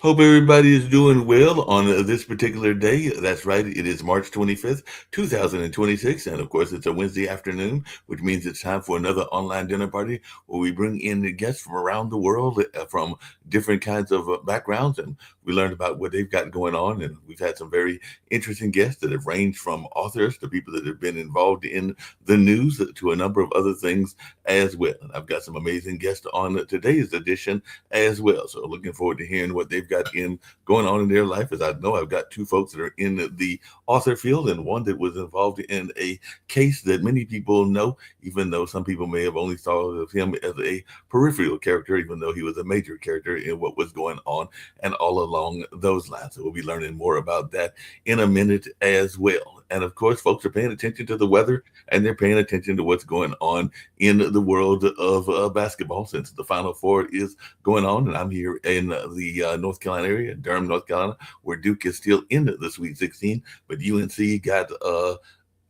Hope everybody is doing well on this particular day. That's right. It is March 25th, 2026. And of course, it's a Wednesday afternoon, which means it's time for another online dinner party where we bring in the guests from around the world from different kinds of backgrounds. And we learned about what they've got going on. And we've had some very interesting guests that have ranged from authors to people that have been involved in the news to a number of other things as well. And I've got some amazing guests on today's edition as well. So looking forward to hearing what they've got in going on in their life. As I know, I've got two folks that are in the author field and one that was involved in a case that many people know, even though some people may have only thought of him as a peripheral character, even though he was a major character in what was going on and all along those lines. So we'll be learning more about that in a minute as well. And of course, folks are paying attention to the weather and they're paying attention to what's going on in the world of basketball since the Final Four is going on. And I'm here in the North Carolina area, Durham, North Carolina, where Duke is still in the Sweet 16, but UNC got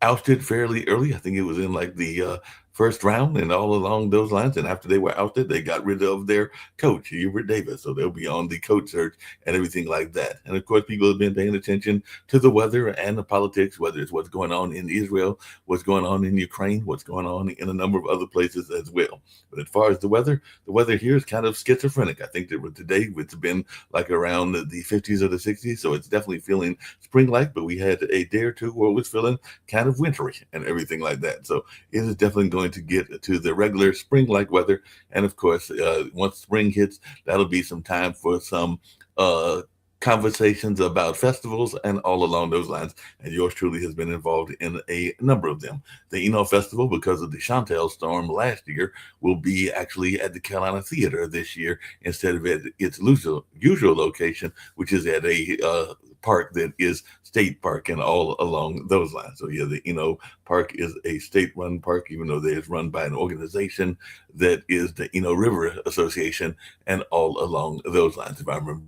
ousted fairly early. I think it was in like the first round and all along those lines. And after they were ousted, they got rid of their coach, Hubert Davis. So they'll be on the coach search and everything like that. And of course, people have been paying attention to the weather and the politics, whether it's what's going on in Israel, what's going on in Ukraine, what's going on in a number of other places as well. But as far as the weather here is kind of schizophrenic. I think that today it's been like around the 50s or the 60s. So it's definitely feeling spring like, but we had a day or two where it was feeling kind of wintry and everything like that. So it is definitely going to get to the regular spring like weather. And of course, once spring hits, that'll be some time for some uh, conversations about festivals and all along those lines. And yours truly has been involved in a number of them. The Eno Festival, because of the Chantel storm last year, will be actually at the Carolina Theater this year instead of at its usual location, which is at a park that is state park and all along those lines. So yeah, the Park is a state-run park, even though it is run by an organization that is the River Association, and all along those lines. If I remember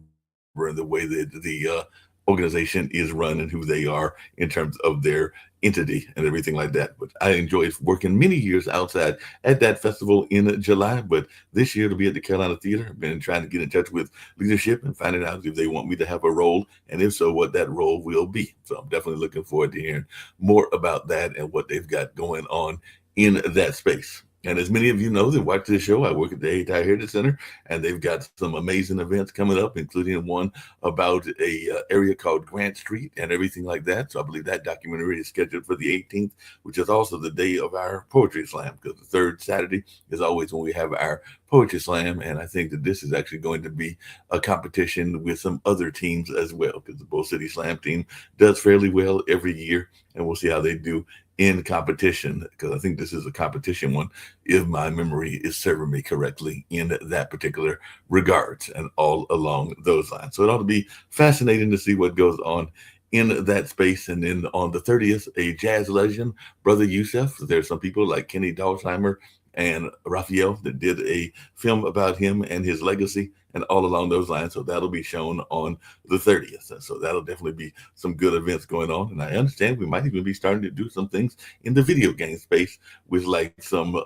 the way that the organization is run and who they are in terms of their entity and everything like that. But I enjoyed working many years outside at that festival in July. But this year it'll be at the Carolina Theater. I've been trying to get in touch with leadership and finding out if they want me to have a role, and if so, what that role will be. So I'm definitely looking forward to hearing more about that and what they've got going on in that space. And as many of you know that watch this show, I work at the Hayti Heritage Center, and they've got some amazing events coming up, including one about a area called Grant Street and everything like that. So I believe that documentary is scheduled for the 18th, which is also the day of our poetry slam, because the third Saturday is always when we have our poetry slam. And I think that this is actually going to be a competition with some other teams as well, because the Bull City Slam team does fairly well every year, and we'll see how they do in competition, because I think this is a competition one, if my memory is serving me correctly in that particular regards and all along those lines. So it ought to be fascinating to see what goes on in that space. And then on the 30th, a jazz legend, Brother Youssef. There's some people like Kenny Dalsheimer and Raphael that did a film about him and his legacy and all along those lines. So that'll be shown on the 30th. And so that'll definitely be some good events going on. And I understand we might even be starting to do some things in the video game space with like some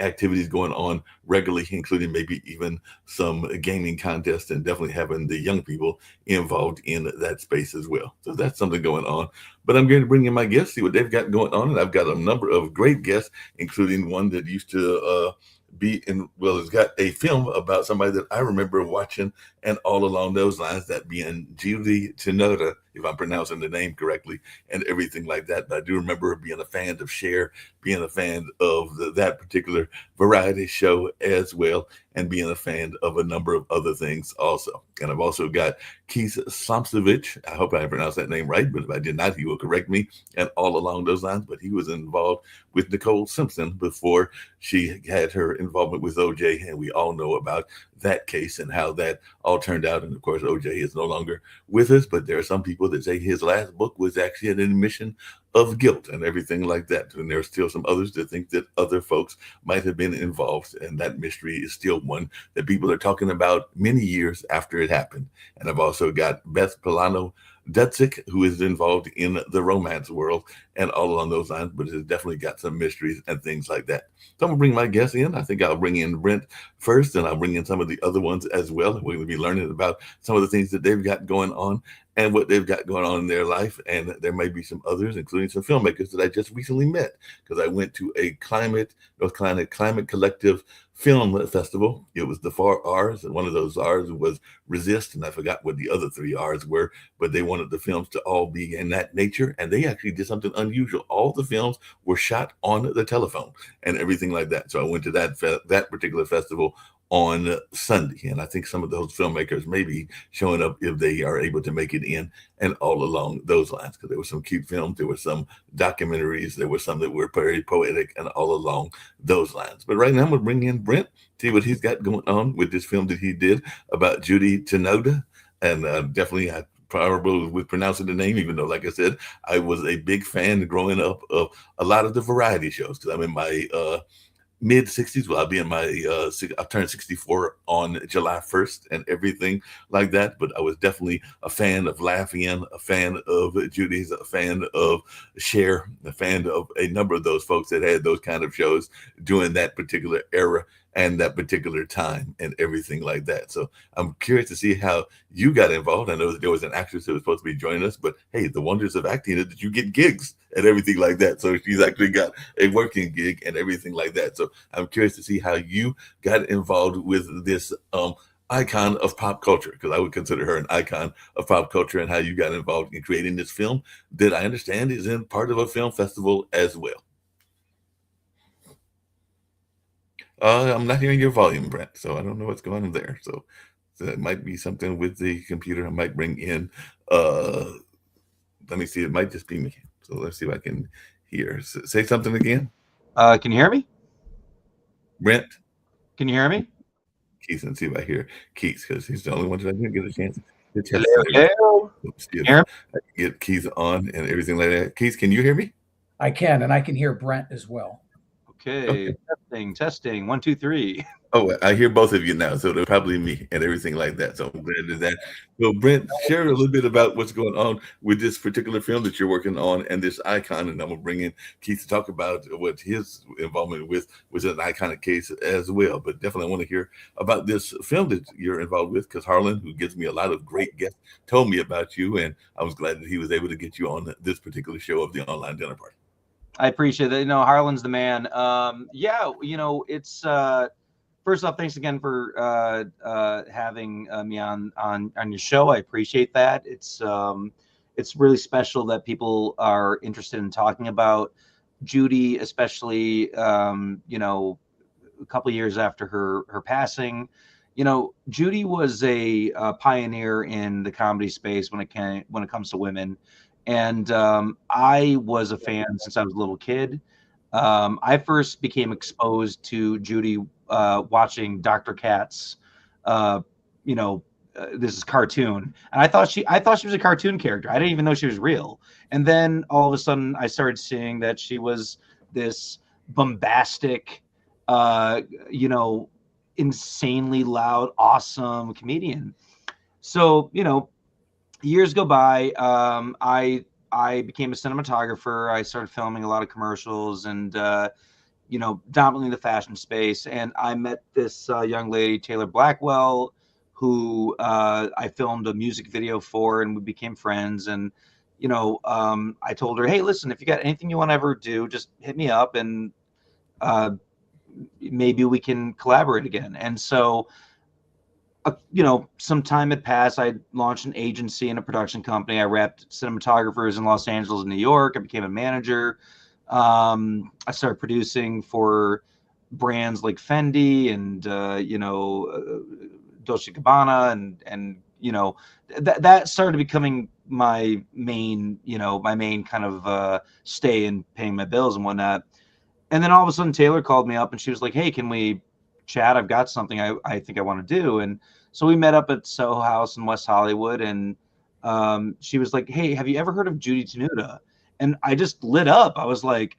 activities going on regularly, including maybe even some gaming contests, and definitely having the young people involved in that space as well. So that's something going on. But I'm going to bring in my guests, see what they've got going on. And I've got a number of great guests, including one that used to be in, well, it's got a film about somebody that I remember watching and all along those lines, that being Julie Tenoda, if I'm pronouncing the name correctly, and everything like that. But I do remember being a fan of Cher, being a fan of that particular variety show as well, and being a fan of a number of other things also. And I've also got Keith Samsevich. I hope I pronounced that name right, but if I did not, he will correct me, and all along those lines. But he was involved with Nicole Simpson before she had her involvement with OJ, and we all know about that case and how that all turned out. And of course, OJ is no longer with us, but there are some people that say his last book was actually an admission of guilt and everything like that. And there's still some others that think that other folks might have been involved. And that mystery is still one that people are talking about many years after it happened. And I've also got Beth Polano Dutzik, who is involved in the romance world and all along those lines, but it's definitely got some mysteries and things like that. So I'm gonna bring my guests in. I think I'll bring in Brent first, and I'll bring in some of the other ones as well. We're going to be learning about some of the things that they've got going on and what they've got going on in their life. And there may be some others, including some filmmakers that I just recently met because I went to a North Carolina Climate Collective film festival. It was the 4 R's, and one of those R's was resist, and I forgot what the other 3 R's were, but they wanted the films to all be in that nature, and they actually did something unusual. All the films were shot on the telephone and everything like that. So I went to that particular festival on Sunday, and I think some of those filmmakers may be showing up if they are able to make it in, and all along those lines, because there were some cute films, there were some documentaries, there were some that were very poetic, and all along those lines. But right now, I'm gonna bring in Brent, see what he's got going on with this film that he did about Judy Tenoda, and definitely I probably with pronouncing the name, even though, like I said, I was a big fan growing up of a lot of the variety shows because I'm in my mid 60s. Well, I'll be in my I turned 64 on July 1st and everything like that. But I was definitely a fan of Lafayette, a fan of Judy's, a fan of Cher, a fan of a number of those folks that had those kind of shows during that particular era and that particular time and everything like that. So I'm curious to see how you got involved. I know that there was an actress that was supposed to be joining us, but hey, the wonders of acting is that you get gigs and everything like that. So she's actually got a working gig and everything like that. So I'm curious to see how you got involved with this icon of pop culture, because I would consider her an icon of pop culture, and how you got involved in creating this film that I understand is in part of a film festival as well. I'm not hearing your volume, Brent, so I don't know what's going on there. So it might be something with the computer. I might bring in, uh, let me see, it might just be me. So let's see if I can hear. Say something again, Can you hear me? Brent. Can you hear me? Keith, and see if I hear Keith, because he's the only one that I didn't get a chance to test Hello, and everything. hello. Let's see Can you if hear me? I can get Keith on and everything like that. Keith, can you hear me? I can, and I can hear Brent as well. Okay, testing. 1, 2, 3. Oh, I hear both of you now, so they're probably me and everything like that. So I'm glad to that. So, Brent, share a little bit about what's going on with this particular film that you're working on and this icon. And I'm gonna bring in Keith to talk about what his involvement with was an iconic case as well. But definitely, I want to hear about this film that you're involved with, because Harlan, who gives me a lot of great guests, told me about you, and I was glad that he was able to get you on this particular show of the Online Dinner Party. I appreciate that. Harlan's the man. Yeah, it's first off, thanks again for having me on your show. I appreciate that. It's really special that people are interested in talking about Judy, especially a couple of years after her passing. Judy was a pioneer in the comedy space when it comes to women, and I was a fan since I was a little kid. I first became exposed to Judy watching Dr. Katz. This is cartoon, and I thought she was a cartoon character. I didn't even know she was real. And then all of a sudden, I started seeing that she was this bombastic, insanely loud, awesome comedian. So years go by. I became a cinematographer. I started filming a lot of commercials and dominantly the fashion space. And I met this young lady, Taylor Blackwell, who I filmed a music video for, and we became friends. And I told her, hey, listen, if you got anything you want to ever do, just hit me up, and maybe we can collaborate again. And so some time had passed. I launched an agency and a production company. I repped cinematographers in Los Angeles and New York. I became a manager. I started producing for brands like Fendi and Dolce Gabbana, and that started becoming my main kind of stay in paying my bills and whatnot. And then all of a sudden Taylor called me up and she was like, hey, can we chat? I've got something I think I want to do. And so we met up at Soho House in West Hollywood, and she was like, hey, have you ever heard of Judy Tenuta? And I just lit up. I was like,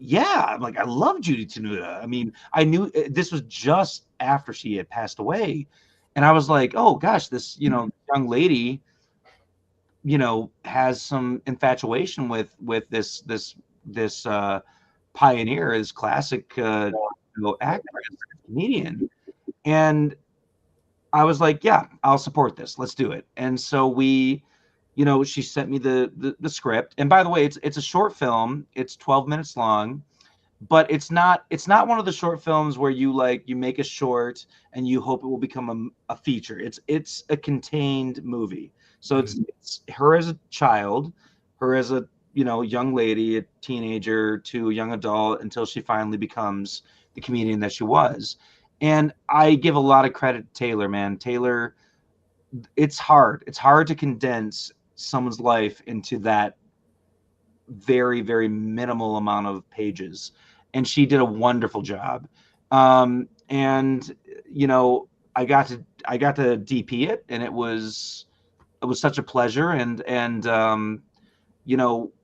yeah. I'm like, I love Judy Tenuta. I mean, I knew this was just after she had passed away. And I was like, oh gosh, this young lady has some infatuation with this pioneer, this classic actor, comedian. And I was like, yeah, I'll support this. Let's do it. And so she sent me the script. And by the way, it's a short film. It's 12 minutes long, but it's not one of the short films where you make a short and you hope it will become a feature. It's a contained movie. So it's her as a child, her as a young lady, a teenager to a young adult, until she finally becomes the comedian that she was. And I give a lot of credit to Taylor, man. Taylor, it's hard to condense someone's life into that very, very minimal amount of pages, and she did a wonderful job. And I got to DP it, and it was such a pleasure. And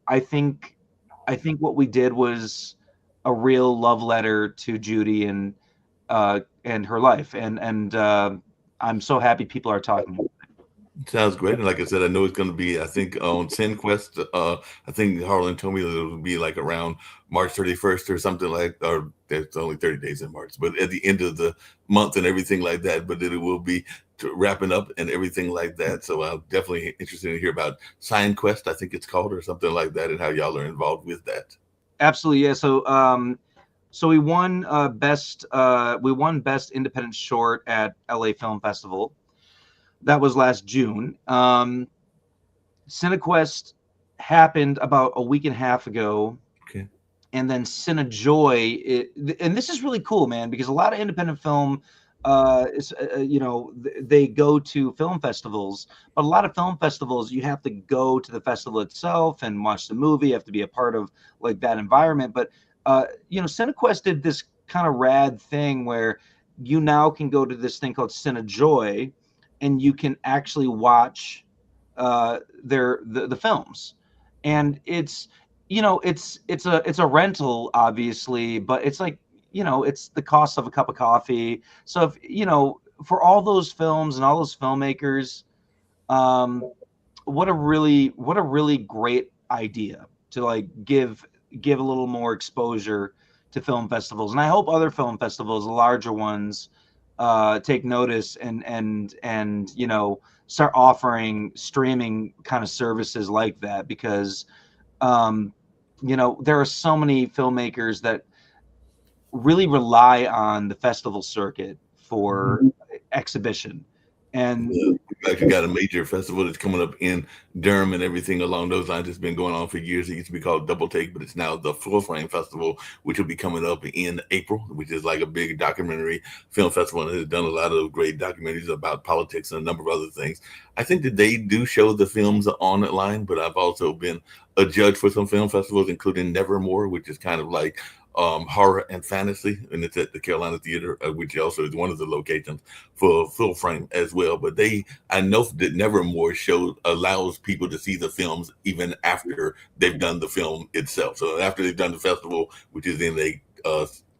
I think what we did was a real love letter to Judy and her life, and I'm so happy people are talking about it. Sounds great. And like I said, I know it's going to be, I think, on SineQuest. I think Harlan told me that it would be like around March 31st or something or there's only 30 days in March, but at the end of the month and everything like that. But that it will be wrapping up and everything like that. So I'm definitely interested to hear about SineQuest, I think it's called, or something like that, and how y'all are involved with that. Absolutely, yeah. So we won best independent short at LA Film Festival. That was last June. CineQuest happened about a week and a half ago. Okay. And then CineJoy, and this is really cool, man, because a lot of independent film, they go to film festivals, but a lot of film festivals, you have to go to the festival itself and watch the movie. You have to be a part of like that environment. But CineQuest did this kind of rad thing where you now can go to this thing called CineJoy, and you can actually watch the films. And it's a rental, obviously, but it's like, it's the cost of a cup of coffee. So if for all those films and all those filmmakers, what a really great idea to like give a little more exposure to film festivals. And I hope other film festivals, the larger ones, take notice and start offering streaming kind of services like that, because there are so many filmmakers that really rely on the festival circuit for exhibition. And we've actually got a major festival that's coming up in Durham and everything along those lines. It's been going on for years. It used to be called Double Take, but it's now the Full Frame Festival, which will be coming up in April, which is like a big documentary film festival, and has done a lot of great documentaries about politics and a number of other things. I think that they do show the films online, but I've also been a judge for some film festivals, including Nevermore, which is kind of like horror and fantasy, and it's at the Carolina Theater, which also is one of the locations for Full Frame as well. But I know that Nevermore allows people to see the films even after they've done the film itself. So after they've done the festival, which is in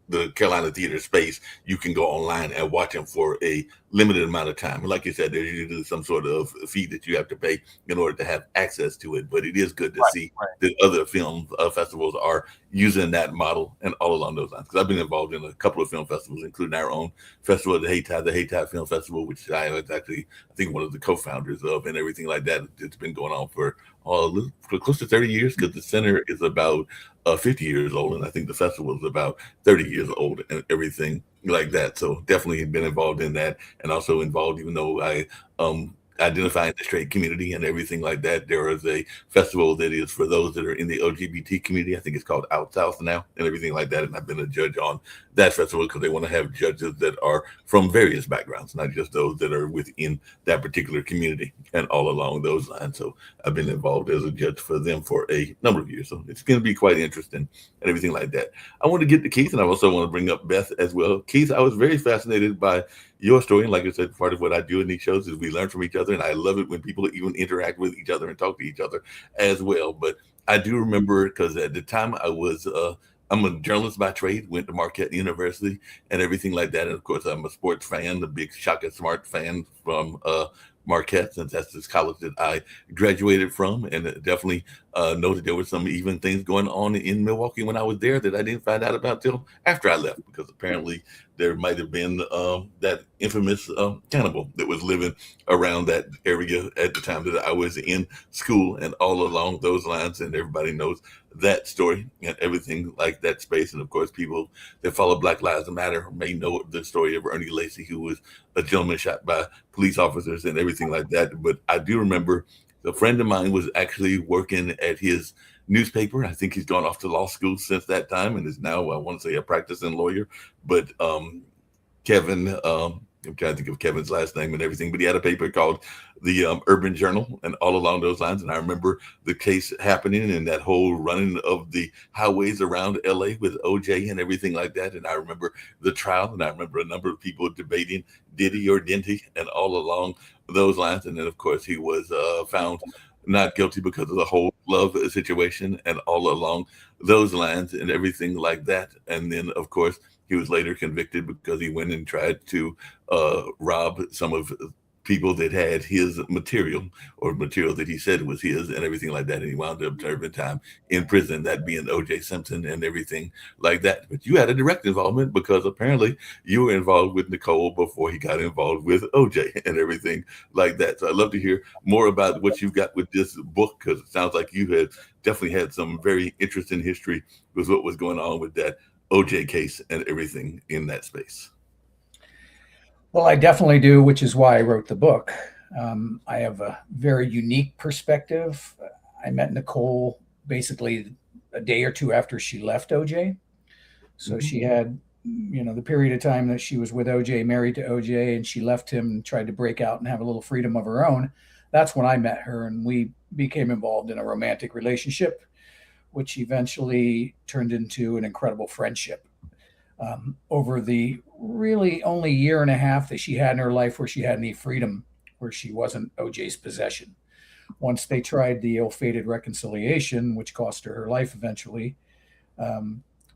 the Carolina Theater space, you can go online and watch them for a limited amount of time. And like you said, there's usually some sort of fee that you have to pay in order to have access to it. But it is good to see that other film festivals are using that model and all along those lines. Because I've been involved in a couple of film festivals, including our own festival, the Hayti Film Festival, which I was actually, I think, one of the co-founders of, and everything like that. It's been going on for close to 30 years, because the center is about 50 years old, and I think the festival is about 30 years old and everything like that. So definitely been involved in that, and also involved, even though I identify in the straight community and everything like that. There is a festival that is for those that are in the LGBT community. I think it's called Out South now, and everything like that. And I've been a judge on that festival because they want to have judges that are from various backgrounds, not just those that are within that particular community, and all along those lines. So I've been involved as a judge for them for a number of years. So it's going to be quite interesting and everything like that. I want to get to Keith, and I also want to bring up Beth as well. Keith, I was very fascinated by your story. And like I said, part of what I do in these shows is we learn from each other. And I love it when people even interact with each other and talk to each other as well. But I do remember, because at the time I'm a journalist by trade, went to Marquette University and everything like that. And of course, I'm a sports fan, a big Shaka Smart fan from Marquette, since that's this college that I graduated from, and definitely know that there were some even things going on in Milwaukee when I was there that I didn't find out about till after I left, because apparently there might have been that infamous cannibal that was living around that area at the time that I was in school, and all along those lines, and everybody knows that story and everything like that space. And of course, people that follow Black Lives Matter may know the story of Ernie Lacy, who was a gentleman shot by police officers and everything like that. But I do remember a friend of mine was actually working at his newspaper. I think he's gone off to law school since that time and is now, I want to say, a practicing lawyer. But Kevin, I'm trying to think of Kevin's last name and everything, but he had a paper called the Urban Journal and all along those lines. And I remember the case happening and that whole running of the highways around LA with OJ and everything like that. And I remember the trial, and I remember a number of people debating did he or didn't he, and all along those lines. And then, of course, he was found not guilty because of the whole love situation and all along those lines and everything like that. And then, of course, he was later convicted because he went and tried to rob some of people that had his material or material that he said was his and everything like that. And he wound up serving time in prison, that being O.J. Simpson and everything like that. But you had a direct involvement because apparently you were involved with Nicole before he got involved with O.J. and everything like that. So I'd love to hear more about what you've got with this book, because it sounds like you had definitely had some very interesting history with what was going on with that OJ case and everything in that space. Well, I definitely do, which is why I wrote the book. I have a very unique perspective. I met Nicole basically a day or two after she left OJ. So she had, the period of time that she was with OJ, married to OJ, and she left him and tried to break out and have a little freedom of her own. That's when I met her, and we became involved in a romantic relationship, which eventually turned into an incredible friendship. Over the really only year and a half that she had in her life where she had any freedom, where she wasn't OJ's possession. Once they tried the ill-fated reconciliation, which cost her life eventually,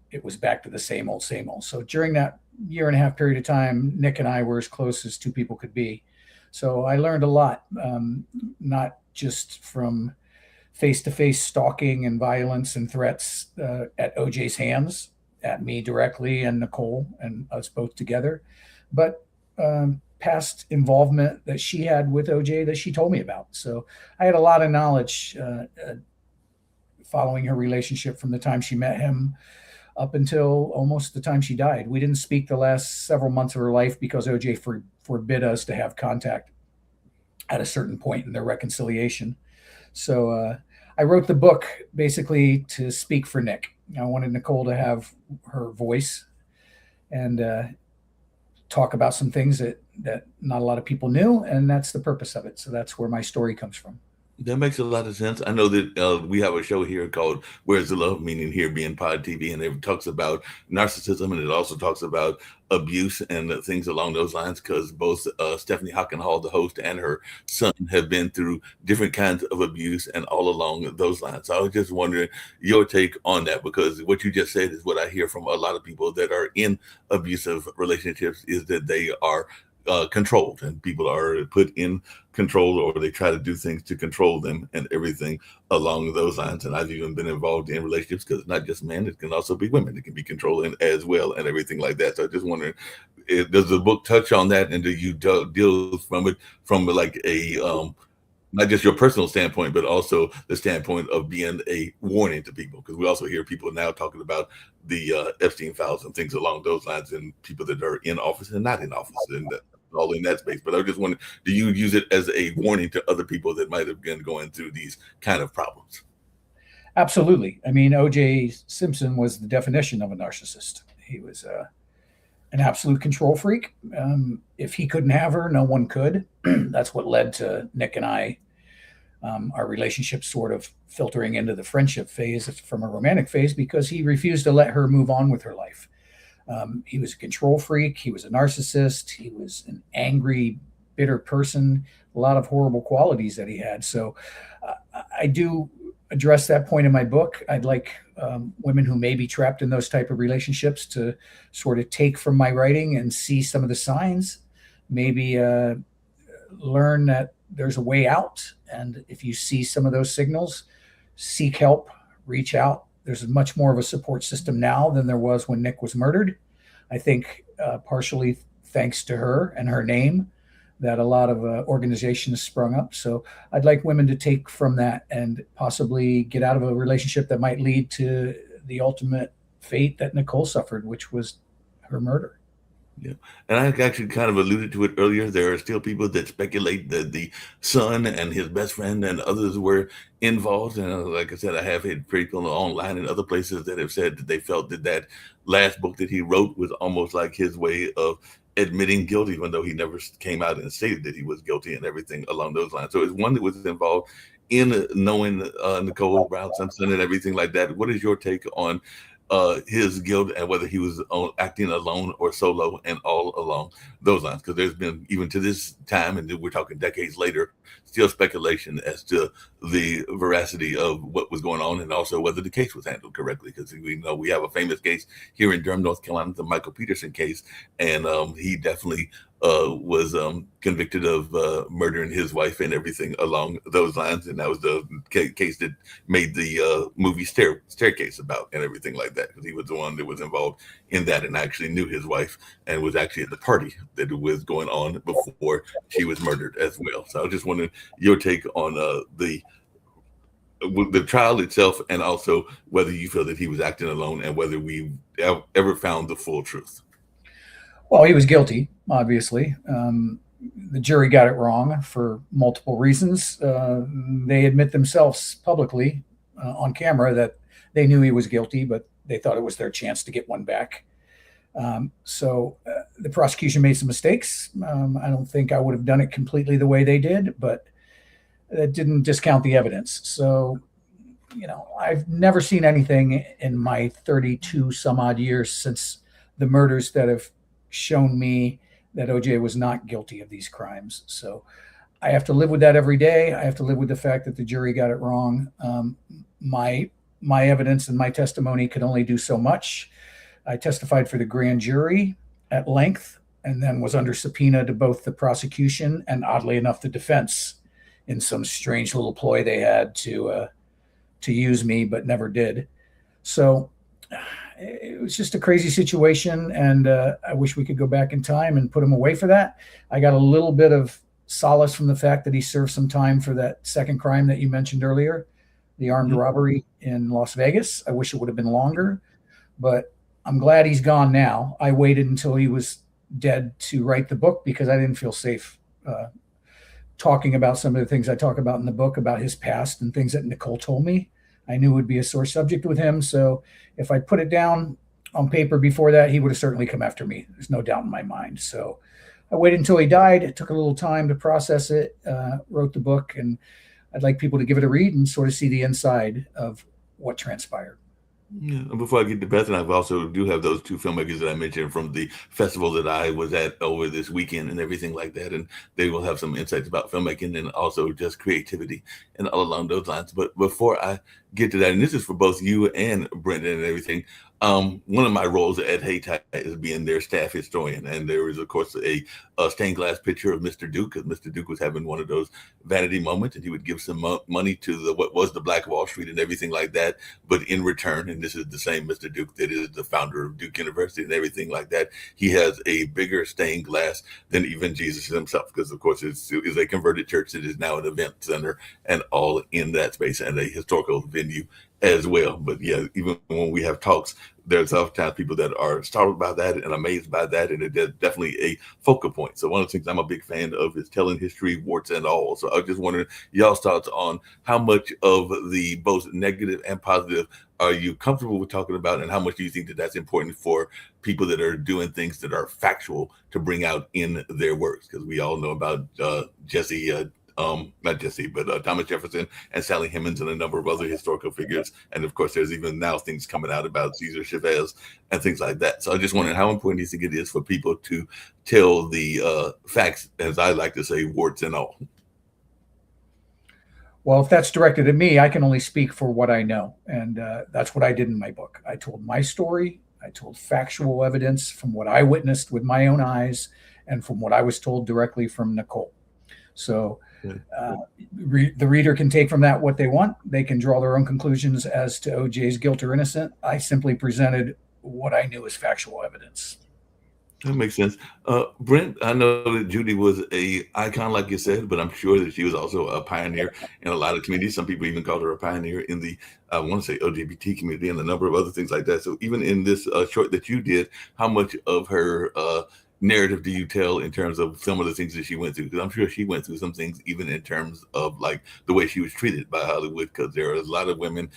it was back to the same old, same old. So during that year and a half period of time, Nick and I were as close as two people could be. So I learned a lot, not just from face-to-face stalking and violence and threats at OJ's hands, at me directly and Nicole and us both together, but past involvement that she had with OJ that she told me about. So I had a lot of knowledge following her relationship from the time she met him up until almost the time she died. We didn't speak the last several months of her life because OJ forbid us to have contact at a certain point in their reconciliation. So I wrote the book basically to speak for Nick. I wanted Nicole to have her voice and talk about some things that not a lot of people knew, and that's the purpose of it. So that's where my story comes from. That makes a lot of sense. I know that we have a show here called Where's the Love, meaning here being Pod TV, and it talks about narcissism, and it also talks about abuse and things along those lines, because both Stephanie Hockenhall, the host, and her son have been through different kinds of abuse and all along those lines. So I was just wondering your take on that, because what you just said is what I hear from a lot of people that are in abusive relationships, is that they are controlled, and people are put in control, or they try to do things to control them and everything along those lines. And I've even been involved in relationships, because it's not just men, it can also be women that can be controlling as well and everything like that. So I just wondering, does the book touch on that, and do you deal from it from like a not just your personal standpoint, but also the standpoint of being a warning to people? Because we also hear people now talking about the Epstein files and things along those lines, and people that are in office and not in office, and all in that space. But I just wondering, do you use it as a warning to other people that might have been going through these kind of problems? Absolutely. I mean, O.J. Simpson was the definition of a narcissist. He was an absolute control freak. If he couldn't have her, no one could. That's what led to Nick and I, our relationship sort of filtering into the friendship phase from a romantic phase, because he refused to let her move on with her life. He was a control freak. He was a narcissist. He was an angry, bitter person, a lot of horrible qualities that he had. So I do address that point in my book. I'd like women who may be trapped in those type of relationships to sort of take from my writing and see some of the signs, maybe learn that there's a way out. And if you see some of those signals, seek help, reach out. There's much more of a support system now than there was when Nick was murdered. I think partially thanks to her and her name that a lot of organizations sprung up. So I'd like women to take from that and possibly get out of a relationship that might lead to the ultimate fate that Nicole suffered, which was her murder. Yeah. And I actually kind of alluded to it earlier. There are still people that speculate that the son and his best friend and others were involved. And like I said, I have had people online and other places that have said that they felt that that last book that he wrote was almost like his way of admitting guilt, even though he never came out and stated that he was guilty and everything along those lines. So it's one that was involved in knowing Nicole Brown Simpson and everything like that. What is your take on his guilt and whether he was acting alone or solo and all along those lines? Because there's been, even to this time, and we're talking decades later, still speculation as to the veracity of what was going on and also whether the case was handled correctly. Because we know we have a famous case here in Durham, North Carolina, the Michael Peterson case, and he definitely was convicted of murdering his wife and everything along those lines. And that was the case that made the movie Staircase about and everything like that, because he was the one that was involved in that and actually knew his wife and was actually at the party that was going on before she was murdered as well. So I was just wondering your take on the trial itself, and also whether you feel that he was acting alone and whether we ever found the full truth. Well, he was guilty, obviously. The jury got it wrong for multiple reasons. They admit themselves publicly on camera that they knew he was guilty, but they thought it was their chance to get one back. So the prosecution made some mistakes. I don't think I would have done it completely the way they did, but that didn't discount the evidence. So, I've never seen anything in my 32 some odd years since the murders that have shown me that OJ was not guilty of these crimes. So I have to live with that every day. I have to live with the fact that the jury got it wrong. My evidence and my testimony could only do so much. I testified for the grand jury at length and then was under subpoena to both the prosecution and, oddly enough, the defense, in some strange little ploy they had to use me, but never did. So it was just a crazy situation, and I wish we could go back in time and put him away for that. I got a little bit of solace from the fact that he served some time for that second crime that you mentioned earlier, the armed robbery in Las Vegas. I wish it would have been longer, but I'm glad he's gone now. I waited until he was dead to write the book because I didn't feel safe talking about some of the things I talk about in the book about his past and things that Nicole told me. I knew it would be a sore subject with him. So if I put it down on paper before that, he would have certainly come after me. There's no doubt in my mind. So I waited until he died. It took a little time to process it, wrote the book, and I'd like people to give it a read and sort of see the inside of what transpired. Yeah. Before I get to Beth, and I also do have those two filmmakers that I mentioned from the festival that I was at over this weekend and everything like that, and they will have some insights about filmmaking and also just creativity and all along those lines. But before I get to that, and this is for both you and Brendan and everything, one of my roles at Hayti is being their staff historian, and there is, of course, a stained glass picture of Mr. Duke, because Mr. Duke was having one of those vanity moments, and he would give some money to what was the Black Wall Street and everything like that. But in return, and this is the same Mr. Duke that is the founder of Duke University and everything like that, he has a bigger stained glass than even Jesus himself, because, of course, it is a converted church that is now an event center and all in that space, and a historical venue as well. But yeah, even when we have talks, there's oftentimes people that are startled by that and amazed by that, and it is definitely a focal point. So one of the things I'm a big fan of is telling history, warts and all. So I was just wondering y'all's thoughts on how much of the both negative and positive are you comfortable with talking about, and how much do you think that that's important for people that are doing things that are factual to bring out in their works? Because we all know about not Jesse, but Thomas Jefferson and Sally Hemings and a number of other historical figures. And of course, there's even now things coming out about Cesar Chavez and things like that. So I just wondered how important do you think it is for people to tell the facts, as I like to say, warts and all? Well, if that's directed at me, I can only speak for what I know. And that's what I did in my book. I told my story. I told factual evidence from what I witnessed with my own eyes and from what I was told directly from Nicole. So Yeah. the reader can take from that what they want. They can draw their own conclusions as to OJ's guilt or innocent. I simply presented what I knew as factual evidence. That makes sense. Brent, I know that Judy was a icon, like you said, but I'm sure that she was also a pioneer in a lot of communities. Some people even called her a pioneer in the, I want to say, LGBT community and a number of other things like that. So even in this short that you did, how much of her narrative do you tell in terms of some of the things that she went through? Because I'm sure she went through some things, even in terms of like the way she was treated by Hollywood, because there are a lot of women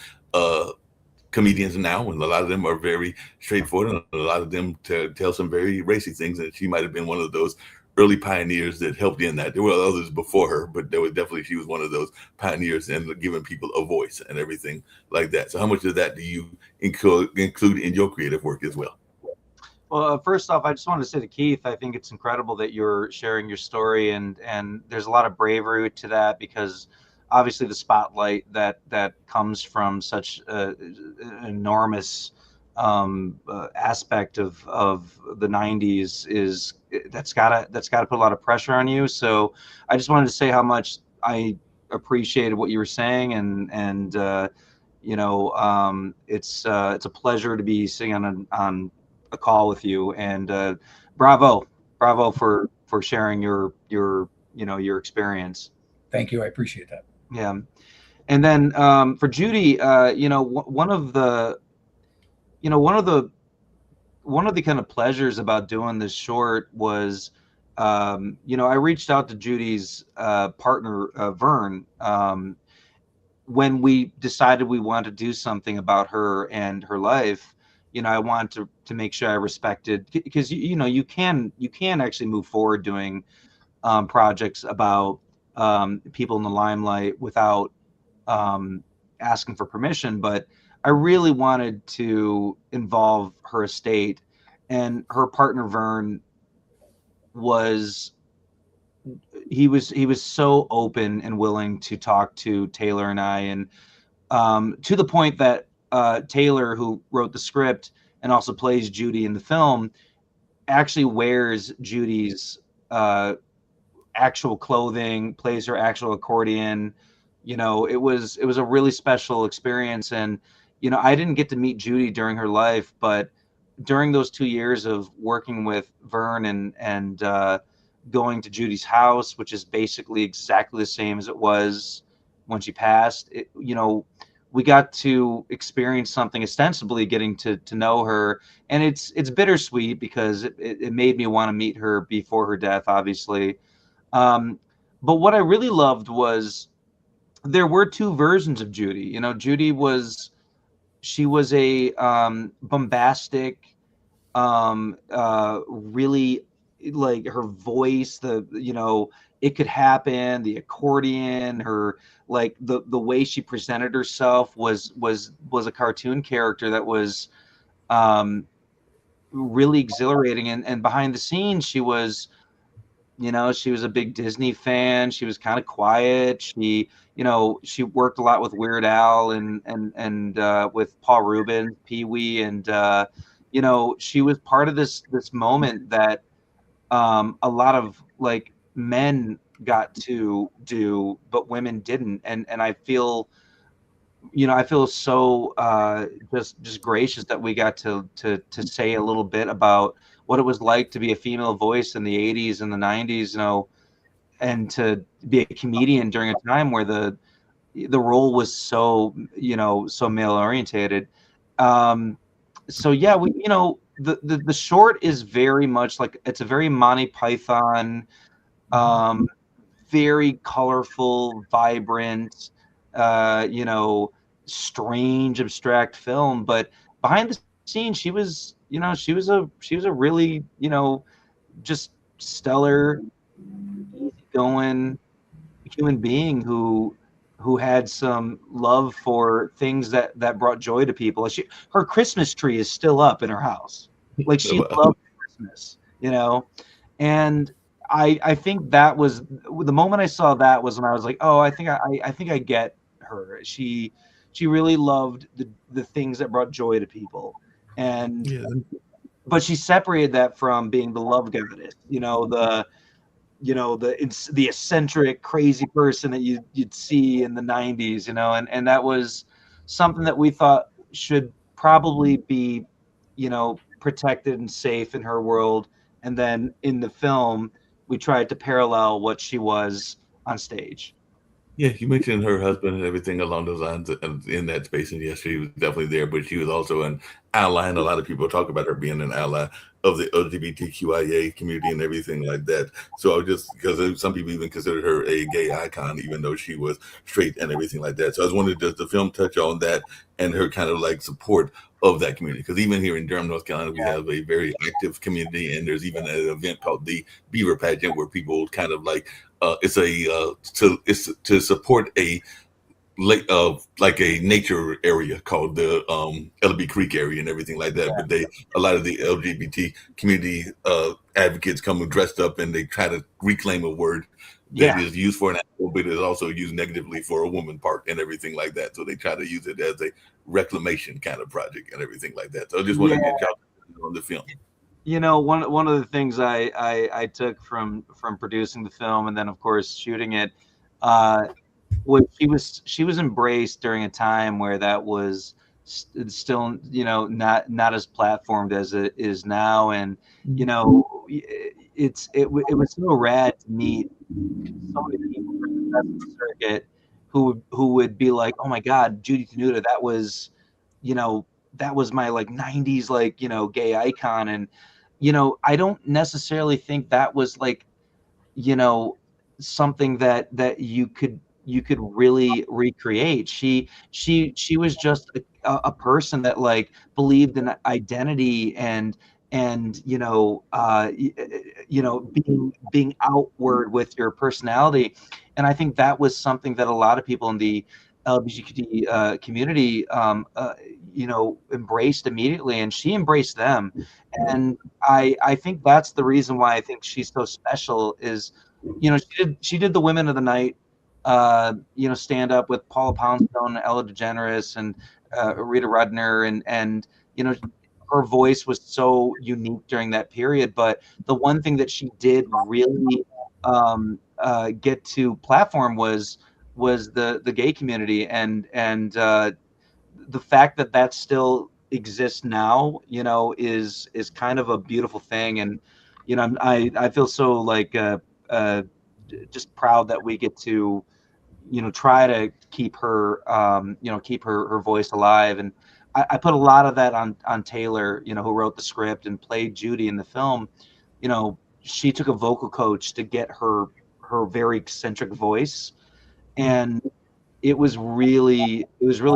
comedians now, and a lot of them are very straightforward, and a lot of them tell some very racy things, and she might have been one of those early pioneers that helped in that. There were others before her, but there was definitely, she was one of those pioneers and giving people a voice and everything like that. So how much of that do you include in your creative work as well? Well, first off, I just wanted to say to Keith, I think it's incredible that you're sharing your story, and there's a lot of bravery to that, because obviously the spotlight that comes from such an enormous aspect of the 90s is that's gotta put a lot of pressure on you. So I just wanted to say how much I appreciated what you were saying, and it's a pleasure to be sitting on a call with you, and bravo for sharing your experience. Thank you. I appreciate that. Yeah. And then for Judy, one of the kind of pleasures about doing this short was, I reached out to Judy's partner, Vern, when we decided we wanted to do something about her and her life. I wanted to make sure I respected, because you can actually move forward doing projects about people in the limelight without asking for permission, but I really wanted to involve her estate, and her partner Vern was so open and willing to talk to Taylor and I, and to the point that Taylor, who wrote the script and also plays Judy in the film, actually wears Judy's actual clothing, plays her actual accordion. It was a really special experience. And I didn't get to meet Judy during her life, but during those 2 years of working with Vern and going to Judy's house, which is basically exactly the same as it was when she passed, we got to experience something, ostensibly getting to know her. And it's bittersweet, because it made me want to meet her before her death, obviously. But what I really loved was there were two versions of Judy. Judy was a bombastic, really, like, her voice, it could happen, the accordion, her, like, the way she presented herself was a cartoon character that was really exhilarating. And behind the scenes, she was a big Disney fan. She was kind of quiet. She worked a lot with Weird Al and with Paul Rubin, Pee Wee, and she was part of this moment that a lot of, like, men got to do, but women didn't. And I feel so just gracious that we got to say a little bit about what it was like to be a female voice in the 80s and the 90s, and to be a comedian during a time where the role was so male orientated. So yeah, the short is very much like, it's a very Monty Python, very colorful, vibrant, strange, abstract film. But behind the scenes, she was a really, just stellar, easygoing human being who had some love for things that brought joy to people. Her Christmas tree is still up in her house. Like, she loved Christmas, and I think that was the moment I saw that, was when I was like, oh, I think I get her. She really loved the things that brought joy to people. And Yeah. but she separated that from being the love goddess, you know, the eccentric, crazy person that you'd see in the 90s, you know, and that was something that we thought should probably be, you know, protected and safe in her world. And then in the film, we tried to parallel what she was on stage. Yeah, you mentioned her husband and everything along those lines in that space, and yes, she was definitely there. But she was also an ally, and a lot of people talk about her being an ally of the LGBTQIA community and everything like that. So I was just because some people even considered her a gay icon, even though she was straight and everything like that. So I was wondering, does the film touch on that and her kind of like support of that community? Because even here in Durham, North Carolina, we have a very active community, and there's even an event called the Beaver Pageant where people kind of like it's to support a lake like a nature area called the LB Creek area and everything like that. Yeah. But a lot of the LGBT community advocates come dressed up and they try to reclaim a word that is used for an animal, but is also used negatively for a woman part and everything like that. So they try to use it as a reclamation kind of project and everything like that. So I just want to get y'all on the film. You know, one of the things I took from producing the film and then of course shooting it was she was embraced during a time where that was still, you know, not as platformed as it is now, and you know, it was so rad to meet so many people from the circuit who would be like, oh my God, Judy Tenuta, that was, you know, that was my like 90s like, you know, gay icon. And you know, I don't necessarily think that was like, you know, something that you could really recreate. She was just a person that like believed in identity and you know, you know, being outward with your personality. And I think that was something that a lot of people in the LGBT community you know, embraced immediately, and she embraced them. And I think that's the reason why I think she's so special is, you know, she did the Women of the Night you know, stand up with Paula Poundstone, Ella DeGeneres, and Rita Rudner, and you know, her voice was so unique during that period. But the one thing that she did really get to platform was the gay community, and the fact that that still exists now, you know, is kind of a beautiful thing. And you know, I feel so like just proud that we get to, you know, try to keep her you know, keep her voice alive. And I put a lot of that on Taylor, you know, who wrote the script and played Judy in the film. You know, she took a vocal coach to get her very eccentric voice, and it was really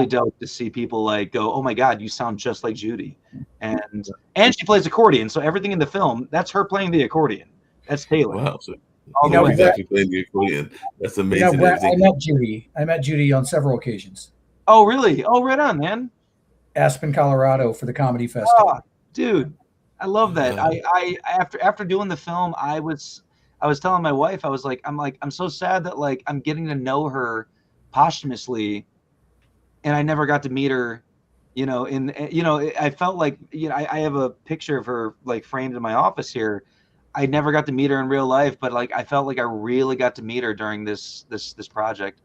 dope to see people like go, oh my God, you sound just like Judy. And she plays accordion, so everything in the film, that's her playing the accordion. That's Taylor. Wow. So All the way. actually playing the accordion. That's amazing. You know, Brett, I met Judy on several occasions. Oh really? Oh, right on, man. Aspen, Colorado for the comedy festival. Oh, dude, I love that. I after doing the film, I was telling my wife, I was like, I'm so sad that like I'm getting to know her posthumously, and I never got to meet her. You know, you know, I felt like, you know, I have a picture of her like framed in my office here. I never got to meet her in real life, but like I felt like I really got to meet her during this project.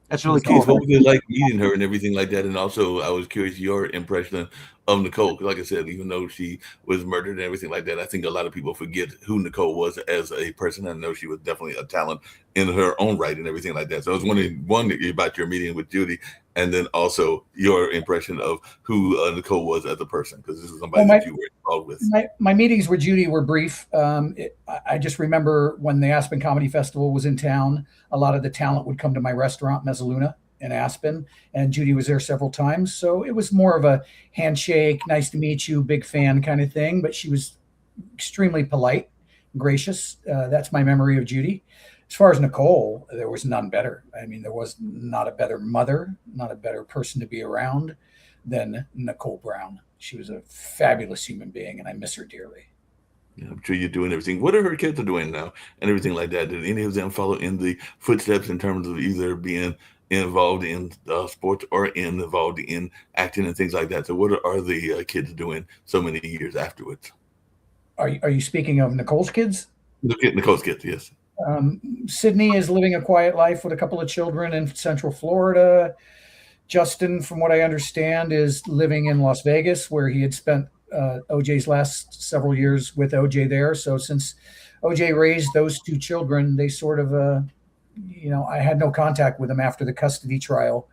That's really cool. What was it like meeting her and everything like that? And also, I was curious your impression of Nicole. Like I said, even though she was murdered and everything like that, I think a lot of people forget who Nicole was as a person. I know she was definitely a talent in her own right and everything like that. So I was wondering, one, about your meeting with Judy, and then also your impression of who Nicole was as a person, because this is somebody that you were involved with. My meetings with Judy were brief. I just remember when the Aspen Comedy Festival was in town, a lot of the talent would come to my restaurant, Mezzaluna, in Aspen, and Judy was there several times. So it was more of a handshake, nice to meet you, big fan kind of thing. But she was extremely polite, gracious. That's my memory of Judy. As far as Nicole, there was none better. I mean, there was not a better mother, not a better person to be around than Nicole Brown. She was a fabulous human being, and I miss her dearly. Yeah, I'm sure you're doing everything. What are her kids doing now and everything like that? Did any of them follow in the footsteps in terms of either being involved in sports or involved in acting and things like that? So what are the kids doing so many years afterwards? Are you speaking of Nicole's kids? Look at Nicole's kids, yes. Sydney is living a quiet life with a couple of children in Central Florida. Justin, from what I understand, is living in Las Vegas, where he had spent OJ's last several years with OJ there. So since OJ raised those two children, they sort of, I had no contact with him after the custody trial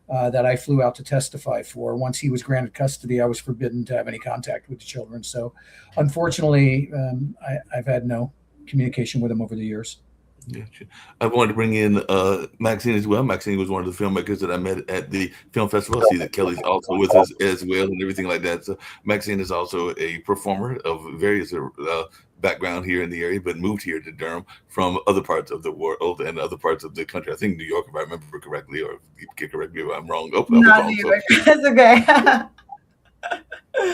that I flew out to testify for. Once he was granted custody, I was forbidden to have any contact with the children. So unfortunately, I've had no communication with him over the years. Gotcha. I wanted to bring in Maxine as well. Maxine was one of the filmmakers that I met at the film festival. I see that Kelly's also with us as well and everything like that. So Maxine is also a performer of various background here in the area, but moved here to Durham from other parts of the world and other parts of the country. I think New York, if I remember correctly, or you can correct me if I'm wrong. Oh, Not New York. That's okay.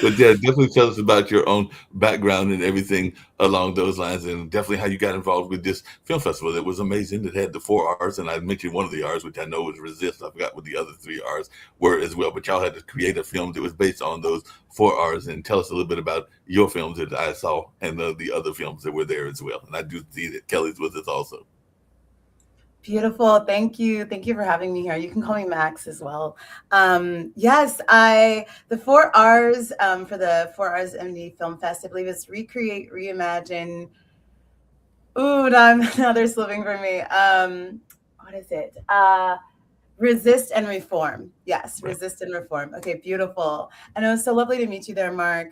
But yeah, definitely tell us about your own background and everything along those lines, and definitely how you got involved with this film festival that was amazing. It had the 4 R's, and I mentioned one of the R's, which I know was resist. I forgot what the other 3 R's were as well. But y'all had to create a film that was based on those 4 R's. And tell us a little bit about your films that I saw and the other films that were there as well. And I do see that Kelly's with us also. Beautiful. Thank you. Thank you for having me here. You can call me Max as well. Yes, the 4 R's for the 4 R's MD Film Fest, I believe it's recreate, reimagine. Ooh, now they're slipping for me. What is it? Resist and reform. Yes, resist and reform. Okay, beautiful. And it was so lovely to meet you there, Mark.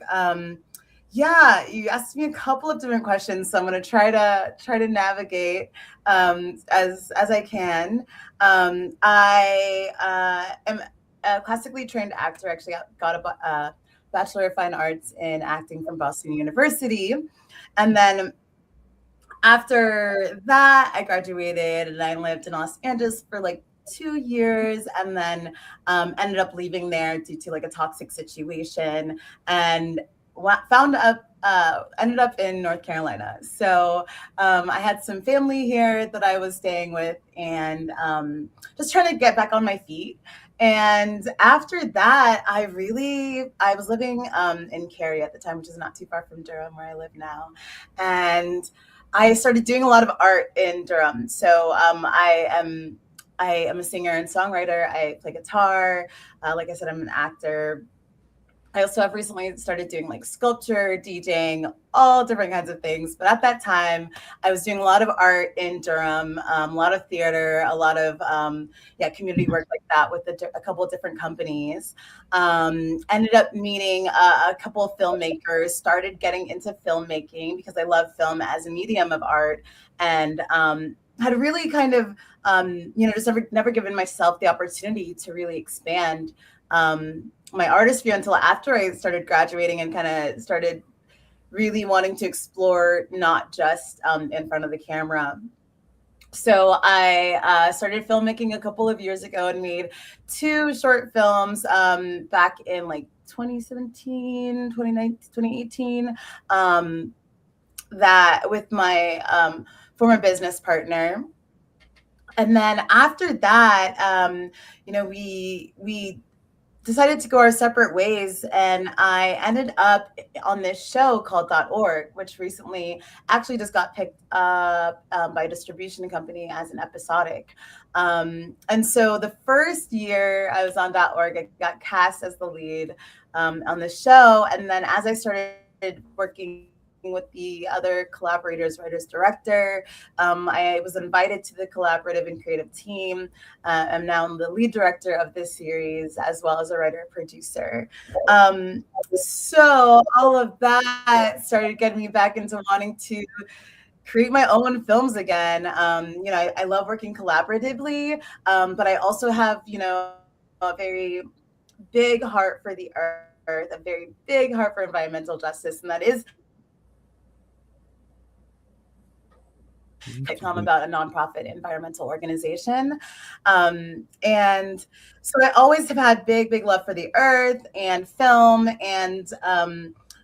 Yeah, you asked me a couple of different questions, so I'm going to try to navigate as I can. I am a classically trained actor. Actually, got a Bachelor of Fine Arts in acting from Boston University, and then after that, I graduated and I lived in Los Angeles for like 2 years, and then ended up leaving there due to like a toxic situation, and ended up in North Carolina. So I had some family here that I was staying with, and just trying to get back on my feet. And after that, I was living in Cary at the time, which is not too far from Durham, where I live now. And I started doing a lot of art in Durham. So I am a singer and songwriter. I play guitar. Like I said, I'm an actor. I also have recently started doing like sculpture, DJing, all different kinds of things. But at that time, I was doing a lot of art in Durham, a lot of theater, a lot of community work like that with a couple of different companies. Ended up meeting a couple of filmmakers, started getting into filmmaking because I love film as a medium of art, and had really kind of, just never given myself the opportunity to really expand my artist view until after I started graduating and kind of started really wanting to explore not just in front of the camera. So I started filmmaking a couple of years ago and made 2 short films back in like 2017, 2018, that with my former business partner. And then after that, we decided to go our separate ways, and I ended up on this show called .org, which recently actually just got picked up by a distribution company as an episodic. And so the first year I was on .org, I got cast as the lead on the show. And then as I started working with the other collaborators, writers, director, I was invited to the collaborative and creative team. I'm now the lead director of this series, as well as a writer producer. So all of that started getting me back into wanting to create my own films again. I love working collaboratively, but I also have, a very big heart for the earth, a very big heart for environmental justice, and that is about a nonprofit environmental organization. And so I always have had big love for the earth and film, and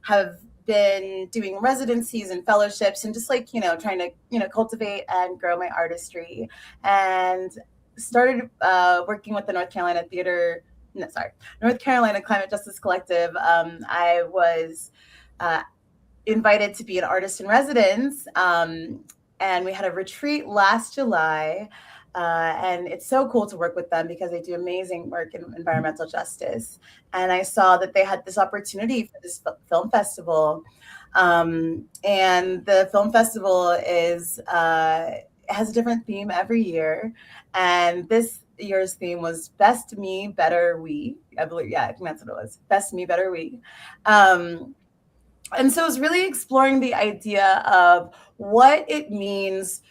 have been doing residencies and fellowships and just like, trying to, cultivate and grow my artistry, and started working with the North Carolina Climate Justice Collective. I was invited to be an artist in residence, and we had a retreat last July. And it's so cool to work with them because they do amazing work in environmental justice. And I saw that they had this opportunity for this film festival. And the film festival has a different theme every year. And this year's theme was Best Me, Better We. I believe, yeah, I think that's what it was. Best Me, Better We. And so it was really exploring the idea of what it means,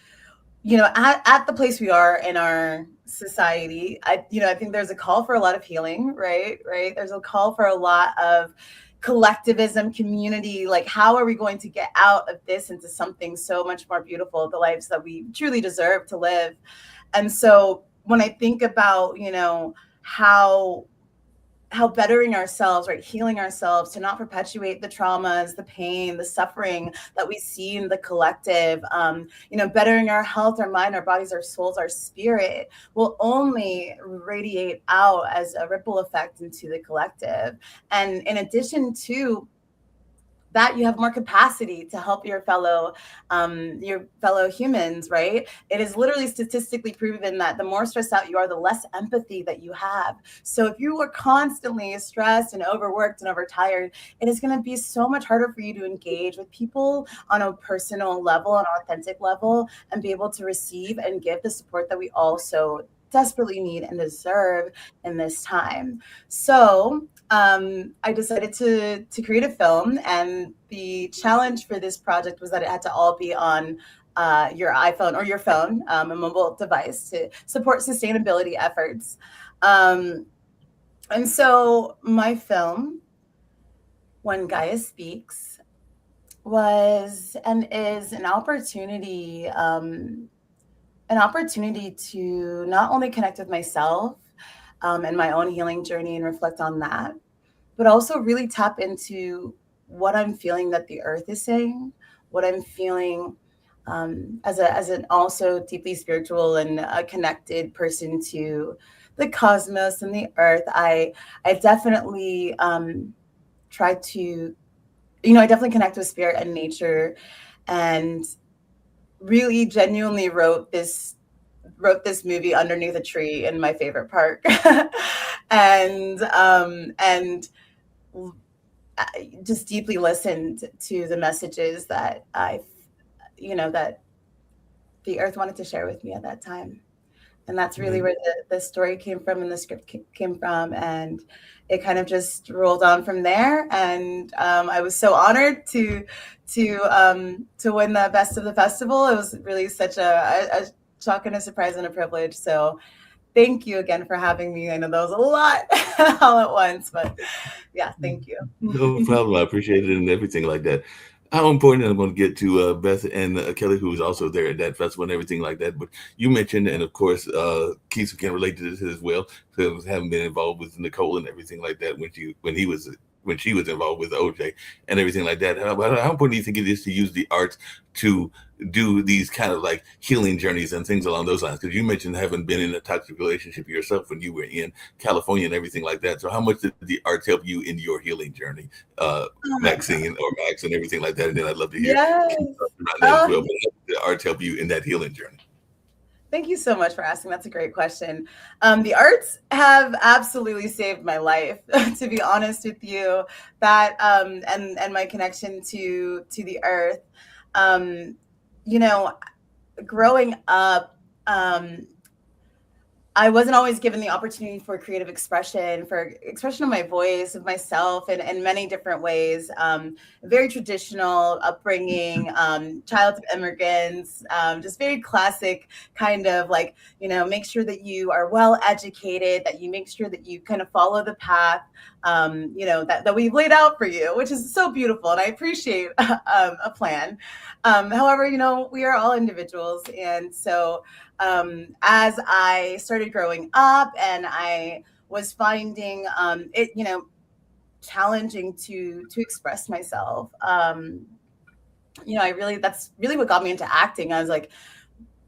at the place we are in our society. I think there's a call for a lot of healing, right? There's a call for a lot of collectivism, community. Like, how are we going to get out of this into something so much more beautiful, the lives that we truly deserve to live? And so when I think about, how bettering ourselves, right, healing ourselves to not perpetuate the traumas, the pain, the suffering that we see in the collective, bettering our health, our mind, our bodies, our souls, our spirit will only radiate out as a ripple effect into the collective. And in addition to that, you have more capacity to help your fellow humans, right? It is literally statistically proven that the more stressed out you are, the less empathy that you have. So if you are constantly stressed and overworked and overtired, it is going to be so much harder for you to engage with people on a personal level, an authentic level, and be able to receive and give the support that we also desperately need and deserve in this time. So I decided to create a film, and the challenge for this project was that it had to all be on your iPhone or your phone, a mobile device, to support sustainability efforts. And so my film, When Gaia Speaks, was and is an opportunity to not only connect with myself and my own healing journey and reflect on that, but also really tap into what I'm feeling that the earth is saying, what I'm feeling as an also deeply spiritual and connected person to the cosmos and the earth. I definitely try to, I definitely connect with spirit and nature, and really genuinely wrote this movie underneath a tree in my favorite park. and just deeply listened to the messages that that the earth wanted to share with me at that time. And that's really where the story came from and the script came from. And it kind of just rolled on from there. And I was so honored to win the best of the festival. It was really such a shock and a surprise and a privilege. So thank you again for having me. I know that was a lot all at once, but yeah, thank you. No problem. I appreciate it and everything like that. How important, and I'm going to get to Beth and Kelly, who's also there at that festival and everything like that. But you mentioned, and of course, Keith can relate to this as well, because having been involved with Nicole and everything like that when she was involved with OJ and everything like that. How important do you think it is to use the arts to do these kind of like healing journeys and things along those lines? Because you mentioned having been in a toxic relationship yourself when you were in California and everything like that. So how much did the arts help you in your healing journey, Maxine or Max and everything like that? And then I'd love to hear Yes. about that as well. But how did the arts help you in that healing journey? Thank you so much for asking. That's a great question. The arts have absolutely saved my life, to be honest with you. That and my connection to the earth. Growing up, I wasn't always given the opportunity for creative expression, for expression of my voice, of myself in many different ways. Very traditional upbringing, child of immigrants, just very classic kind of like, make sure that you are well educated, that you make sure that you kind of follow the path, that we've laid out for you, which is so beautiful. And I appreciate a plan. However, we are all individuals. And so as I started growing up and I was finding it, challenging to express myself, that's really what got me into acting. I was like,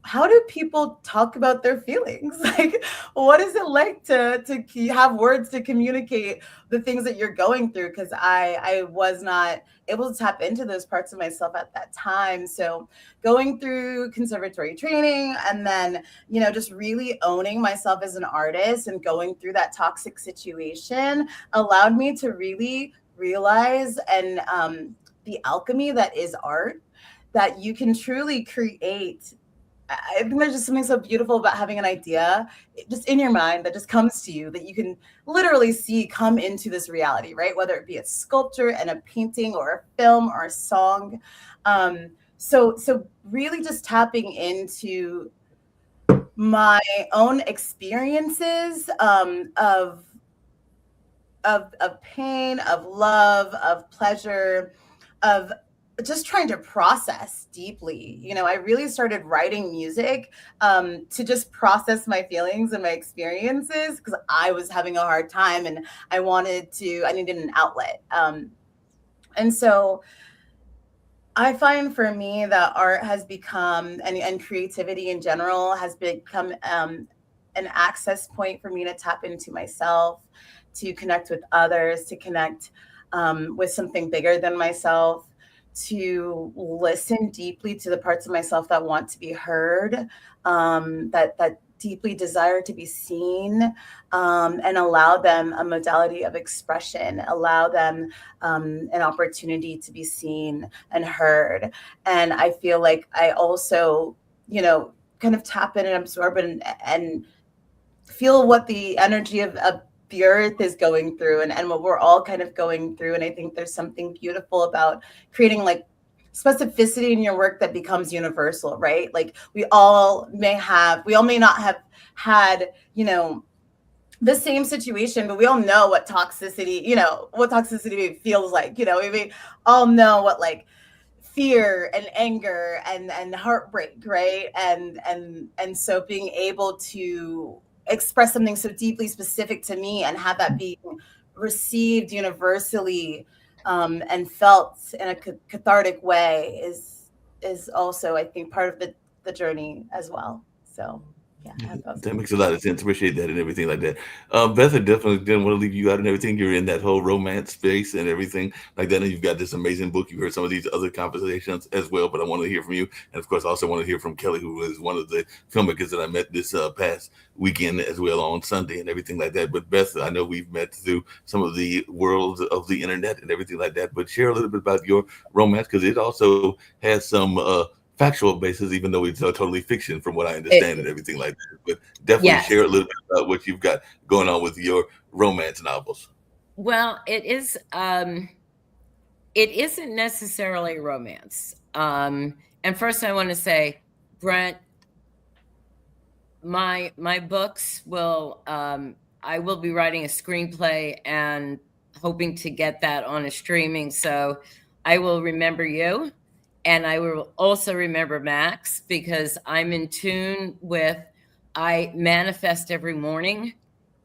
how do people talk about their feelings? Like, what is it like to have words to communicate the things that you're going through? Because I was not able to tap into those parts of myself at that time. So going through conservatory training and then, you know, just really owning myself as an artist and going through that toxic situation allowed me to really realize and the alchemy that is art, that you can truly create. I think there's just something so beautiful about having an idea just in your mind that just comes to you, that you can literally see come into this reality, right? Whether it be a sculpture and a painting or a film or a song. So really just tapping into my own experiences of pain, of love, of pleasure, of just trying to process deeply. You know, I really started writing music to just process my feelings and my experiences, because I was having a hard time and I needed an outlet. And so I find for me that art has become, and creativity in general has become an access point for me to tap into myself, to connect with others, to connect with something bigger than myself, to listen deeply to the parts of myself that want to be heard, that deeply desire to be seen, and allow them a modality of expression, allow them an opportunity to be seen and heard. And I feel like I also, you know, kind of tap in and absorb and feel what the energy of the earth is going through, and what we're all kind of going through. And I think there's something beautiful about creating like specificity in your work that becomes universal, right? Like we all may not have had, you know, the same situation, but we all know what toxicity feels like. You know, we all know what like fear and anger and heartbreak, right? And so being able to express something so deeply specific to me and have that be received universally and felt in a cathartic way is also, I think, part of the journey as well. So yeah, I hope that was That makes a lot of sense. Appreciate that and everything like that. Beth, I definitely didn't want to leave you out and everything. You're in that whole romance space and everything like that. And you've got this amazing book. You heard some of these other conversations as well, but I want to hear from you. And of course, I also want to hear from Kelly, who is one of the filmmakers that I met this past weekend as well on Sunday and everything like that. But Beth, I know we've met through some of the worlds of the internet and everything like that. But share a little bit about your romance, because it also has some factual basis, even though it's totally fiction from what I understand and everything like that. But definitely Yes. share a little bit about what you've got going on with your romance novels. Well, it isn't necessarily romance. And first I want to say, Brent, my books will, I will be writing a screenplay and hoping to get that on a streaming. So I will remember you. And I will also remember Max, because I'm in tune with, I manifest every morning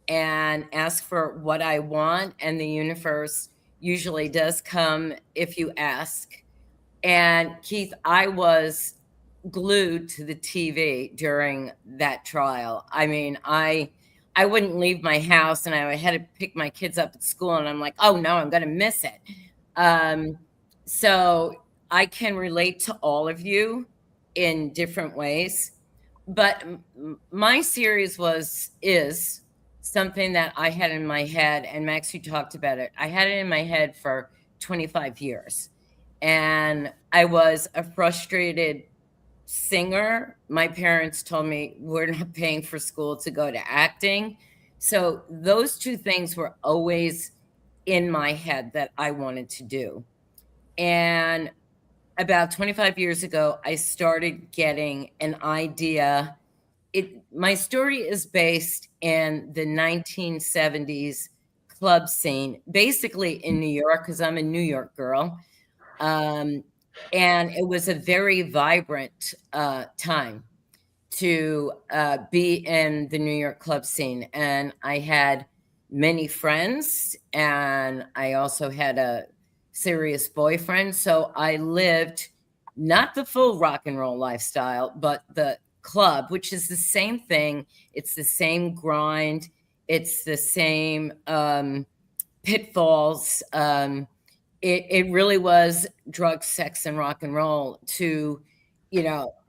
and ask for what I want. And the universe usually does come if you ask. And Keith, I was glued to the TV during that trial. I mean, I wouldn't leave my house, and I had to pick my kids up at school, and I'm like, oh no, I'm going to miss it. So I can relate to all of you in different ways, but my series is something that I had in my head, and Max, you talked about it. I had it in my head for 25 years, and I was a frustrated singer. My parents told me, we're not paying for school to go to acting. So those two things were always in my head that I wanted to do. And about 25 years ago, I started getting an idea. My story is based in the 1970s club scene, basically in New York, because I'm a New York girl. And it was a very vibrant time to be in the New York club scene. And I had many friends, and I also had a serious boyfriend. So I lived not the full rock and roll lifestyle, but the club, which is the same thing. It's the same grind. It's the same pitfalls. It really was drugs, sex, and rock and roll. To,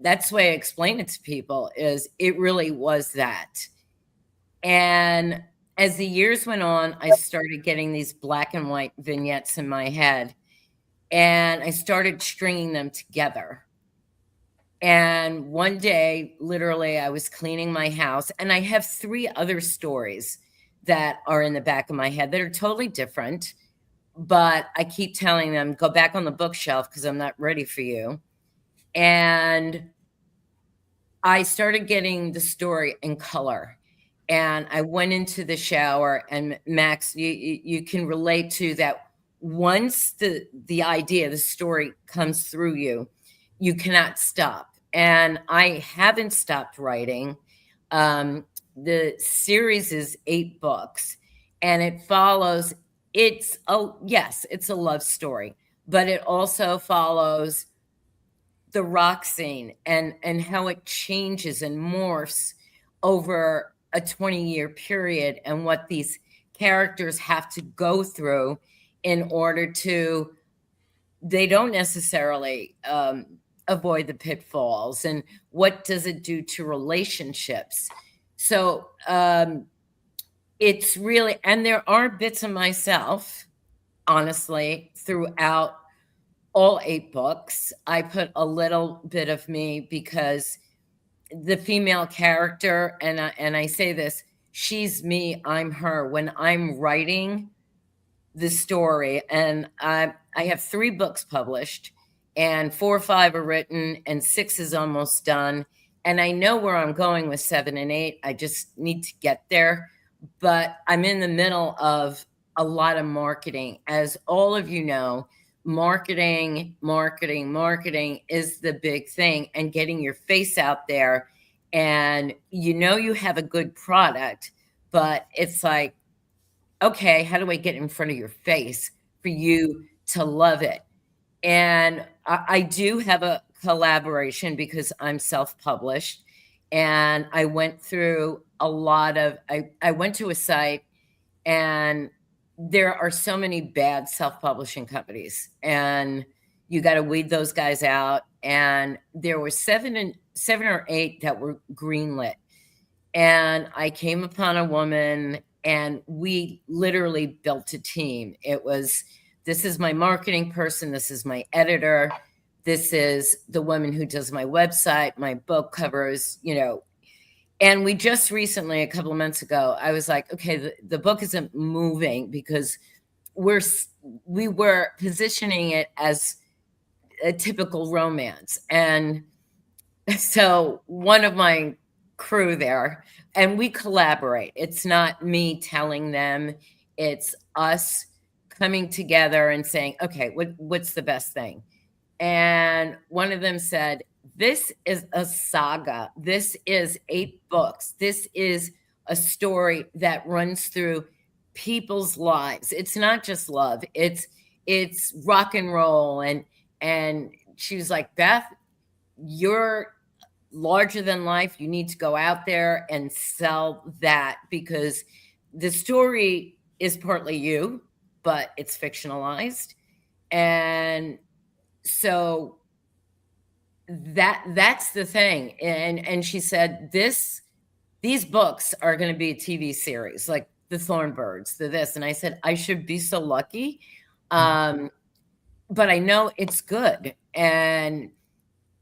that's the way I explain it to people, is it really was that. And as the years went on, I started getting these black and white vignettes in my head, and I started stringing them together. And one day, literally, I was cleaning my house, and I have 3 other stories that are in the back of my head that are totally different. But I keep telling them, go back on the bookshelf because I'm not ready for you. And I started getting the story in color. And I went into the shower, and Max, you can relate to that. Once the idea, the story comes through you, you cannot stop. And I haven't stopped writing. The series is 8 books, and it follows, it's a love story, but it also follows the rock scene and how it changes and morphs over a 20-year period, and what these characters have to go through in order to, they don't necessarily avoid the pitfalls, and what does it do to relationships. So it's really, and there are bits of myself, honestly, throughout all 8 books. I put a little bit of me because the female character, and I say this, she's me, I'm her. When I'm writing the story, and I have 3 books published, and 4 or 5 are written, and 6 is almost done. And I know where I'm going with 7 and 8. I just need to get there. But I'm in the middle of a lot of marketing. As all of you know, marketing is the big thing, and getting your face out there. And you have a good product, but it's like, okay, how do I get in front of your face for you to love it? And I do have a collaboration because I'm self-published, and I went through a lot of, I went to a site, and there are so many bad self-publishing companies, and you got to weed those guys out. And there were 7 or 8 that were greenlit. And I came upon a woman, and we literally built a team. It was, this is my marketing person, this is my editor, this is the woman who does my website, my book covers, And we just recently, a couple of months ago, I was like, okay, the book isn't moving because we were positioning it as a typical romance. And so one of my crew there, and we collaborate. It's not me telling them, it's us coming together and saying, okay, what's the best thing? And one of them said, this is a saga. This is 8 books. This is a story that runs through people's lives. It's not just love. It's rock and roll. And she was like, Beth, you're larger than life. You need to go out there and sell that, because the story is partly you, but it's fictionalized. And so that's the thing. And she said, these books are going to be a TV series, like the Thornbirds, this. And I said, I should be so lucky. But I know it's good. And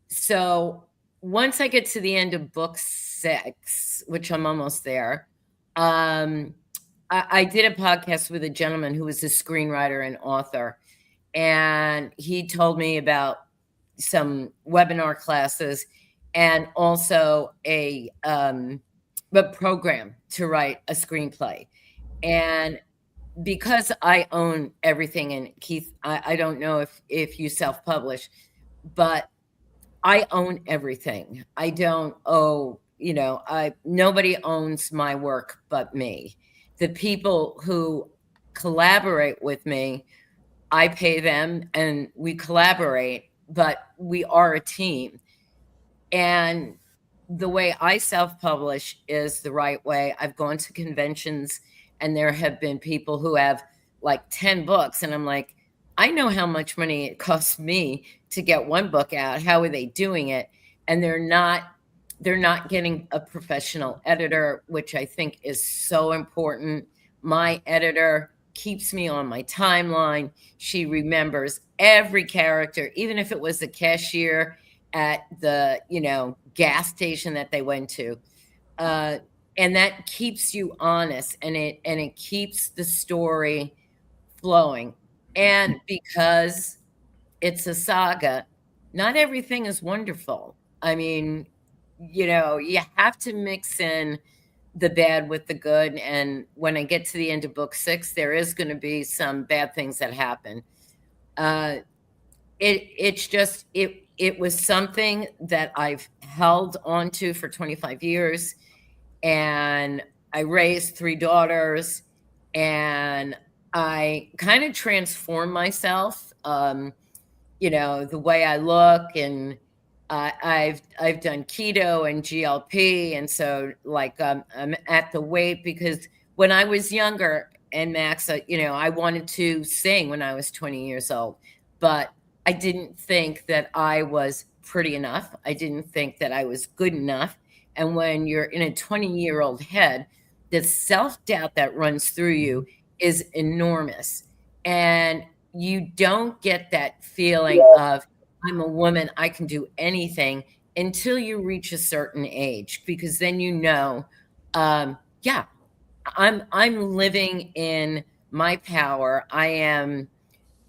so once I get to the end of book 6, which I'm almost there, I did a podcast with a gentleman who was a screenwriter and author. And he told me about some webinar classes and also a program to write a screenplay. And because I own everything, and Keith, I don't know if you self-publish, but I own everything. I don't owe, nobody owns my work but me. The people who collaborate with me, I pay them and we collaborate, but we are a team. And the way I self-publish is the right way. I've gone to conventions and there have been people who have like 10 books, and I'm like, I know how much money it costs me to get one book out. How are they doing it? And they're not getting a professional editor, which I think is so important. My editor keeps me on my timeline. She remembers every character, even if it was the cashier at the, gas station that they went to. And that keeps you honest, and it keeps the story flowing. And because it's a saga, not everything is wonderful. I mean, you have to mix in the bad with the good. And when I get to the end of book 6, there is going to be some bad things that happen. It was something that I've held on to for 25 years. And I raised 3 daughters, and I kind of transformed myself, the way I look, and I've done keto and GLP. And so I'm at the weight because when I was younger, and Max, I wanted to sing when I was 20 years old, but I didn't think that I was pretty enough. I didn't think that I was good enough. And when you're in a 20-year-old head, the self-doubt that runs through you is enormous. And you don't get that feeling of, I'm a woman, I can do anything, until you reach a certain age, because then I'm living in my power. I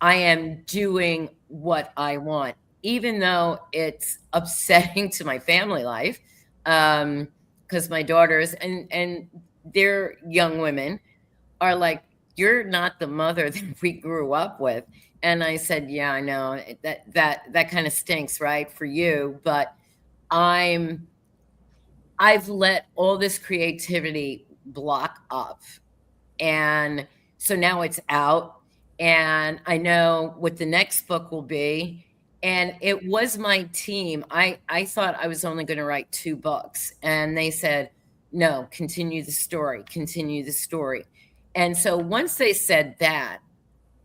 am doing what I want, even though it's upsetting to my family life, because my daughters and they're young women are like, you're not the mother that we grew up with. And I said, yeah, I know that kind of stinks, right, for you. But I've let all this creativity block up. And so now it's out, and I know what the next book will be. And it was my team. I thought I was only going to write 2 books. And they said, no, continue the story. And so once they said that,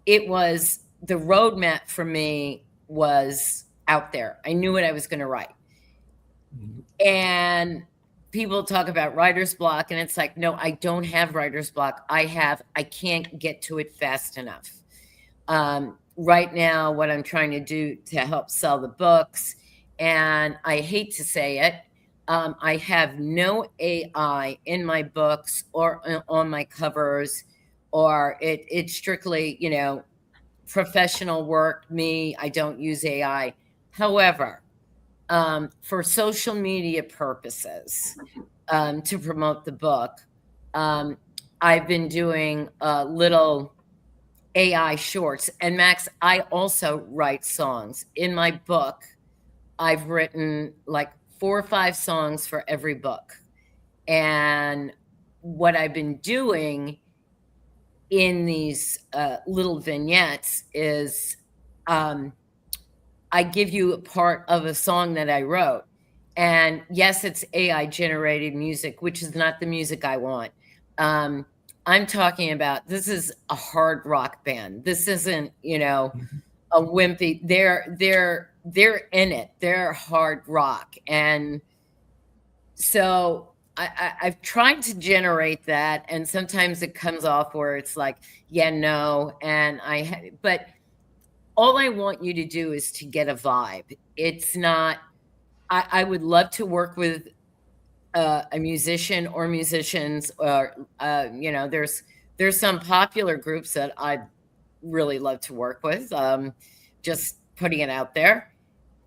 it was the roadmap for me was out there. I knew what I was going to write. Mm-hmm. And people talk about writer's block, and it's like, no, I don't have writer's block. I can't get to it fast enough. Right now, what I'm trying to do to help sell the books, and I hate to say it, I have no AI in my books or on my covers, or it's strictly, professional work. Me, I don't use AI. However, for social media purposes, to promote the book, I've been doing little AI shorts. And Max, I also write songs. In my book, I've written like 4 or 5 songs for every book. And what I've been doing in these little vignettes is I give you a part of a song that I wrote. And yes, it's AI generated music, which is not the music I want. I'm talking about, this is a hard rock band. This isn't, a wimpy. They're in it. They're hard rock. And so I've tried to generate that. And sometimes it comes off where it's like, yeah, no. But all I want you to do is to get a vibe. It's not, I would love to work with a musician or musicians, or there's some popular groups that I'd really love to work with. Just putting it out there,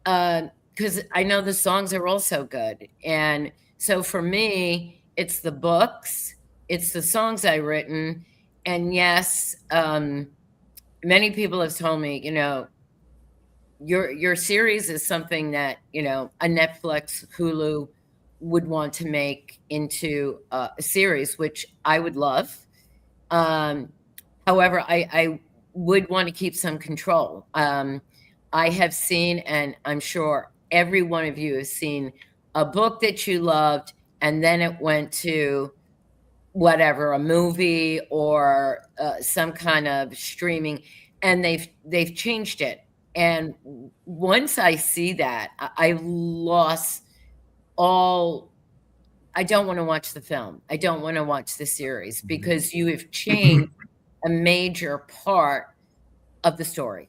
because I know the songs are also good. And so for me, it's the books, it's the songs I've written. And yes, many people have told me, your series is something that, a Netflix, Hulu would want to make into a series, which I would love. However, I would want to keep some control. I have seen, and I'm sure every one of you has seen, a book that you loved, and then it went to whatever, a movie or some kind of streaming, and they've changed it. And once I see that, I lost all. I don't want to watch the film. I don't want to watch the series because you have changed a major part of the story.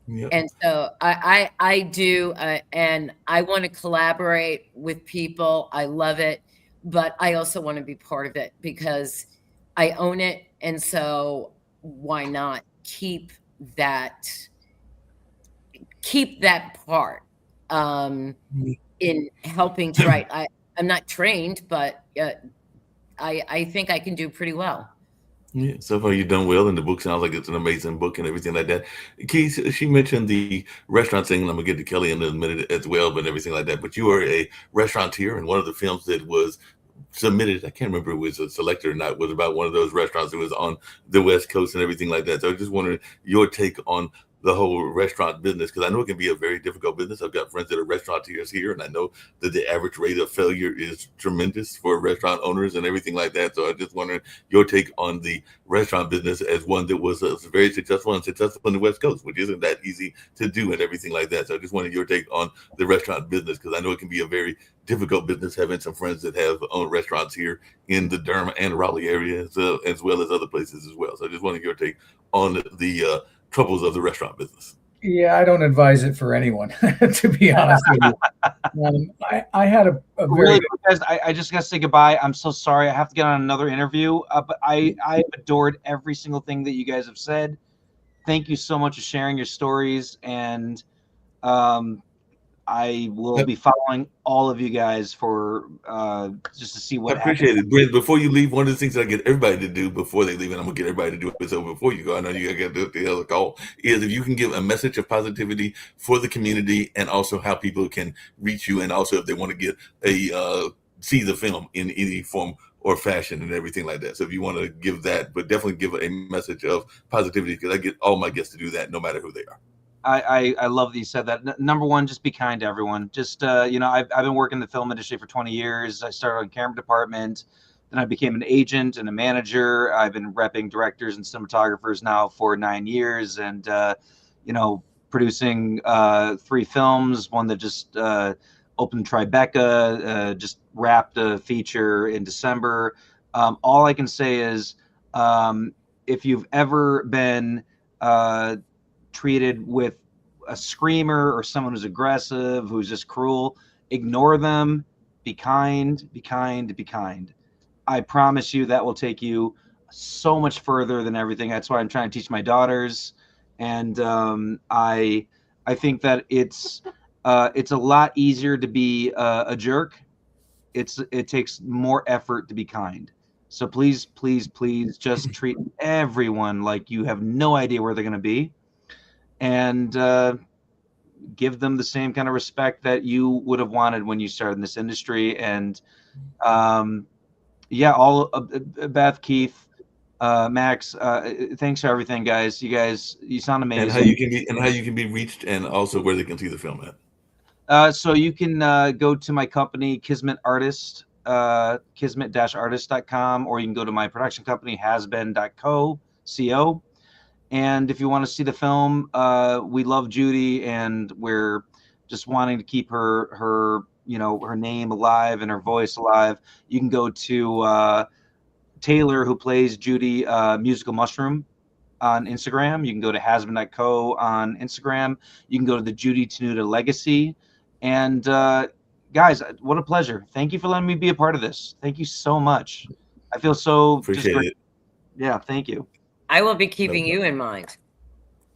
Yep. And so I do, and I want to collaborate with people. I love it, but I also want to be part of it because I own it. And so why not keep that part in helping to write? I'm not trained, but I think I can do pretty well. Yeah, so far you've done well, and the book sounds like it's an amazing book and everything like that. Keith, she mentioned the restaurant thing, and I'm gonna get to Kelly in a minute as well, but everything like that. But you are a restaurateur, and one of the films that was submitted, I can't remember if it was a selected or not, was about one of those restaurants that was on the West Coast and everything like that. So I just wondering your take on the whole restaurant business, because I know it can be a very difficult business. I've got friends that are restaurateurs here, and I know that the average rate of failure is tremendous for restaurant owners and everything like that. So I just wondering your take on the restaurant business as one that was very successful and successful on the West Coast, which isn't that easy to do and everything like that. So I just wanted your take on the restaurant business, because I know it can be a very difficult business, having some friends that have owned restaurants here in the Durham and Raleigh area, as well as other places as well. So I just wanted your take on the troubles of the restaurant business. Yeah, I don't advise it for anyone, to be honest with you. I had a Really, very guys, I just got to say goodbye. I'm so sorry. I have to get on another interview, but I adored every single thing that you guys have said. Thank you so much for sharing your stories, and I will be following all of you guys for just to see what I appreciate it. Brent, before you leave, one of the things that I get everybody to do before they leave, and I'm going to get everybody to do it, so before you go, I know you got to get the other call, is if you can give a message of positivity for the community and also how people can reach you, and also if they want to get see the film in any form or fashion and everything like that. So if you want to give that, but definitely give a message of positivity, because I get all my guests to do that no matter who they are. I love that you said that. Number one, just be kind to everyone. Just, I've been working in the film industry for 20 years. I started on camera department, then I became an agent and a manager. I've been repping directors and cinematographers now for 9 years, and, producing 3 films, one that just opened Tribeca, just wrapped a feature in December. All I can say is, if you've ever been treated with a screamer or someone who's aggressive, who's just cruel, ignore them. Be kind, be kind, be kind. I promise you that will take you so much further than everything. That's why I'm trying to teach my daughters. And I think that it's a lot easier to be a jerk. It takes more effort to be kind. So please, please, please just treat everyone like you have no idea where they're going to be. And give them the same kind of respect that you would have wanted when you started in this industry. And Beth, Keith, Max, thanks for everything, guys. You sound amazing. And how you can be reached, and also where they can see the film at. So you can go to my company, Kismet Artist, kismet-artist.com, or you can go to my production company, hasbeen.co. And if you want to see the film, we love Judy, and we're just wanting to keep her name alive and her voice alive. You can go to Taylor, who plays Judy, Musical Mushroom, on Instagram. You can go to hasbeen.co on Instagram. You can go to the Judy Tenuta Legacy. And guys, what a pleasure. Thank you for letting me be a part of this. Thank you so much. I feel so appreciate it. Yeah, thank you. I will be keeping you in mind.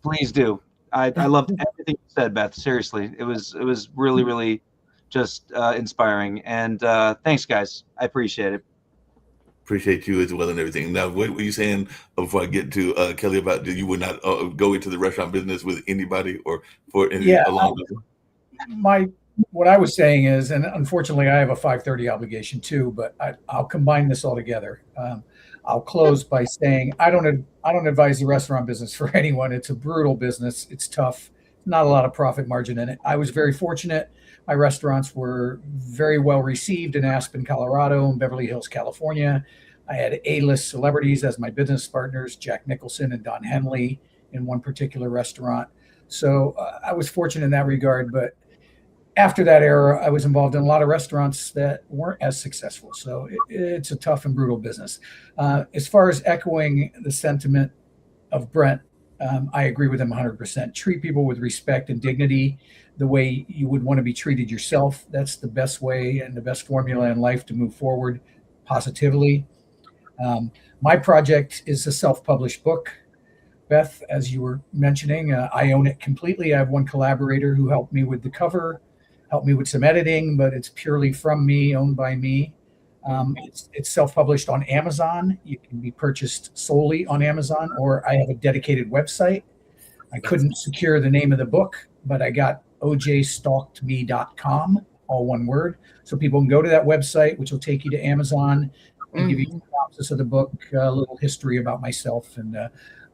Please do. I loved everything you said, Beth. Seriously, it was really, really just inspiring. And thanks, guys. I appreciate it. Appreciate you as well and everything. Now, what were you saying before I get to Kelly about you would not go into the restaurant business with anybody or for any along what I was saying is, and unfortunately I have a 5:30 obligation too, but I'll combine this all together. I'll close by saying I don't advise the restaurant business for anyone. It's a brutal business. It's tough. Not a lot of profit margin in it. I was very fortunate. My restaurants were very well received in Aspen, Colorado, and Beverly Hills, California. I had A-list celebrities as my business partners, Jack Nicholson and Don Henley in one particular restaurant. So I was fortunate in that regard. But after that era, I was involved in a lot of restaurants that weren't as successful. So it's a tough and brutal business. As far as echoing the sentiment of Brent, I agree with him 100%. Treat people with respect and dignity the way you would want to be treated yourself. That's the best way and the best formula in life to move forward positively. My project is a self-published book. Beth, as you were mentioning, I own it completely. I have one collaborator who helped me with the cover, helped me with some editing, but it's purely from me, owned by me. It's self-published on Amazon. You can be purchased solely on Amazon, or I have a dedicated website. I couldn't secure the name of the book, but I got ojstalkedme.com, all one word. So people can go to that website, which will take you to Amazon and give you a synopsis of the book, a little history about myself, and a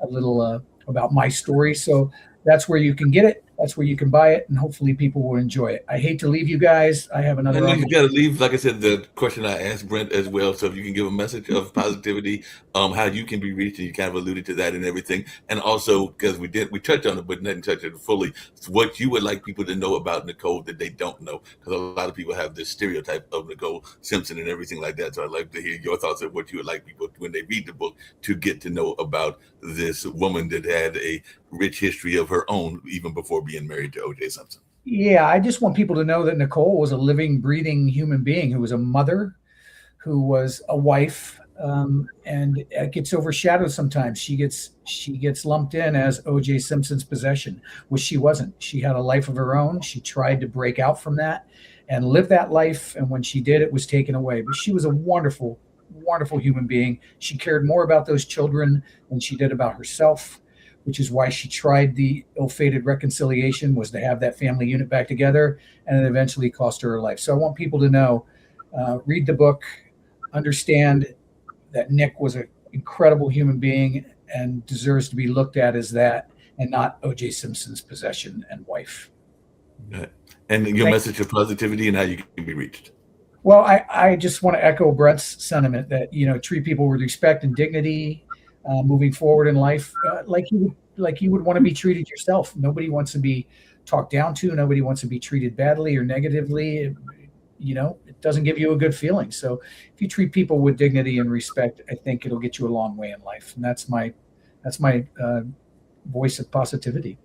little about my story. So that's where you can get it. That's where you can buy it, and hopefully people will enjoy it. I hate to leave you guys. I have another. And you got to leave, like I said, the question I asked Brent as well. So if you can give a message of positivity, how you can be reached, and you kind of alluded to that and everything, and also because we touched on it, but didn't touch it fully. It's what you would like people to know about Nicole that they don't know, because a lot of people have this stereotype of Nicole Simpson and everything like that. So I'd like to hear your thoughts of what you would like people when they read the book to get to know about this woman that had a rich history of her own, even before being married to O.J. Simpson. Yeah, I just want people to know that Nicole was a living, breathing human being who was a mother, who was a wife, and it gets overshadowed sometimes. She gets lumped in as O.J. Simpson's possession, which she wasn't. She had a life of her own. She tried to break out from that and live that life, and when she did, it was taken away. But she was a wonderful, wonderful human being. She cared more about those children than she did about herself, which is why she tried the ill-fated reconciliation, was to have that family unit back together, and it eventually cost her life. So I want people to know, read the book, understand that Nick was an incredible human being and deserves to be looked at as that, and not O.J. Simpson's possession and wife. Right. And your message of positivity and how you can be reached. Well, I just want to echo Brent's sentiment that, treat people with respect and dignity, moving forward in life, like you would want to be treated yourself. Nobody wants to be talked down to. Nobody wants to be treated badly or negatively. It doesn't give you a good feeling. So if you treat people with dignity and respect, I think it'll get you a long way in life. And that's my voice of positivity.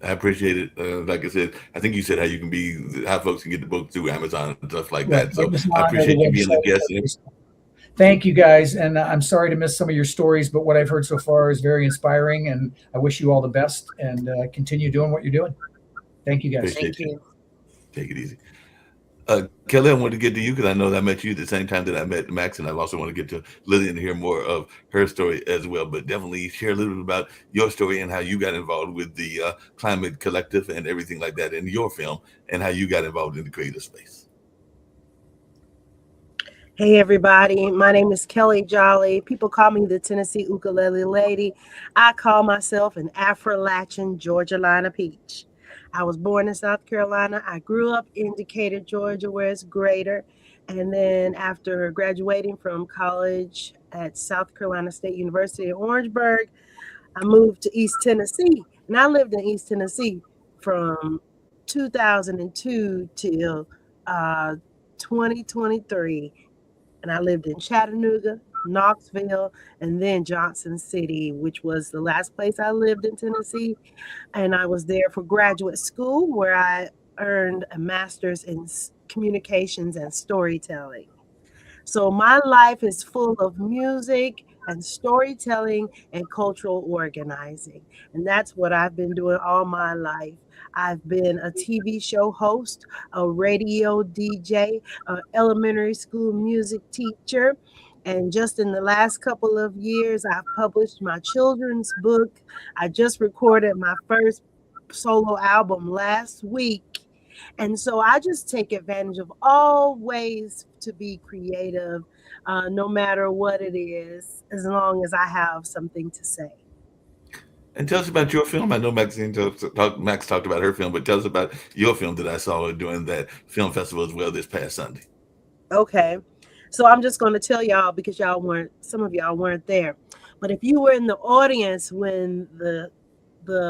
I appreciate it. Like I said, I think you said how folks can get the book through Amazon and stuff like that. So I appreciate you being the guest. Thank you, guys. And I'm sorry to miss some of your stories, but what I've heard so far is very inspiring, and I wish you all the best, and continue doing what you're doing. Thank you, guys. Thank you. Take it easy. Kelly, I want to get to you because I know that I met you at the same time that I met Max, and I also want to get to Lillian to hear more of her story as well. But definitely share a little bit about your story and how you got involved with the Climate Collective and everything like that in your film, and how you got involved in the creative space. Hey everybody, my name is Kelly Jolly. People call me the Tennessee Ukulele Lady. I call myself an Afro-Latino Georgia peach. I was born in South Carolina. I grew up in Decatur, Georgia, where it's greater. And then after graduating from college at South Carolina State University in Orangeburg, I moved to East Tennessee. And I lived in East Tennessee from 2002 till 2023. And I lived in Chattanooga, Knoxville, and then Johnson City, which was the last place I lived in Tennessee. And I was there for graduate school, where I earned a master's in communications and storytelling. So my life is full of music and storytelling and cultural organizing. And that's what I've been doing all my life. I've been a TV show host, a radio DJ, an elementary school music teacher. And just in the last couple of years, I've published my children's book. I just recorded my first solo album last week. And so I just take advantage of all ways to be creative, no matter what it is, as long as I have something to say. And tell us about your film. I know Max talked about her film, but tell us about your film that I saw during that film festival as well this past Sunday. Okay. So I'm just going to tell y'all because some of y'all weren't there. But if you were in the audience when the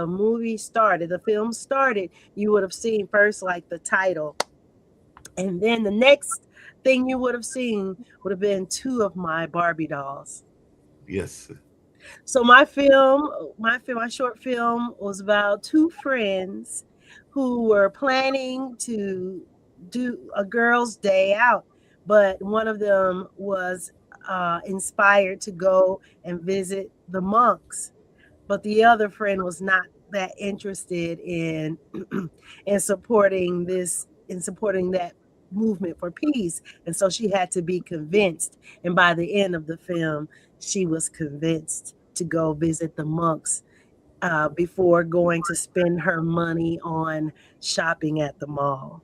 movie started, the film started, you would have seen first like the title. And then the next thing you would have seen would have been two of my Barbie dolls. Yes. So my short film was about two friends who were planning to do a girls' day out, but one of them was inspired to go and visit the monks, but the other friend was not that interested in in supporting that movement for peace, and so she had to be convinced. And by the end of the film, she was convinced to go visit the monks before going to spend her money on shopping at the mall.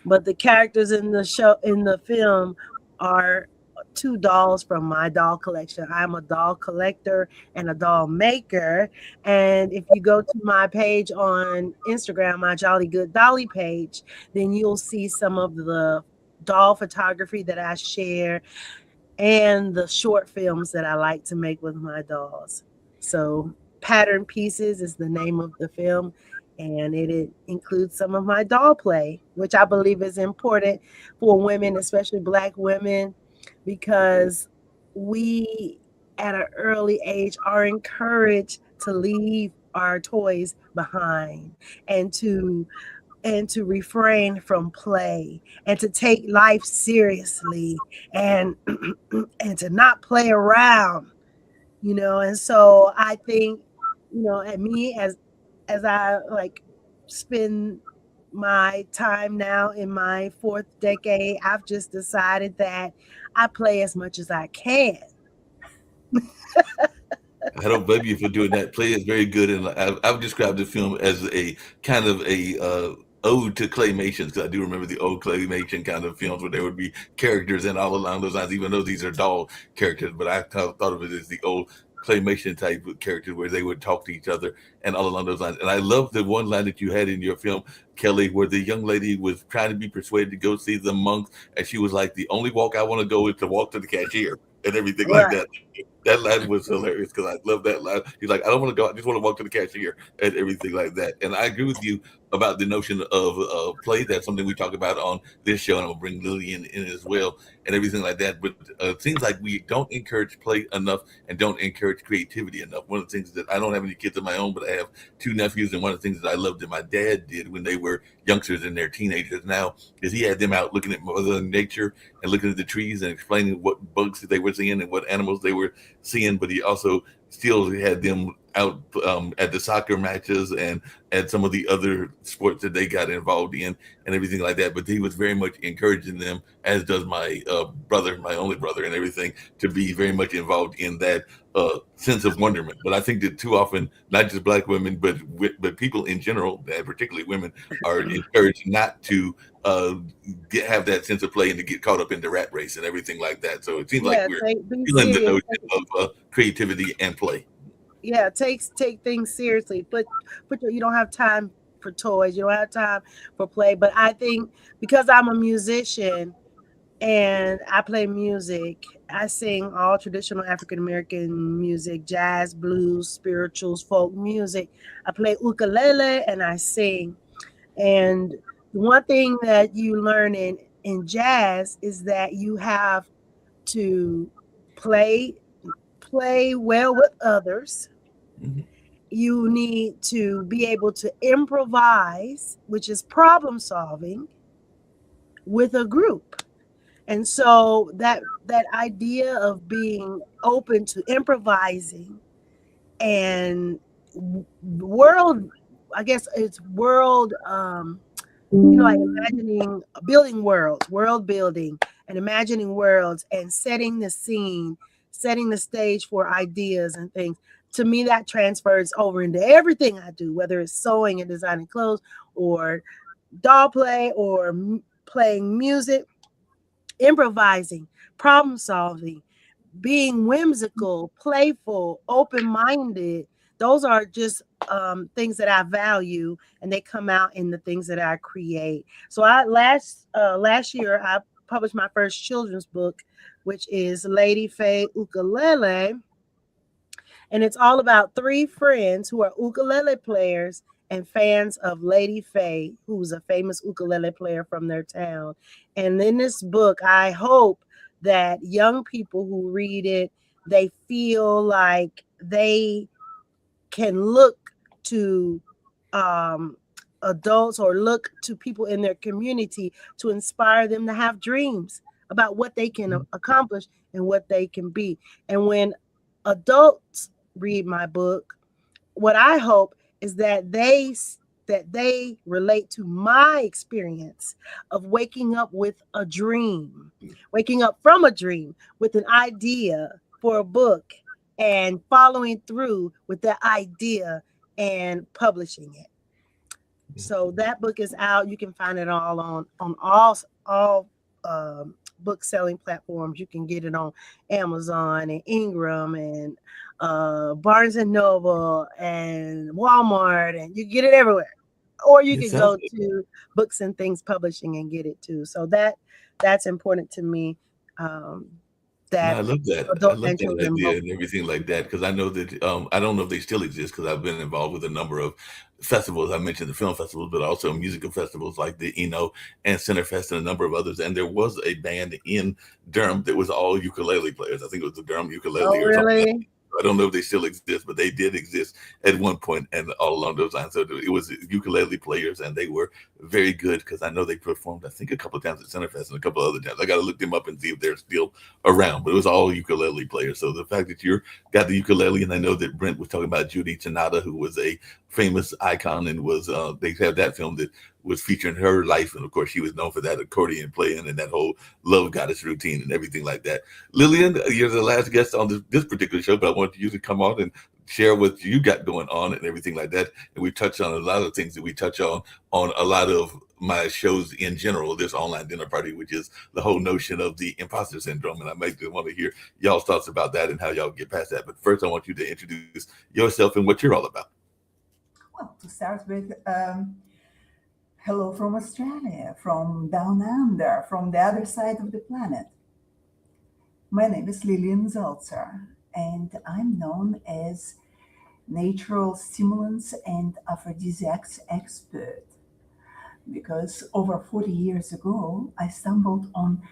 But the characters in the film are two dolls from my doll collection. I'm a doll collector and a doll maker. And if you go to my page on Instagram, my Jolly Good Dolly page, then you'll see some of the doll photography that I share and the short films that I like to make with my dolls. So, Pattern Pieces is the name of the film, and it includes some of my doll play, which I believe is important for women, especially Black women, because we at an early age are encouraged to leave our toys behind and to refrain from play and to take life seriously and and to not play around, and so I think, at me as I like spend my time now in my fourth decade, I've just decided that I play as much as I can. I don't blame you for doing that. Play is very good, and I've described the film as a kind of a ode to claymations because I do remember the old claymation kind of films where there would be characters and all along those lines. Even though these are doll characters, but I kind of thought of it as the old claymation type of characters where they would talk to each other and all along those lines. And I love the one line that you had in your film, Kelly, where the young lady was trying to be persuaded to go see the monks, and she was like, "The only walk I want to go is to walk to the cashier." And everything like Right. that. That line was hilarious because I love that line. He's like, I don't want to go. I just want to walk to the cashier and everything like that. And I agree with you about the notion of play. That's something we talk about on this show, and I'm gonna bring Lillian in as well and everything like that. But it seems like we don't encourage play enough and don't encourage creativity enough. One of the things that I don't have any kids of my own, but I have two nephews, and one of the things that I loved that my dad did when they were youngsters and they're teenagers now is he had them out looking at Mother Nature and looking at the trees and explaining what bugs they were seeing and what animals they were seeing, but he also still had them out at the soccer matches and at some of the other sports that they got involved in and everything like that. But he was very much encouraging them, as does my brother, my only brother, and everything, to be very much involved in that sense of wonderment. But I think that too often, not just Black women, but people in general, and particularly women, are encouraged not to have that sense of play and to get caught up in the rat race and everything like that. So it seems like Yeah, we're be feeling the serious. notion of creativity and play. Yeah, take things seriously. But you don't have time for toys. You don't have time for play. But I think because I'm a musician and I play music, I sing all traditional African American music, jazz, blues, spirituals, folk music. I play ukulele and I sing. And one thing that you learn in jazz is that you have to play play well with others. Mhm. You need to be able to improvise, which is problem solving with a group. And so that idea of being open to improvising and world, I guess it's world like imagining building worlds, world building and imagining worlds and setting the scene, setting the stage for ideas and things. To me, that transfers over into everything I do, whether it's sewing and designing clothes or doll play or playing music, improvising, problem solving, being whimsical, playful, open minded. those are just things that I value, and they come out in the things that I create. So last year I published my first children's book, which is Lady Faye Ukulele. And it's all about three friends who are ukulele players and fans of Lady Faye, who's a famous ukulele player from their town. And in this book, I hope that young people who read it, they feel like they can look to adults or look to people in their community to inspire them to have dreams about what they can accomplish and what they can be. And when adults read my book, what I hope is that they relate to my experience of waking up with a dream, waking up from a dream with an idea for a book and following through with that idea and publishing it. So that book is out. You can find it all on all book selling platforms. You can get it on Amazon and Ingram and Barnes and Noble and Walmart, and you get it everywhere. Or you can go to Books and Things Publishing and get it too. So that's important to me. That I love that. I love that idea and everything like that, because I know that I don't know if they still exist, because I've been involved with a number of festivals. I mentioned the film festivals, but also musical festivals like the Eno and Centerfest and a number of others. And there was a band in Durham that was all ukulele players. I think it was the Durham Ukulele or something. Really? I don't know if they still exist, but they did exist at one point and all along those lines. So it was ukulele players, and they were very good, because I know they performed, I think, a couple of times at Centerfest and a couple of other times. I got to look them up and see if they're still around, but it was all ukulele players. So the fact that you're got the ukulele, and I know that Brent was talking about Judy Tanada, who was a famous icon, and was they have that film that was featuring her life, and of course she was known for that accordion playing and that whole love goddess routine and everything like that. Lillian, you're the last guest on this particular show, but I want you to come on and share what you got going on and everything like that. And we touched on a lot of things that we touch on a lot of my shows in general, this online dinner party, which is the whole notion of the imposter syndrome. And I might want to hear y'all's thoughts about that and how y'all get past that. But first, I want you to introduce yourself and what you're all about. Well, to start with, hello from Australia, from down under, from the other side of the planet. My name is Lillian Zaltzer, and I'm known as natural stimulants and aphrodisiacs expert, because over 40 years ago, I stumbled on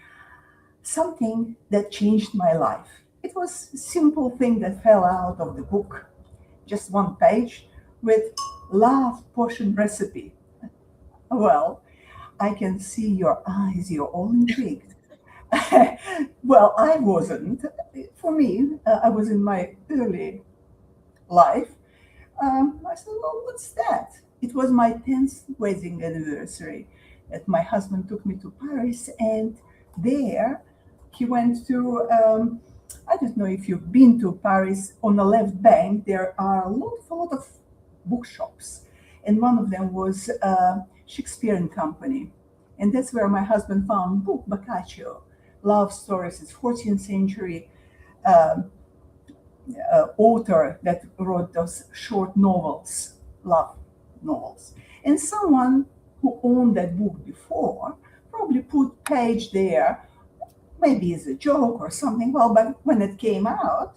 something that changed my life. It was a simple thing that fell out of the book, just one page with love potion recipe. Well, I can see your eyes, you're all intrigued. Well, I wasn't. For me, I was in my early life. I said, well, what's that? It was my 10th wedding anniversary that my husband took me to Paris, and there he went to, I don't know if you've been to Paris, on the left bank, there are a lot of bookshops. And one of them was Shakespearean Company. And that's where my husband found book Boccaccio, Love Stories. It's 14th century author that wrote those short novels, love novels. And someone who owned that book before probably put page there, maybe as a joke or something. Well, but when it came out,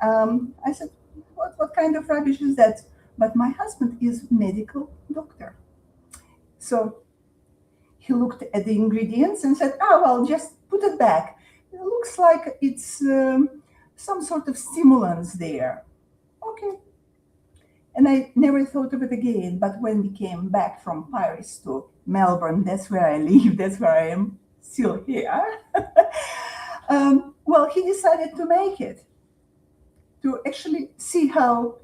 I said, what kind of rubbish is that? But my husband is a medical doctor. So he looked at the ingredients and said, well, just put it back. It looks like it's some sort of stimulants there. Okay. And I never thought of it again. But when we came back from Paris to Melbourne, that's where I live, that's where I am still here. Well, he decided to make it, to actually see how,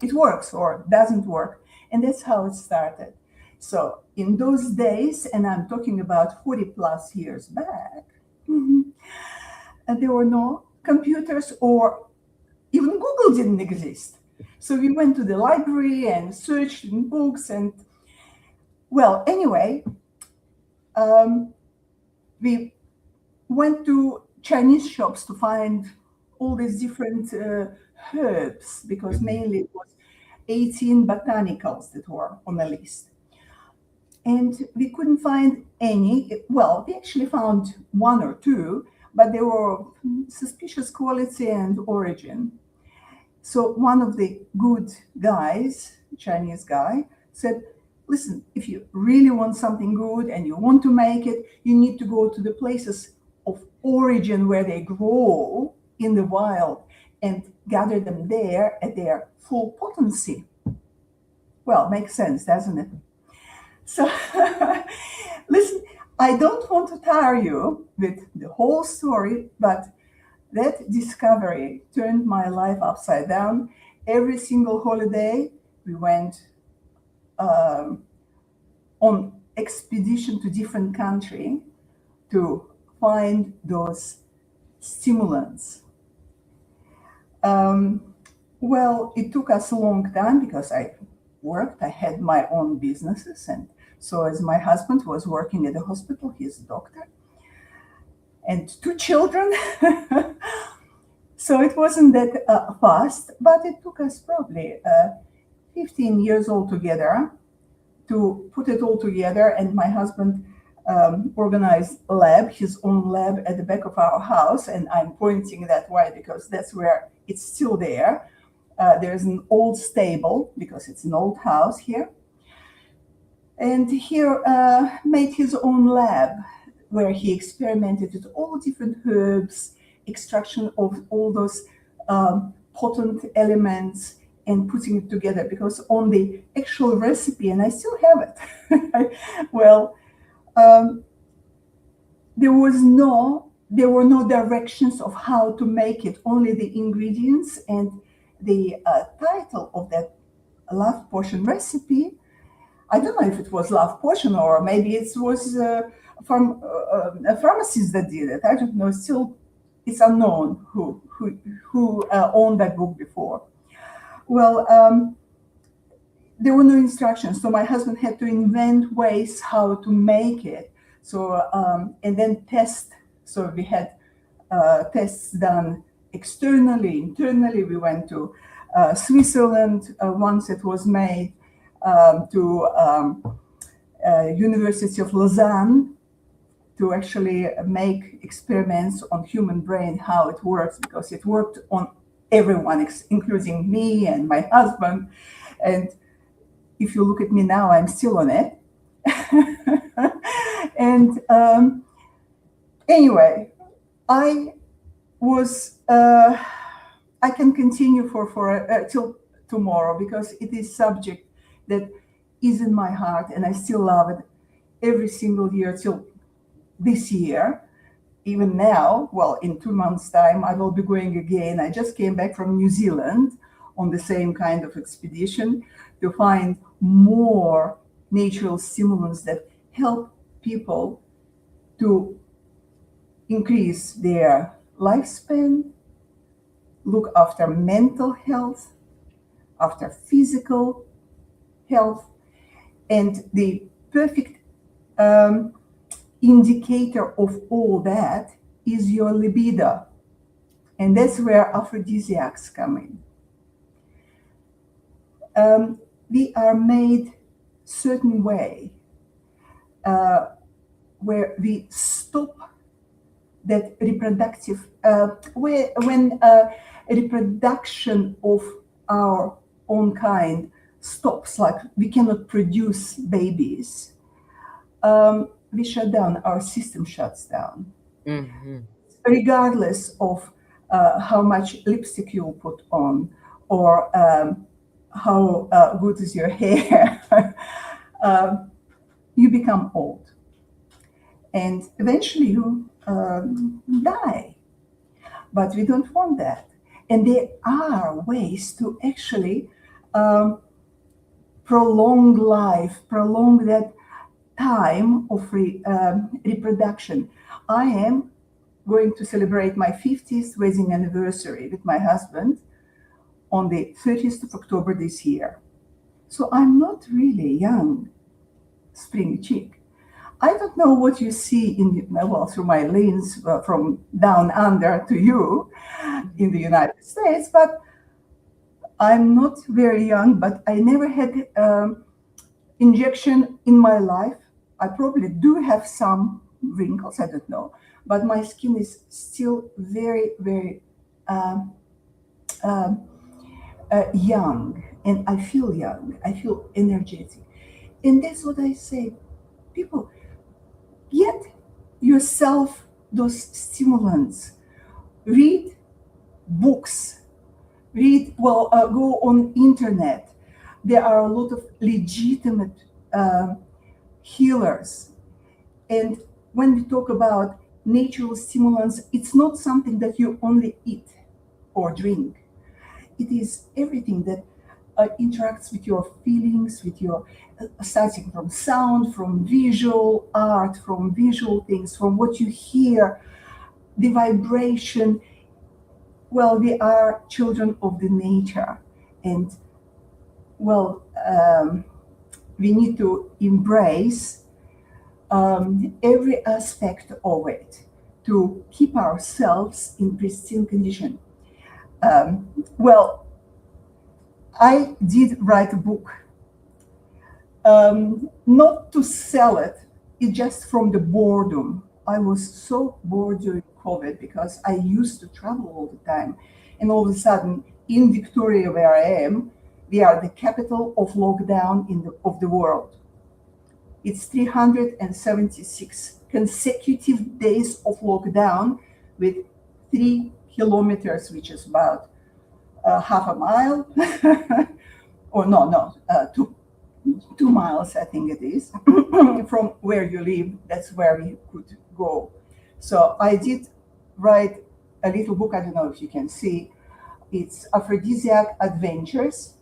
it works or doesn't work. And that's how it started. So in those days, and I'm talking about 40 plus years back, there were no computers, or even Google didn't exist. So we went to the library and searched in books, and well, anyway, we went to Chinese shops to find all these different herbs, because mainly it was 18 botanicals that were on the list. And we couldn't find any. Well, we actually found one or two, but they were suspicious quality and origin. So one of the good guys, Chinese guy, said, listen, if you really want something good and you want to make it, you need to go to the places of origin where they grow in the wild and gather them there at their full potency. Well, makes sense, doesn't it? So, listen, I don't want to tire you with the whole story, but that discovery turned my life upside down. Every single holiday, we went on expedition to different country to find those stimulants. Well, it took us a long time because I worked. I had my own businesses, and so as my husband was working at the hospital, he's a doctor, and 2 children. So it wasn't that fast, but it took us probably 15 years altogether to put it all together. And my husband organized a lab, his own lab at the back of our house. And I'm pointing that way because that's where it's still there. There's an old stable because it's an old house here. And he made his own lab where he experimented with all different herbs, extraction of all those potent elements and putting it together, because on the actual recipe, and I still have it, well, there were no directions of how to make it, only the ingredients, and the title of that Love Potion recipe, I don't know if it was Love Potion or maybe it was from a pharmacist that did it. I don't know. Still, it's unknown who owned that book before. Well, there were no instructions, so my husband had to invent ways how to make it. So and then test. So we had tests done externally, internally. We went to Switzerland once it was made, to University of Lausanne to actually make experiments on human brain, how it works, because it worked on everyone, including me and my husband. And if you look at me now, I'm still on it. And anyway, I can continue for till tomorrow, because it is subject that is in my heart, and I still love it every single year till this year. Even now, well, in 2 months' time, I will be going again. I just came back from New Zealand on the same kind of expedition to find more natural stimulants that help people to increase their lifespan, look after mental health, after physical health, and the perfect indicator of all that is your libido. And that's where aphrodisiacs come in. We are made certain way where we stop that reproductive, when reproduction of our own kind stops, like we cannot produce babies, we shut down, our system shuts down. Mm-hmm. Regardless of how much lipstick you put on, or how good is your hair, you become old. And eventually you die. But we don't want that. And there are ways to actually prolong life, prolong that time of reproduction. I am going to celebrate my 50th wedding anniversary with my husband on the 30th of October this year. So I'm not really young spring chick. I don't know what you see through my lens from down under to you in the United States, but I'm not very young, but I never had injection in my life. I probably do have some wrinkles, I don't know, but my skin is still very, very young, and I feel young. I feel energetic. And that's what I say. People, get yourself those stimulants. Read books. Go on internet. There are a lot of legitimate healers. And when we talk about natural stimulants, it's not something that you only eat or drink. It is everything that interacts with your feelings, with your starting from sound, from visual art, from visual things, from what you hear, the vibration. Well, we are children of the nature, and we need to embrace every aspect of it to keep ourselves in pristine condition. I did write a book, not to sell it, it's just from the boredom. I was so bored during COVID because I used to travel all the time. And all of a sudden, in Victoria, where I am, we are the capital of lockdown of the world. It's 376 consecutive days of lockdown with 3 kilometers, which is about half a mile, or no, 2 miles, I think it is, from where you live. That's where we could go. So I did write a little book. I don't know if you can see. It's Aphrodisiac Adventures.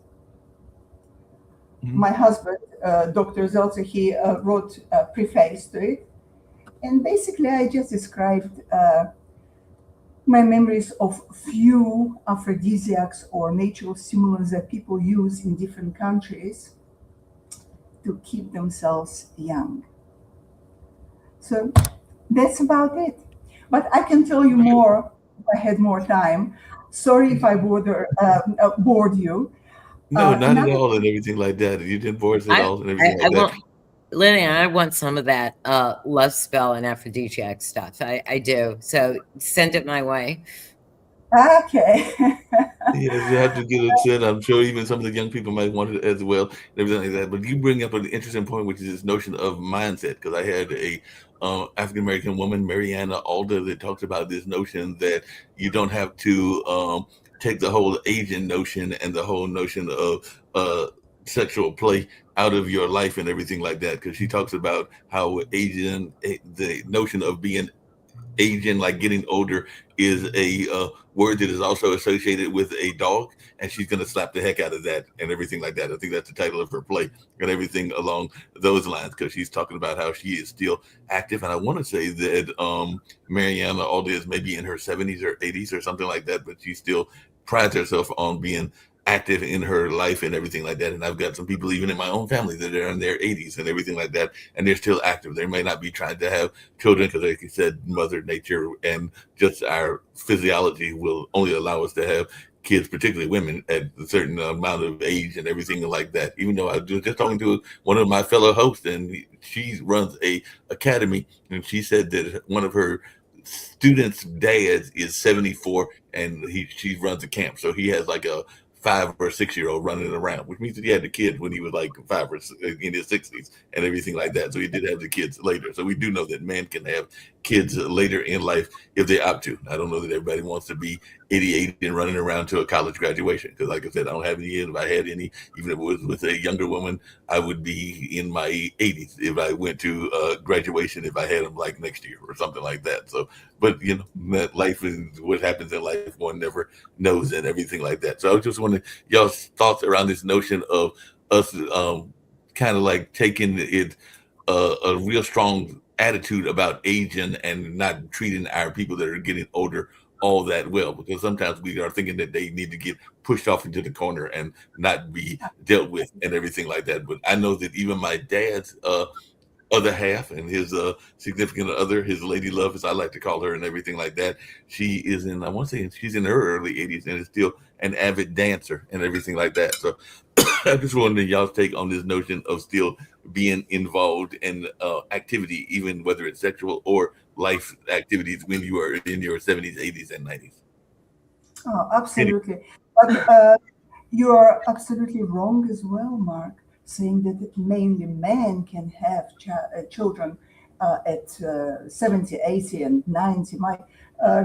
My husband, Dr. Zeltzer, he wrote a preface to it. And basically, I just described my memories of few aphrodisiacs or natural stimulants that people use in different countries to keep themselves young. So that's about it. But I can tell you more if I had more time. Sorry if I bored you. No, not at all, and everything like that. You didn't bore us at all, and everything like that. Lillian, I want some of that love spell and aphrodisiac stuff. I do. So send it my way. Okay. Yes, you have to get it sent. I'm sure even some of the young people might want it as well, and everything like that. But you bring up an interesting point, which is this notion of mindset, because I had a African American woman, Mariana Alder, that talks about this notion that you don't have to take the whole Asian notion and the whole notion of sexual play out of your life and everything like that, because she talks about how the notion of being Asian, like getting older, is a word that is also associated with a dog, and she's going to slap the heck out of that and everything like that. I think that's the title of her play and everything along those lines, because she's talking about how she is still active. And I want to say that Mariana Alder is maybe in her 70s or 80s or something like that, but she still prides herself on being active in her life and everything like that. And I've got some people even in my own family that are in their 80s and everything like that, and they're still active. They may not be trying to have children because, like you said, Mother Nature and just our physiology will only allow us to have kids, particularly women, at a certain amount of age and everything like that. Even though I was just talking to one of my fellow hosts, and she runs a academy, and she said that one of her students' dad is 74, and she runs a camp, so he has like a 5 or 6 year old running around, which means that he had the kid when he was like 5 or in his 60s and everything like that. So he did have the kids later. So we do know that men can have kids later in life if they opt to. I don't know that everybody wants to be 88 and running around to a college graduation, because, like I said, I don't have any. If I had any, even if it was with a younger woman, I would be in my 80s if I went to graduation, if I had them like next year or something like that. So, but you know, that life is what happens in life. One never knows, and everything like that. So I just wanted y'all's thoughts around this notion of us kind of like taking it a real strong attitude about aging and not treating our people that are getting older all that well, because sometimes we are thinking that they need to get pushed off into the corner and not be dealt with and everything like that. But I know that even my dad's other half and his significant other, his lady love, as I like to call her, and everything like that. She is in, I want to say she's in her early 80s and is still an avid dancer and everything like that. So I just wanted y'all's take on this notion of still being involved in activity, even whether it's sexual or life activities when you are in your 70s, 80s, and 90s. Oh, absolutely. But you are absolutely wrong as well, Mark, saying that mainly men can have children at 70, 80, and 90. My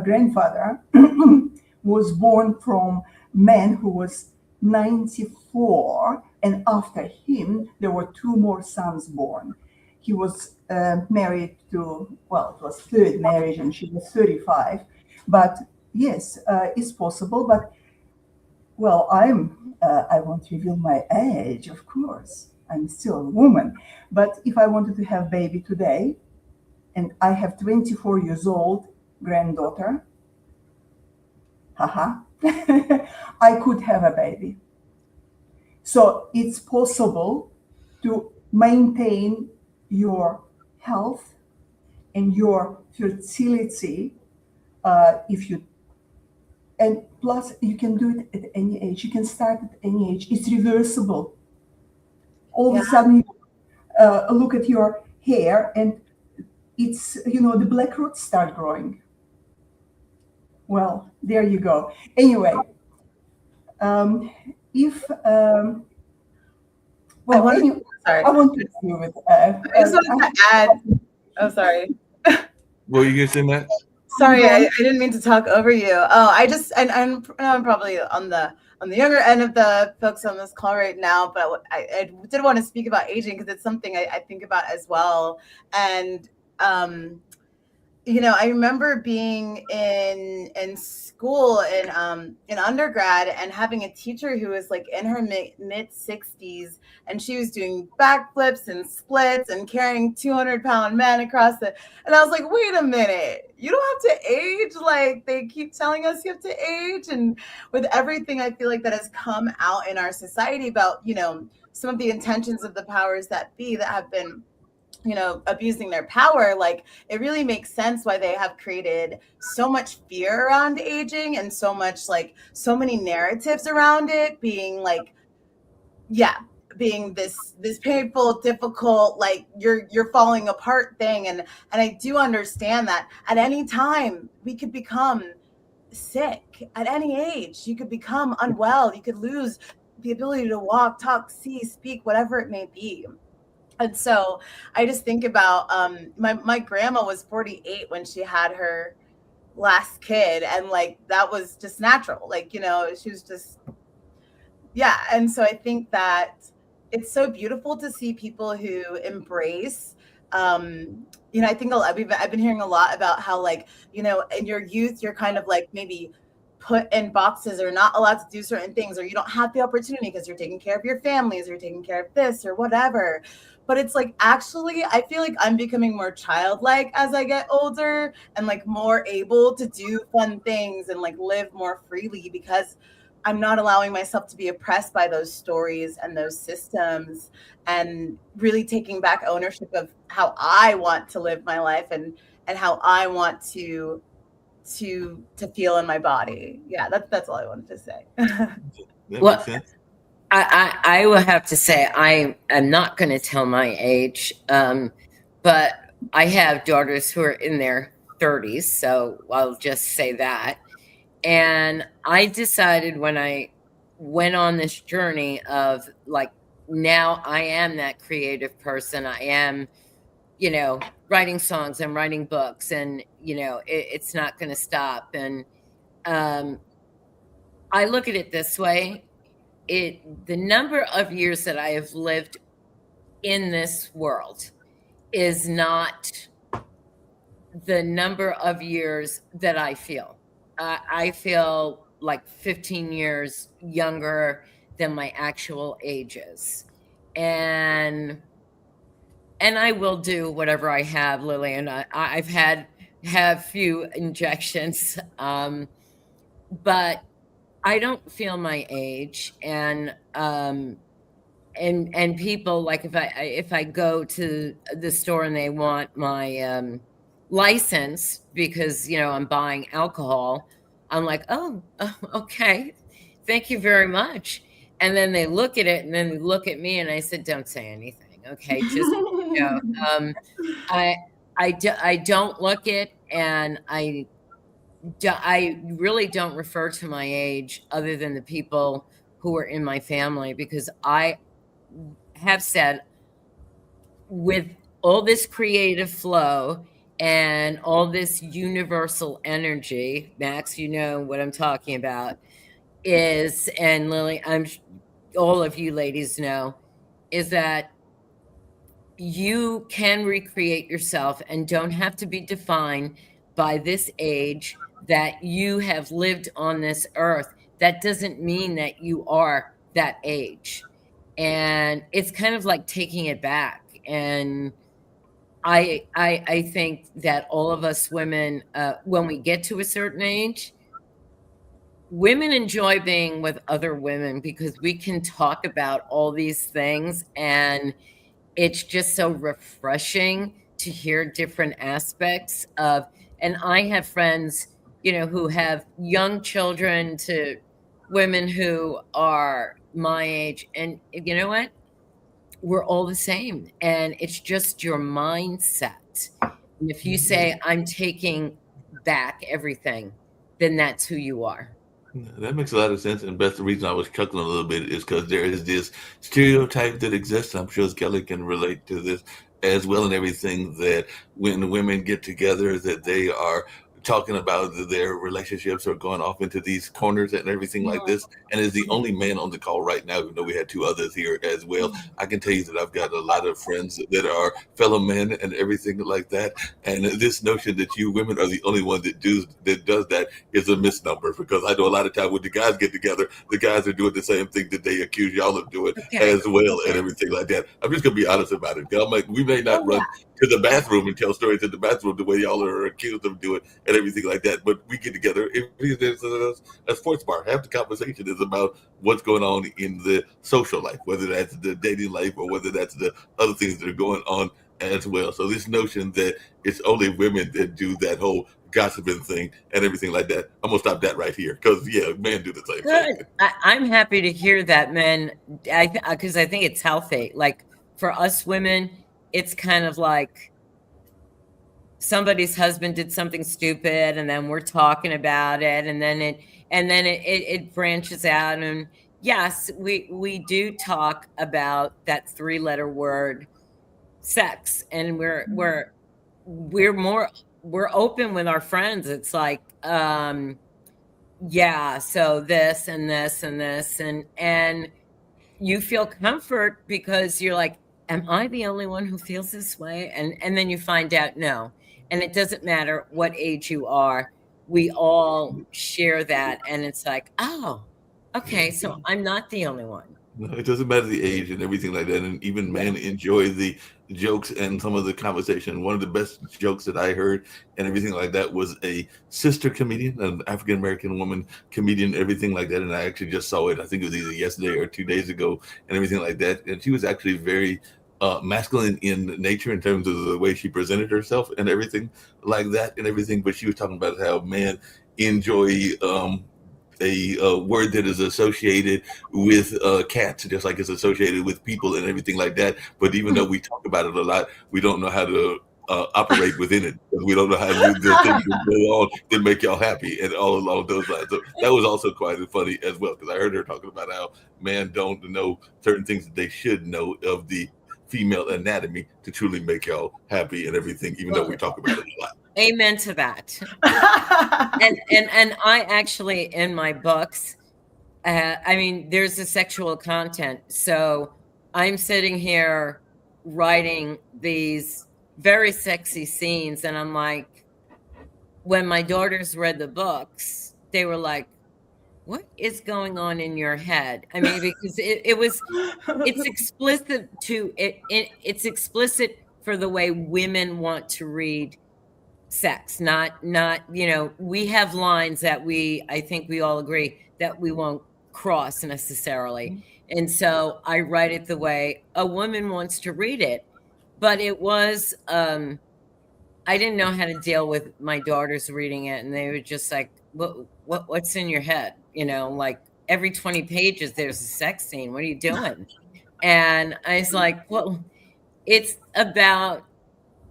grandfather was born from man who was 94, and after him, there were two more sons born. He was married to, well, it was third marriage, and she was 35. But yes, it's possible. But well, I won't reveal my age, of course. I'm still a woman. But if I wanted to have baby today, and I have 24 years old granddaughter, haha, I could have a baby. So it's possible to maintain your health and your fertility if you, and plus you can do it at any age. You can start at any age. It's reversible. All of a sudden, you look at your hair and it's, the black roots start growing. Well, there you go. Anyway, if I want to agree with. I just wanted to add. Oh, sorry. What were you gonna say, Matt? Sorry, I didn't mean to talk over you. Oh, I'm probably on the younger end of the folks on this call right now, but I did want to speak about aging because it's something I think about as well. And I remember being in school in undergrad and having a teacher who was like in her mid 60s, and she was doing backflips and splits and carrying 200-pound men across and I was like, wait a minute, you don't have to age like they keep telling us you have to age. And with everything I feel like that has come out in our society about some of the intentions of the powers that be that have been abusing their power, like it really makes sense why they have created so much fear around aging and so many narratives around it being like, being this painful, difficult, like you're falling apart thing. And I do understand that at any time we could become sick. At any age you could become unwell. You could lose the ability to walk, talk, see, speak, whatever it may be. And so I just think about my grandma was 48 when she had her last kid, and like that was just natural, like she was just and so I think that it's so beautiful to see people who embrace I think I've been hearing a lot about how like in your youth you're kind of like maybe put in boxes or not allowed to do certain things, or you don't have the opportunity because you're taking care of your families or you're taking care of this or whatever. But it's like, actually, I feel like I'm becoming more childlike as I get older and like more able to do fun things and like live more freely because I'm not allowing myself to be oppressed by those stories and those systems, and really taking back ownership of how I want to live my life and how I want to feel in my body. Yeah, that's all I wanted to say. That Well, makes sense. I will have to say I am not going to tell my age, but I have daughters who are in their 30s, so I'll just say that. And I decided when I went on this journey of like, now I am that creative person. I am, writing songs and writing books, and, it's not going to stop. And I look at it this way. The number of years that I have lived in this world is not the number of years that I feel. I feel like 15 years younger than my actual age is. And I will do whatever I have, Lily. And I've have few injections, but I don't feel my age. And and people, like, if I go to the store and they want my license because, you know, I'm buying alcohol, I'm like, oh, okay, thank you very much. And then they look at it and then they look at me and I said, don't say anything. Okay. Just, you know, I don't look it, and I really don't refer to my age other than the people who are in my family, because I have said, with all this creative flow and all this universal energy, Max, you know what I'm talking about, is, and Lily, all of you ladies know, is that you can recreate yourself and don't have to be defined by this age that you have lived on this earth. That doesn't mean that you are that age. And it's kind of like taking it back. And I think that all of us women, when we get to a certain age, women enjoy being with other women because we can talk about all these things, and it's just so refreshing to hear different aspects of, and I have friends, you know, who have young children to women who are my age, and you know what? We're all the same, and it's just your mindset. And if you say, I'm taking back everything, then that's who you are. That makes a lot of sense, and that's the reason I was chuckling a little bit, is because there is this stereotype that exists. I'm sure Kelly can relate to this as well, and everything, that when women get together, that they are talking about their relationships or going off into these corners and everything like this. And as the only man on the call right now, even though we had two others here as well, I can tell you that I've got a lot of friends that are fellow men and everything like that. And this notion that you women are the only one that does that is a misnomer, because I know a lot of time when the guys get together, the guys are doing the same thing that they accuse y'all of doing as well, and everything like that. I'm just gonna be honest about it. I'm like, we may not run to the bathroom and tell stories in the bathroom the way y'all are accused of doing and everything like that, but we get together. There's a sports bar. Half the conversation is about what's going on in the social life, whether that's the dating life or whether that's the other things that are going on as well. So this notion that it's only women that do that whole gossiping thing and everything like that, I'm gonna stop that right here, because men do the same thing. I'm happy to hear that, men, because I think it's healthy. Like, for us women, it's kind of like somebody's husband did something stupid, and then we're talking about it, and then it branches out. And yes, we do talk about that 3-letter word, sex, and we're open with our friends. It's like, yeah, so this and this and this, and you feel comfort because you're like, am I the only one who feels this way? And then you find out, no. And it doesn't matter what age you are. We all share that. And it's like, oh, okay, so I'm not the only one. No, it doesn't matter the age and everything like that. And even men enjoy the jokes and some of the conversation. One of the best jokes that I heard and everything like that was a sister comedian, an African-American woman comedian, everything like that. And I actually just saw it. I think it was either yesterday or 2 days ago and everything like that. And she was actually very masculine in nature in terms of the way she presented herself and everything like that and everything. But she was talking about how men enjoy a word that is associated with cats, just like it's associated with people and everything like that. But even though we talk about it a lot, we don't know how to operate within it. We don't know how to do the things that go on that make y'all happy and all along those lines. So that was also quite funny as well, because I heard her talking about how men don't know certain things that they should know of the female anatomy to truly make y'all happy and everything, even though we talk about it a lot. Amen to that. and I actually, in my books, I mean, there's the sexual content. So I'm sitting here writing these very sexy scenes, and I'm like, when my daughters read the books, they were like, what is going on in your head? I mean, because it's explicit it's explicit for the way women want to read sex, not, we have lines that I think we all agree that we won't cross necessarily. And so I write it the way a woman wants to read it. But it was, I didn't know how to deal with my daughters reading it. And they were just like, what's in your head? You know, like every 20 pages, there's a sex scene. What are you doing? And I was like, well, it's about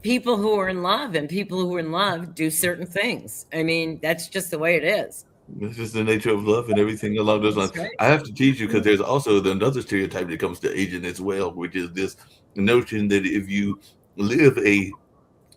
people who are in love, and people who are in love do certain things. I mean, that's just the way it is. It's just the nature of love and everything along those lines. That's right. I have to teach you because there's also another stereotype that comes to aging as well, which is this notion that if you live a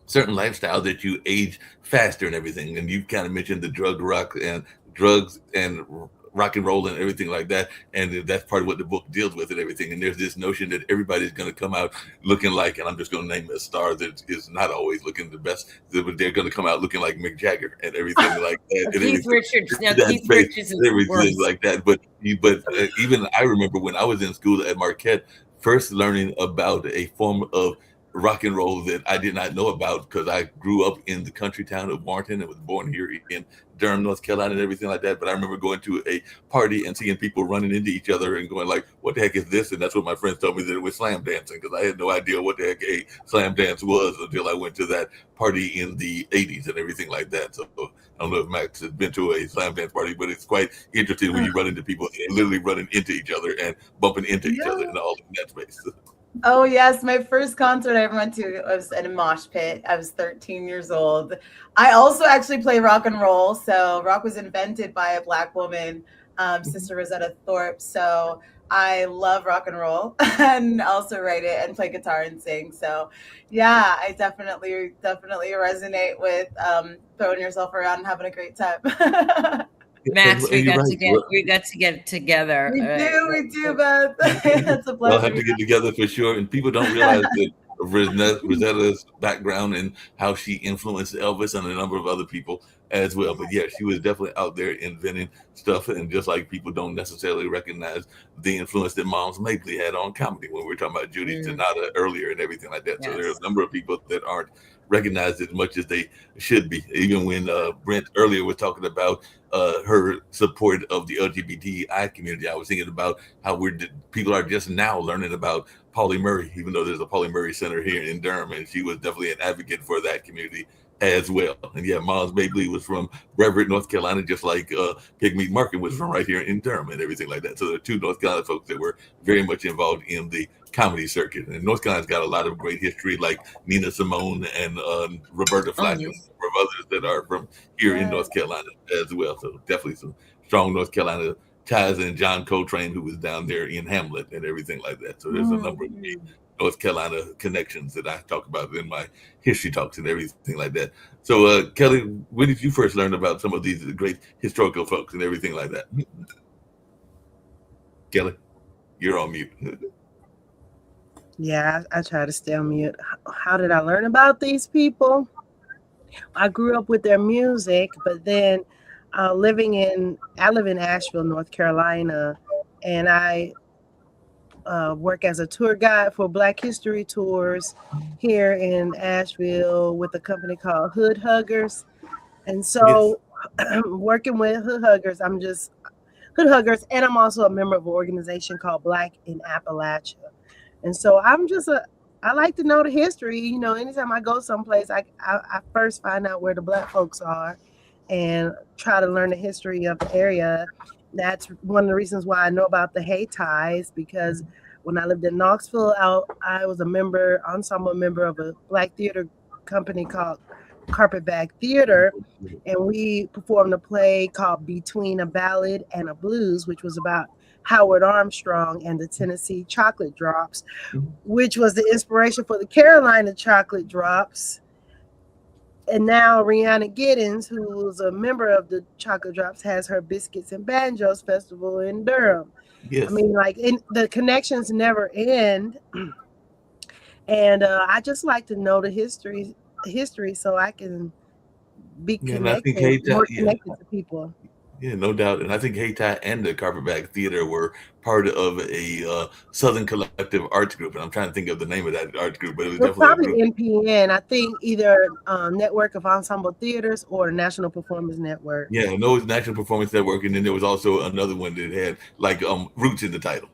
certain lifestyle that you age faster and everything. And you kind of mentioned the drugs and rock and roll and everything like that. And that's part of what the book deals with and everything. And there's this notion that everybody's going to come out looking like, and I'm just going to name a star that is not always looking the best, but they're going to come out looking like Mick Jagger and everything like that. And Keith Richards. Now, that Keith face, Richards is everything worse. like that. But even I remember when I was in school at Marquette, first learning about a form of rock and roll that I did not know about because I grew up in the country town of Warrenton and was born here in Durham, North Carolina, and everything like that. But I remember going to a party and seeing people running into each other and going like, what the heck is this? And that's what my friends told me, that it was slam dancing, because I had no idea what the heck a slam dance was until I went to that party in the 80s and everything like that. So I don't know if Max has been to a slam dance party, but it's quite interesting when you run into people literally running into each other and bumping into each other and all in that space. Oh, yes. My first concert I ever went to was at a mosh pit. I was 13 years old. I also actually play rock and roll. So rock was invented by a Black woman, Sister Rosetta Thorpe. So I love rock and roll and also write it and play guitar and sing. So yeah, I definitely resonate with throwing yourself around and having a great time. Max, we you're got right. to get together. We do, Beth. It's a We'll pleasure. have to get together for sure. And people don't realize that Rosetta's background and how she influenced Elvis and a number of other people as well. But yeah, she was definitely out there inventing stuff. And just like people don't necessarily recognize the influence that Moms Mabley had on comedy when we were talking about Judy Tenata earlier and everything like that. So there are a number of people that aren't recognized as much as they should be. Even when Brent earlier was talking about her support of the LGBTI community, I was thinking about how people are just now learning about Pauli Murray, even though there's a Pauli Murray Center here in Durham, and she was definitely an advocate for that community as well. And yeah, Moms Mabley was from Brevard, North Carolina, just like Pigmeat Market was from right here in Durham and everything like that. So there are two North Carolina folks that were very much involved in the comedy circuit. And North Carolina's got a lot of great history, like Nina Simone and Roberta Flack, and others that are from here in North Carolina as well. So definitely some strong North Carolina ties, and John Coltrane, who was down there in Hamlet and everything like that. So there's a number of North Carolina connections that I talk about in my history talks and everything like that. So Kelly, when did you first learn about some of these great historical folks and everything like that? Kelly, you're on mute. Yeah, I try to stay on mute. How did I learn about these people? I grew up with their music, but then I live in Asheville, North Carolina, and I work as a tour guide for Black History Tours here in Asheville with a company called Hood Huggers. And so working with Hood Huggers, and I'm also a member of an organization called Black in Appalachia. And so I like to know the history. You know, anytime I go someplace, I first find out where the Black folks are and try to learn the history of the area. That's one of the reasons why I know about the Hayties, because when I lived in Knoxville, I was ensemble member of a Black theater company called Carpetbag Theater, and we performed a play called Between a Ballad and a Blues, which was about Howard Armstrong and the Tennessee Chocolate Drops, which was the inspiration for the Carolina Chocolate Drops. And now Rihanna Giddens, who was a member of the Chocolate Drops, has her Biscuits and Banjos Festival in Durham. Yes. I mean, the connections never end. And I just like to know the history so I can be connected, more connected to people. Yeah, no doubt. And I think Hayti and the Carpetbag Theater were part of a Southern Collective Arts Group. And I'm trying to think of the name of that arts group, but it was definitely probably NPN. I think either Network of Ensemble Theaters or National Performance Network. Yeah, no, it was National Performance Network. And then there was also another one that had like Roots in the title.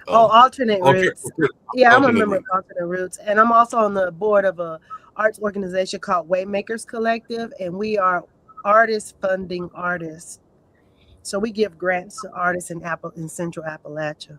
Alternate Roots. Yeah, I'm a member Alternate. of Alternate Roots, and I'm also on the board of a arts organization called Waymakers Collective, and we are artists funding artists. So we give grants to artists in Central Appalachia.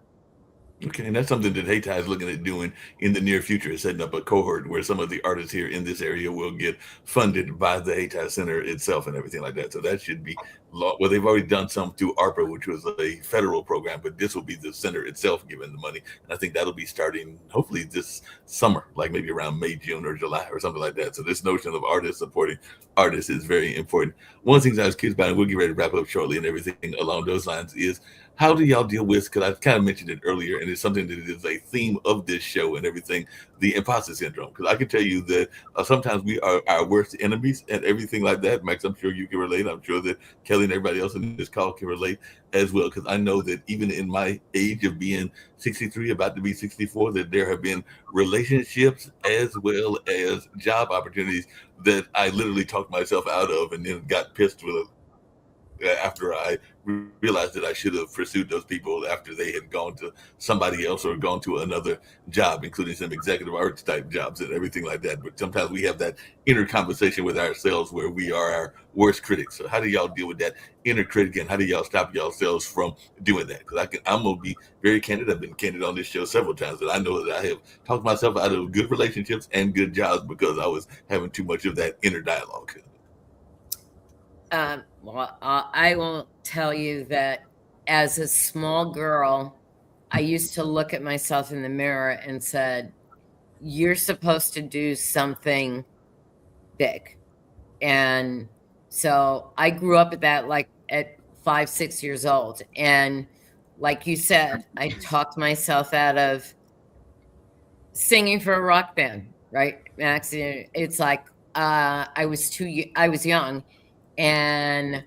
Okay, and that's something that Hayti is looking at doing in the near future, is setting up a cohort where some of the artists here in this area will get funded by the Hayti Center itself and everything like that. So that should be well, they've already done some through ARPA, which was a federal program, but this will be the center itself giving the money. And I think that'll be starting hopefully this summer, like maybe around May, June, or July or something like that. So this notion of artists supporting artists is very important. One of the things I was curious about, and we'll get ready to wrap up shortly and everything along those lines, is how do y'all deal with, because I kind of mentioned it earlier, and it's something that is a theme of this show and everything, the imposter syndrome. Because I can tell you that sometimes we are our worst enemies and everything like that. Max, I'm sure you can relate. I'm sure that Kelly and everybody else in this call can relate as well. Because I know that even in my age of being 63, about to be 64, that there have been relationships as well as job opportunities that I literally talked myself out of and then got pissed with after I realized that I should have pursued those people after they had gone to somebody else or gone to another job, including some executive arts type jobs and everything like that. But sometimes we have that inner conversation with ourselves where we are our worst critics. So how do y'all deal with that inner critic, and how do y'all stop yourselves from doing that? Because I'm going to be very candid. I've been candid on this show several times that I know that I have talked myself out of good relationships and good jobs because I was having too much of that inner dialogue. Well, I will tell you that as a small girl, I used to look at myself in the mirror and said, you're supposed to do something big. And so I grew up at that, like at 5, 6 years old. And like you said, I talked myself out of singing for a rock band, right, Max? It's like I was young. And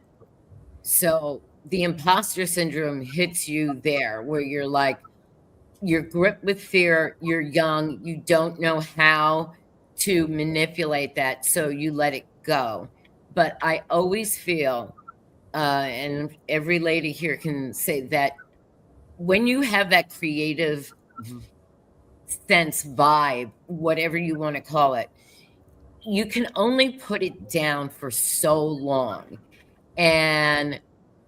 so the imposter syndrome hits you there where you're like, you're gripped with fear, you're young, you don't know how to manipulate that, so you let it go. But I always feel, and every lady here can say that when you have that creative sense, vibe, whatever you want to call it, you can only put it down for so long. And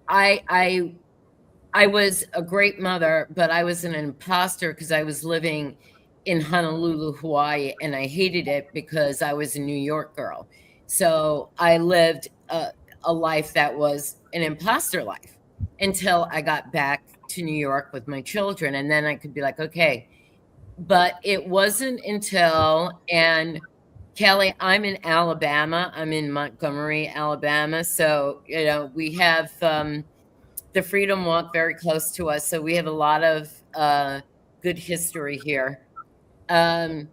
I was a great mother, but I was an imposter because I was living in Honolulu, Hawaii, and I hated it because I was a New York girl. So I lived a life that was an imposter life until I got back to New York with my children. And then I could be like, okay. But it wasn't until, and Kelly, I'm in Alabama. I'm in Montgomery, Alabama. So, you know, we have the Freedom Walk very close to us. So we have a lot of good history here. That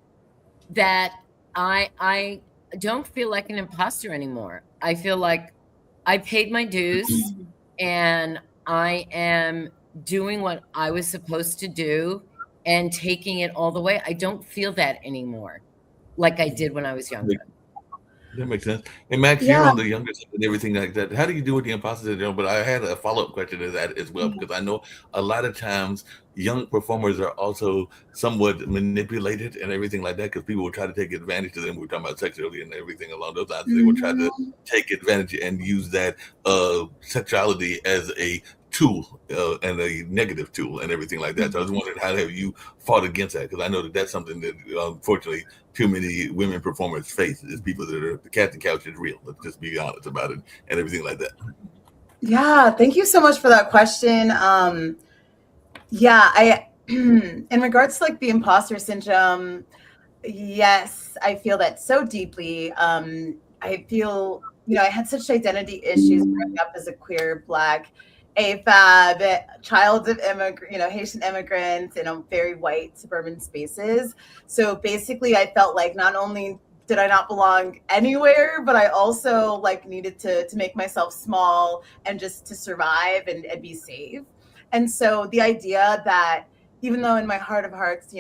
I don't feel like an imposter anymore. I feel like I paid my dues and I am doing what I was supposed to do and taking it all the way. I don't feel that anymore like I did when I was younger. That makes sense. And Max, you're on the younger side and everything like that. How do you deal with the imposter syndrome? But I had a follow-up question to that as well, because I know a lot of times young performers are also somewhat manipulated and everything like that, because people will try to take advantage of them. We were talking about sexuality and everything along those lines. They will try to take advantage and use that sexuality as a tool and a negative tool and everything like that. So I was wondering, how have you fought against that? Because I know that that's something that unfortunately too many women performers face, is people that are, the cat and couch is real. Let's just be honest about it and everything like that. Yeah, thank you so much for that question. I in regards to like the imposter syndrome, yes, I feel that so deeply. I feel, I had such identity issues growing up as a queer Black AFAB, child of Haitian immigrants in a very white suburban spaces. So basically I felt like not only did I not belong anywhere, but I also like needed to make myself small and just to survive and be safe. And so the idea that even though in my heart of hearts,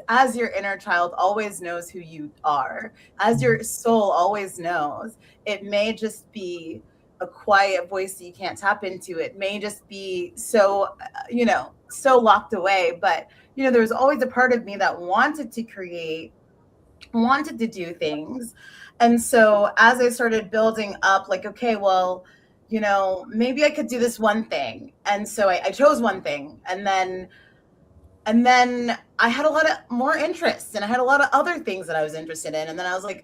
as your inner child always knows who you are, as your soul always knows, it may just be a quiet voice that you can't tap into. It may just be so, so locked away. But, you know, there was always a part of me that wanted to create, wanted to do things. And so as I started building up, like, okay, well, you know, maybe I could do this one thing. And so I chose one thing. And then I had a lot of more interests, and I had a lot of other things that I was interested in. And then I was like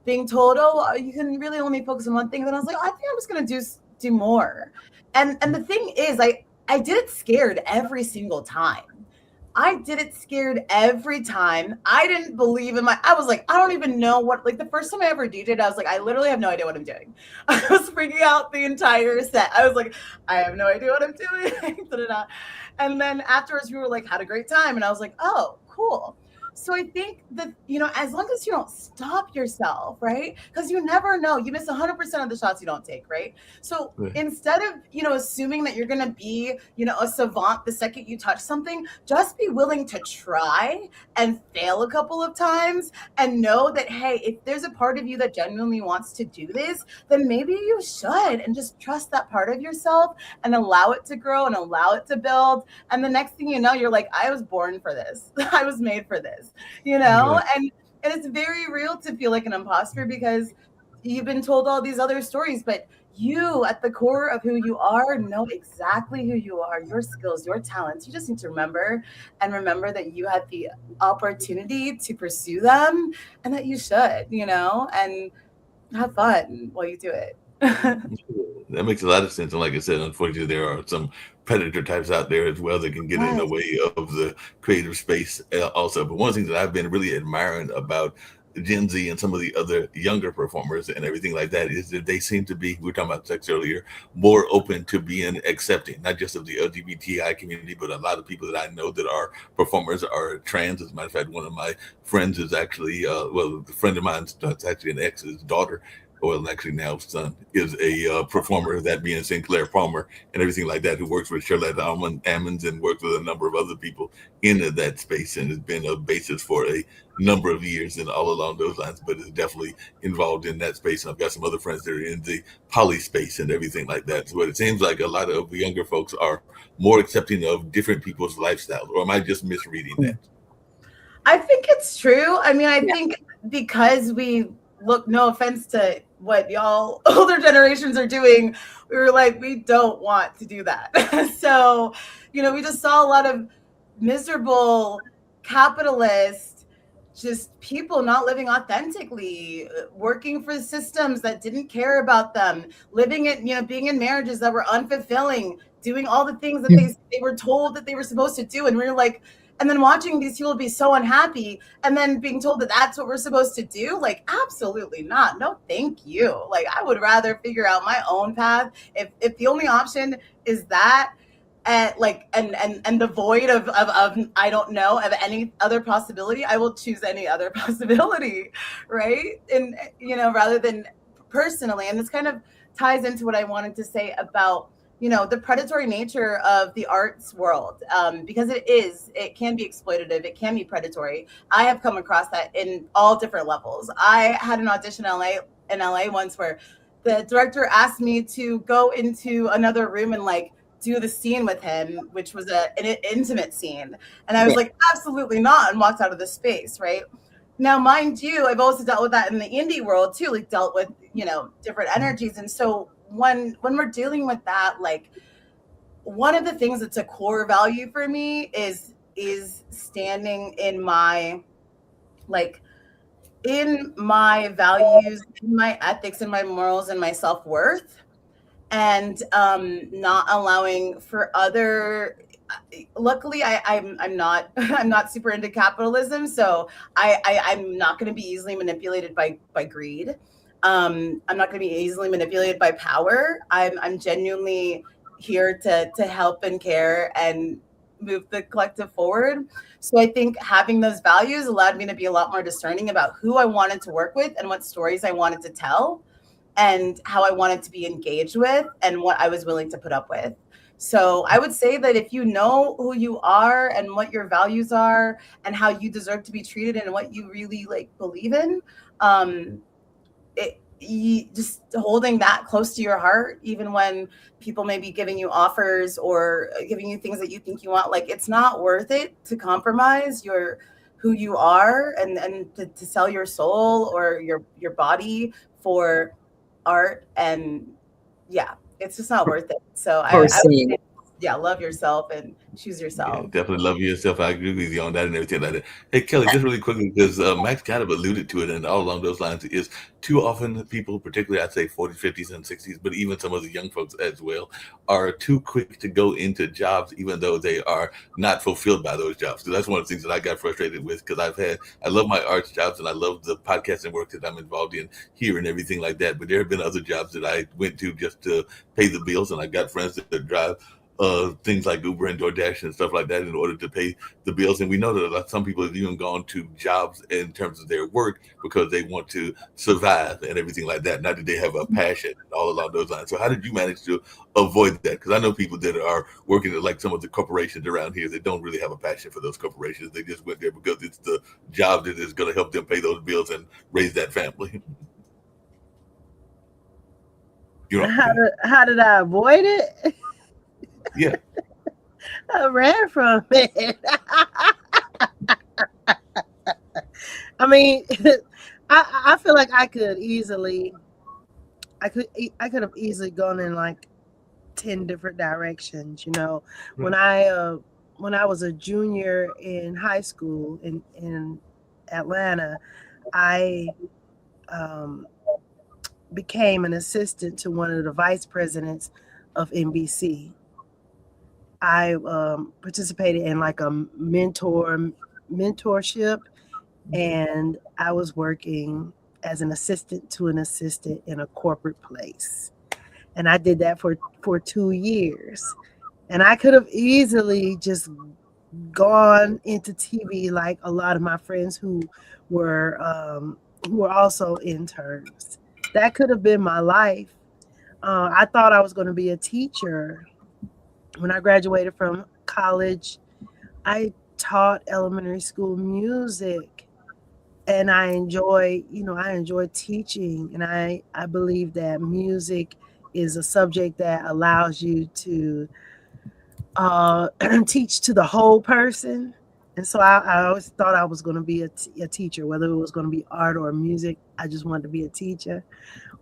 being told, oh, you can really only focus on one thing. And then I was like, I think I'm just going to do more. And the thing is, I did it scared every single time. I did it scared every time. I didn't believe in I was like, I don't even know what, like the first time I ever DJed, I was like, I literally have no idea what I'm doing. I was freaking out the entire set. I was like, I have no idea what I'm doing. And then afterwards we were like, had a great time. And I was like, oh, cool. So I think that, you know, as long as you don't stop yourself, right? Because you never know. You miss 100% of the shots you don't take, right? So instead of, you know, assuming that you're going to be, you know, a savant the second you touch something, just be willing to try and fail a couple of times and know that, hey, if there's a part of you that genuinely wants to do this, then maybe you should, and just trust that part of yourself and allow it to grow and allow it to build. And the next thing you know, you're like, I was born for this. I was made for this. You know, and it's very real to feel like an imposter because you've been told all these other stories, but you at the core of who you are know exactly who you are, your skills, your talents. You just need to remember that you had the opportunity to pursue them and that you should, you know, and have fun while you do it. That makes a lot of sense. And like I said, unfortunately, there are some predator types out there as well that can get in the way of the creative space also. But one of the things that I've been really admiring about Gen Z and some of the other younger performers and everything like that is that they seem to be, we were talking about sex earlier, more open to being accepting, not just of the LGBTI community, but a lot of people that I know that are performers are trans. As a matter of fact, one of my friends is actually, a friend of mine, it's actually an ex's daughter, well, actually now son, is a performer, that being Sinclair Palmer and everything like that, who works with Charlotte Ammons and works with a number of other people in that space, and has been a basis for a number of years and all along those lines, but is definitely involved in that space. And I've got some other friends that are in the poly space and everything like that. So it seems like a lot of younger folks are more accepting of different people's lifestyles, or am I just misreading that? I think it's true. I mean, I think because we look, no offense to what y'all older generations are doing, we were like, we don't want to do that. So, you know, we just saw a lot of miserable capitalist, just people not living authentically, working for systems that didn't care about them, living it, you know, being in marriages that were unfulfilling, doing all the things that they were told that they were supposed to do. And we were like, and then watching these people be so unhappy and then being told that that's what we're supposed to do, like, absolutely not. No, thank you. Like, I would rather figure out my own path. If the only option is that, and like, and devoid of I don't know, of any other possibility, I will choose any other possibility, right? And, you know, rather than personally, and this kind of ties into what I wanted to say about, you know, the predatory nature of the arts world, because it can be exploitative, it can be predatory. I have come across that in all different levels. I had an audition in LA once where the director asked me to go into another room and like do the scene with him, which was an intimate scene. And I was like, absolutely not, and walked out of the space, right? Now, mind you, I've also dealt with that in the indie world too, like dealt with, you know, different energies. And so when we're dealing with that, like, one of the things that's a core value for me is standing in my, like, in my values, in my ethics, in my morals, and my self-worth, and not allowing for other. Luckily, I'm not super into capitalism, so I'm not going to be easily manipulated by greed. I'm not going to be easily manipulated by power. I'm genuinely here to help and care and move the collective forward. So I think having those values allowed me to be a lot more discerning about who I wanted to work with and what stories I wanted to tell and how I wanted to be engaged with and what I was willing to put up with. So I would say that if you know who you are and what your values are and how you deserve to be treated and what you really like believe in, just holding that close to your heart, even when people may be giving you offers or giving you things that you think you want. Like, it's not worth it to compromise who you are and to sell your soul or your body for art. And yeah, it's just not worth it. So I would say, yeah, love yourself and choose yourself. Yeah, definitely love yourself. I agree with you on that and everything like that. Hey, Kelly, just really quickly, because Max kind of alluded to it, and all along those lines is too often people, particularly I'd say 40s, 50s, and 60s, but even some of the young folks as well, are too quick to go into jobs, even though they are not fulfilled by those jobs. So that's one of the things that I got frustrated with, because I love my arts jobs and I love the podcasting work that I'm involved in here and everything like that. But there have been other jobs that I went to just to pay the bills, and I got friends that drive things like Uber and DoorDash and stuff like that in order to pay the bills. And we know that some people have even gone to jobs in terms of their work because they want to survive and everything like that. Not that they have a passion all along those lines. So how did you manage to avoid that? Because I know people that are working at like some of the corporations around here that don't really have a passion for those corporations. They just went there because it's the job that is going to help them pay those bills and raise that family. How did I avoid it? Yeah. I ran from it. I mean, I feel like I could have easily gone in like 10 different directions. You know, Right. when I was a junior in high school in Atlanta, I became an assistant to one of the vice presidents of NBC. I participated in like a mentorship, and I was working as an assistant to an assistant in a corporate place, and I did that for 2 years. And I could have easily just gone into TV like a lot of my friends who were also interns. That could have been my life. I thought I was going to be a teacher. When I graduated from college, I taught elementary school music, and I enjoy teaching, and I believe that music is a subject that allows you to teach to the whole person. And so I always thought I was going to be a teacher, whether it was going to be art or music. I just wanted to be a teacher.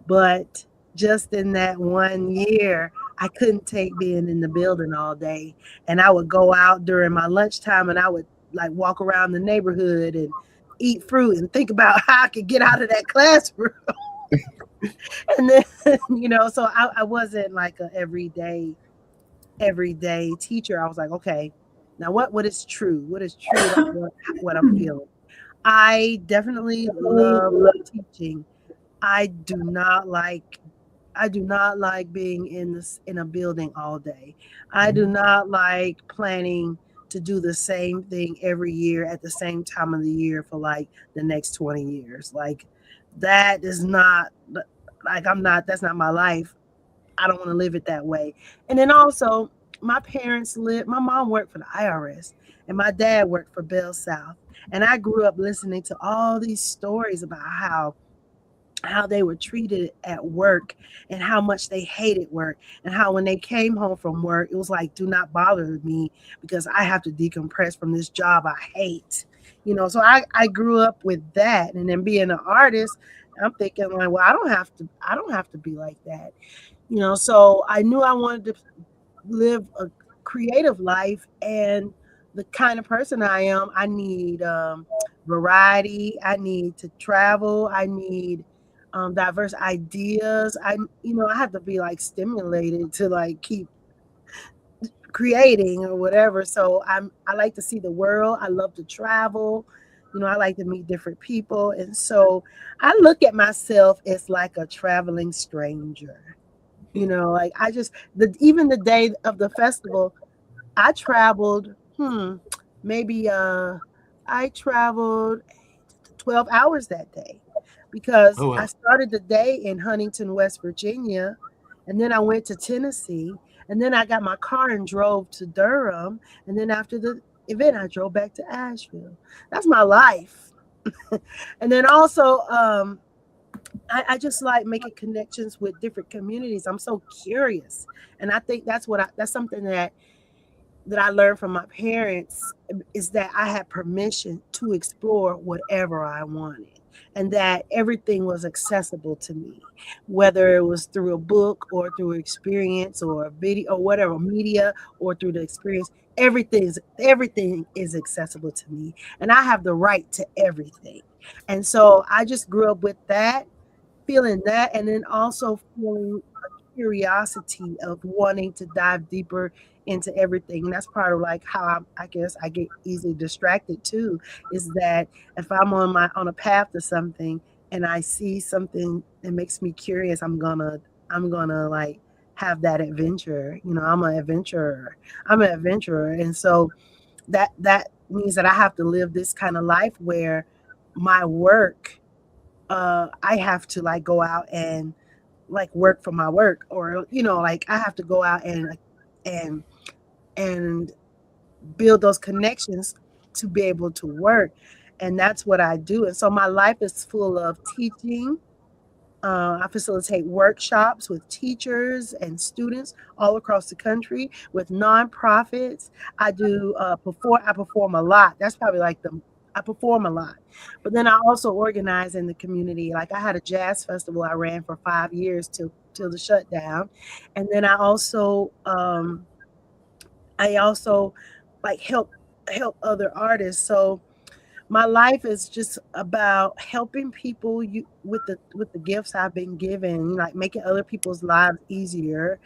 But just in that 1 year, I couldn't take being in the building all day. And I would go out during my lunchtime, and I would like walk around the neighborhood and eat fruit and think about how I could get out of that classroom. And then, so I wasn't like an everyday teacher. I was like, okay, now what is true? What is true? What I'm feeling. I definitely love teaching. I do not like being in a building all day. I do not like planning to do the same thing every year at the same time of the year for like the next 20 years. Like that is not that's not my life. I don't want to live it that way. And then also my mom worked for the IRS and my dad worked for Bell South. And I grew up listening to all these stories about how they were treated at work and how much they hated work, and how when they came home from work, it was like, do not bother me because I have to decompress from this job I hate. So I grew up with that. And then being an artist, I'm thinking like, well, I don't have to be like that. So I knew I wanted to live a creative life, and the kind of person I am, I need variety. I need to travel. I need diverse ideas. I have to be like stimulated to like keep creating or whatever. So I like to see the world. I love to travel. I like to meet different people. And so I look at myself as like a traveling stranger. Like even the day of the festival, I traveled, maybe I traveled 12 hours that day. Because Oh, wow. I started the day in Huntington, West Virginia, and then I went to Tennessee, and then I got my car and drove to Durham, and then after the event, I drove back to Asheville. That's my life. And then also, I just like making connections with different communities. I'm so curious, and I think that's something that I learned from my parents, is that I had permission to explore whatever I wanted, and that everything was accessible to me, whether it was through a book or through experience or a video or whatever media, or through the experience. Everything is accessible to me, and I have the right to everything. And so I just grew up with that, feeling that, and then also feeling a curiosity of wanting to dive deeper into everything. And that's part of like how I guess I get easily distracted too, is that if I'm on a path to something and I see something that makes me curious, I'm gonna like have that adventure. I'm an adventurer. And so that means that I have to live this kind of life where my work, I have to like go out and like work for my work, or like I have to go out and and build those connections to be able to work. And that's what I do. And so my life is full of teaching. I facilitate workshops with teachers and students all across the country, with nonprofits. I perform a lot. That's probably like I perform a lot. But then I also organize in the community. Like I had a jazz festival I ran for 5 years till the shutdown. And then I also like help other artists. So my life is just about helping people with the gifts I've been given, like making other people's lives easier,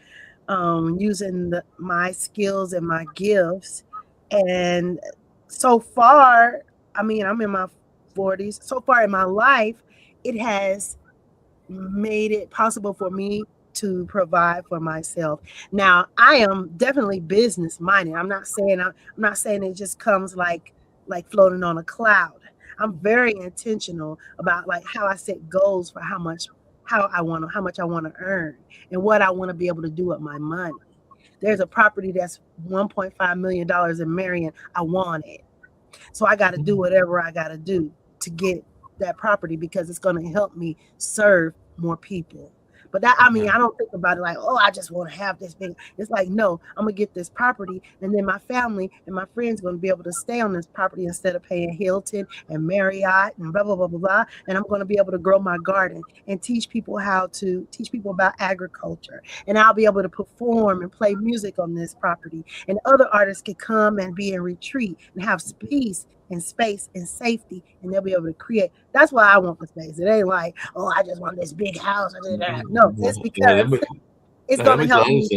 using my skills and my gifts. And so far, I mean, I'm in my 40s. So far in my life, it has made it possible for me to provide for myself. Now, I am definitely business minded. I'm not saying it just comes like floating on a cloud. I'm very intentional about like how I set goals for how much I want to earn and what I want to be able to do with my money. There's a property that's $1.5 million in Marion. I want it. So I got to do whatever I got to do to get that property, because it's going to help me serve more people. But I mean, I don't think about it like, oh, I just want to have this big. It's like, no, I'm gonna get this property, and then my family and my friends gonna be able to stay on this property instead of paying Hilton and Marriott and blah blah blah blah blah. And I'm gonna be able to grow my garden and teach people about agriculture. And I'll be able to perform and play music on this property. And other artists can come and be in retreat and have peace and space and safety, and they'll be able to create. That's why I want the space. It ain't like, oh, I just want this big house. No, it's because it's going to help me.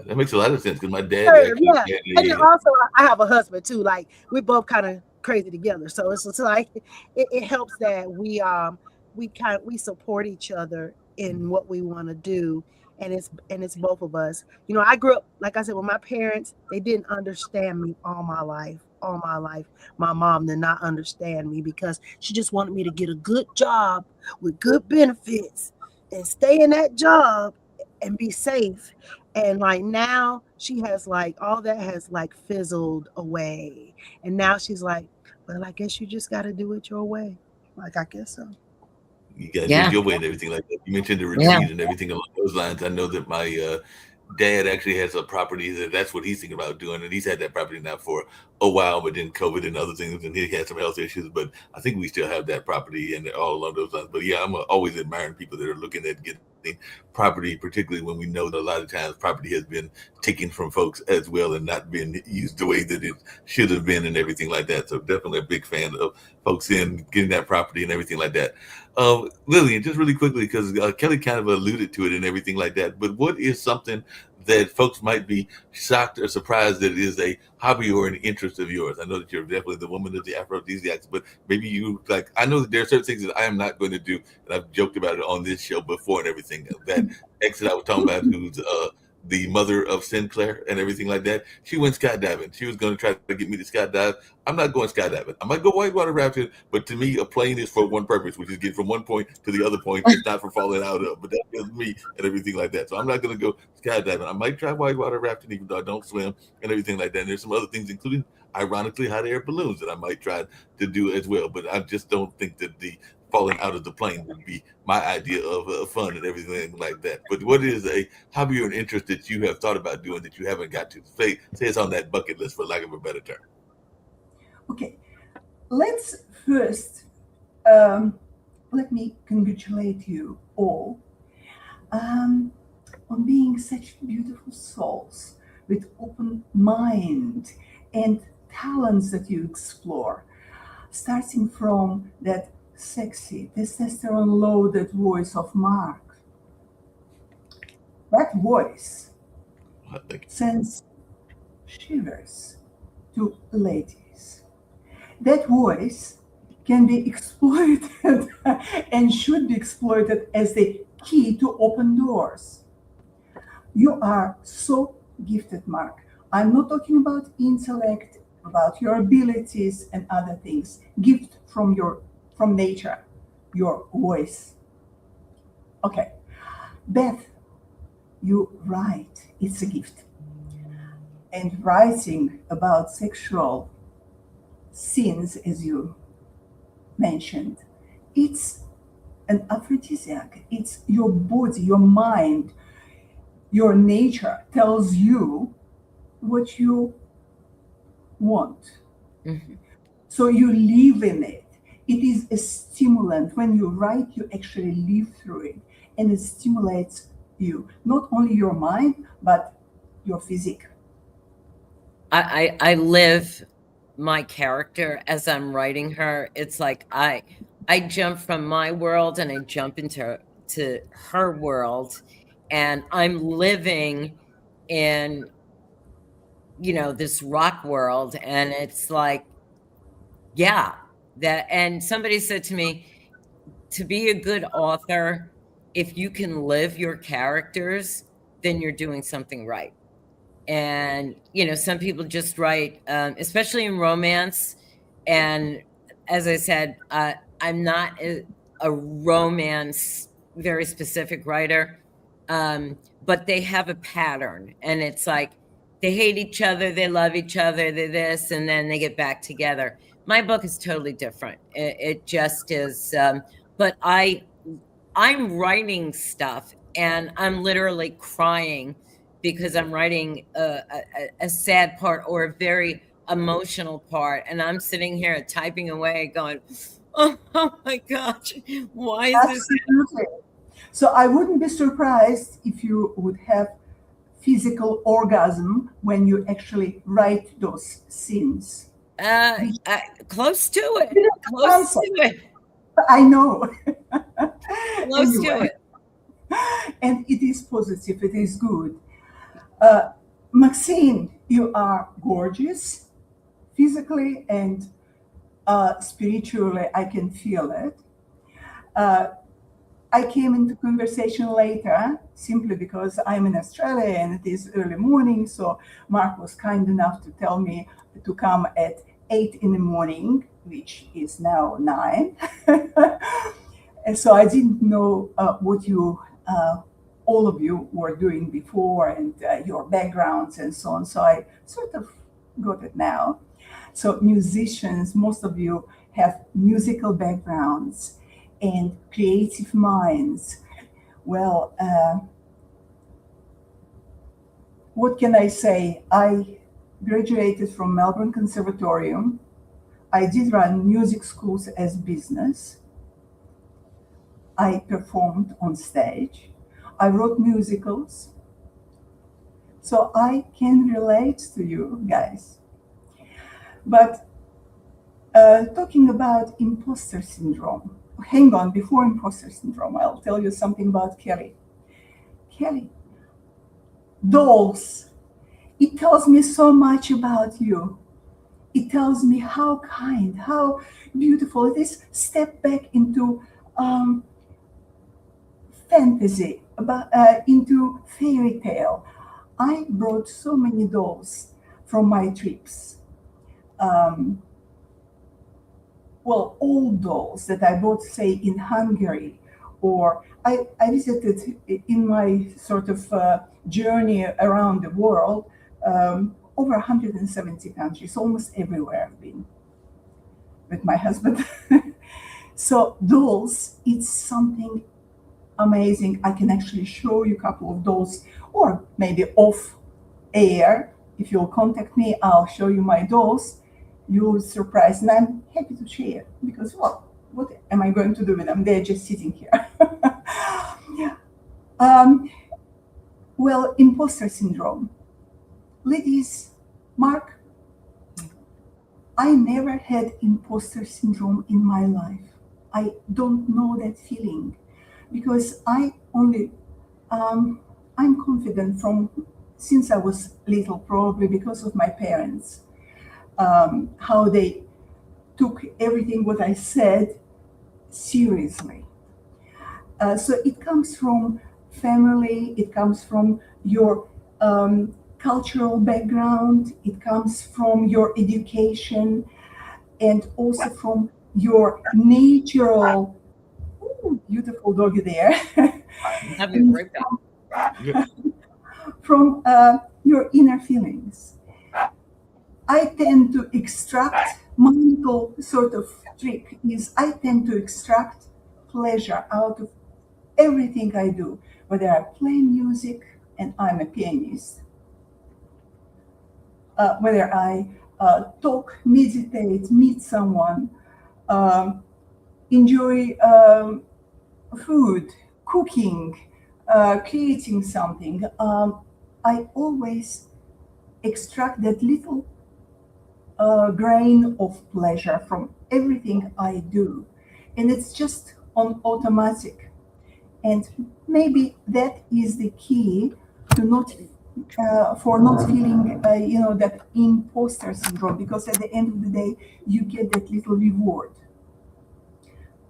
That makes a lot of sense because my dad. Yeah, and then also I have a husband too. Like we both kind of crazy together, so it's like it helps that we support each other in what we want to do. And it's both of us. I grew up, like I said, with my parents. They didn't understand me all my life. My mom did not understand me because she just wanted me to get a good job with good benefits and stay in that job and be safe. And like now she has like all that has like fizzled away. And now she's like, well, I guess you just got to do it your way. Like, I guess so. You got to do it your way and everything like that. You mentioned the retreat and everything along those lines. I know that my dad actually has a property that's what he's thinking about doing, and he's had that property now for a while, but then COVID and other things, and he had some health issues, but I think we still have that property and all along those lines. But yeah, I'm always admiring people that are looking at getting property, particularly when we know that a lot of times property has been taken from folks as well and not been used the way that it should have been and everything like that. So definitely a big fan of folks in getting that property and everything like that. Lillian, just really quickly, because Kelly kind of alluded to it and everything like that, but what is something that folks might be shocked or surprised that it is a hobby or an interest of yours? I know that you're definitely the woman of the aphrodisiacs, but maybe you like, I know that there are certain things that I am not going to do, and I've joked about it on this show before and everything. That ex that I was talking about, who's the mother of Sinclair and everything like that, she went skydiving. She was going to try to get me to skydive. I'm not going skydiving. I might go whitewater rafting, but to me, a plane is for one purpose, which is get from one point to the other point. It's not for falling out of, but that's me and everything like that. So I'm not going to go skydiving. I might try whitewater rafting, even though I don't swim and everything like that. And there's some other things, including, ironically, hot air balloons that I might try to do as well. But I just don't think that the falling out of the plane would be my idea of fun and everything like that. But what is a hobby or an interest that you have thought about doing that you haven't got to? Say it's on that bucket list, for lack of a better term. Okay, let's first let me congratulate you all on being such beautiful souls with open mind and talents that you explore, starting from that sexy, testosterone-loaded voice of Mark. That voice sends shivers to ladies. That voice can be exploited and should be exploited as the key to open doors. You are so gifted, Mark. I'm not talking about intellect, about your abilities and other things. Gift from nature, your voice. Okay, Beth, you write. It's a gift. And writing about sexual sins, as you mentioned, it's an aphrodisiac. It's your body, your mind, your nature tells you what you want. Mhm. So you live in it. It is a stimulant. When you write, you actually live through it, and it stimulates you, not only your mind, but your physique. I live my character as I'm writing her. It's like I jump from my world and I jump into her world, and I'm living in, you know, this rock world, and it's like, yeah, that. And somebody said to me, to be a good author, if you can live your characters, then you're doing something right. And, you know, some people just write, especially in romance. And as I said, I'm not a romance, very specific writer, but they have a pattern. And it's like they hate each other, they love each other, they're this, and then they get back together. My book is totally different. It just is. But I'm writing stuff, and I'm literally crying because I'm writing a sad part or a very emotional part, and I'm sitting here typing away going, oh my gosh, why is this? Absolutely. So I wouldn't be surprised if you would have physical orgasm when you actually write those scenes. Close to it. You know, Close to it. I know. Close to Anyway. it. And it is positive, it is good. Maxine, you are gorgeous, physically and spiritually. I can feel it. I came into conversation later simply because I'm in Australia and it is early morning. So Mark was kind enough to tell me to come at 8 in the morning, which is now 9. And so I didn't know what you, all of you were doing before, and your backgrounds and so on. So I sort of got it now. So musicians, most of you have musical backgrounds and creative minds. Well, what can I say? I graduated from Melbourne Conservatorium. I did run music schools as business. I performed on stage. I wrote musicals. So I can relate to you guys. But talking about imposter syndrome, hang on, before imposter syndrome, I'll tell you something about Kelly. Kelly, dolls, it tells me so much about you. It tells me how kind, how beautiful it is. Step back into fantasy, into fairy tale. I brought so many dolls from my trips. Well, old dolls that I bought, say, in Hungary, or I visited in my sort of journey around the world, over 170 countries, almost everywhere I've been with my husband. So dolls, it's something amazing. I can actually show you a couple of dolls, or maybe off air. If you'll contact me, I'll show you my dolls. You'll surprise, and I'm happy to share because, well, what am I going to do with them? They're just sitting here. Well, imposter syndrome. Ladies, Mark, I never had imposter syndrome in my life. I don't know that feeling because I'm confident from since I was little, probably because of my parents, how they took everything what I said seriously. So it comes from family, it comes from your cultural background, it comes from your education, and also from your natural, beautiful doggy there, Have you right back. from your inner feelings. I tend to extract, my little sort of trick is I tend to extract pleasure out of everything I do, whether I play music, and I'm a pianist, whether I talk, meditate, meet someone, enjoy food, cooking, creating something, I always extract that little grain of pleasure from everything I do. And it's just on automatic. And maybe that is the key to not for not feeling that imposter syndrome, because at the end of the day you get that little reward.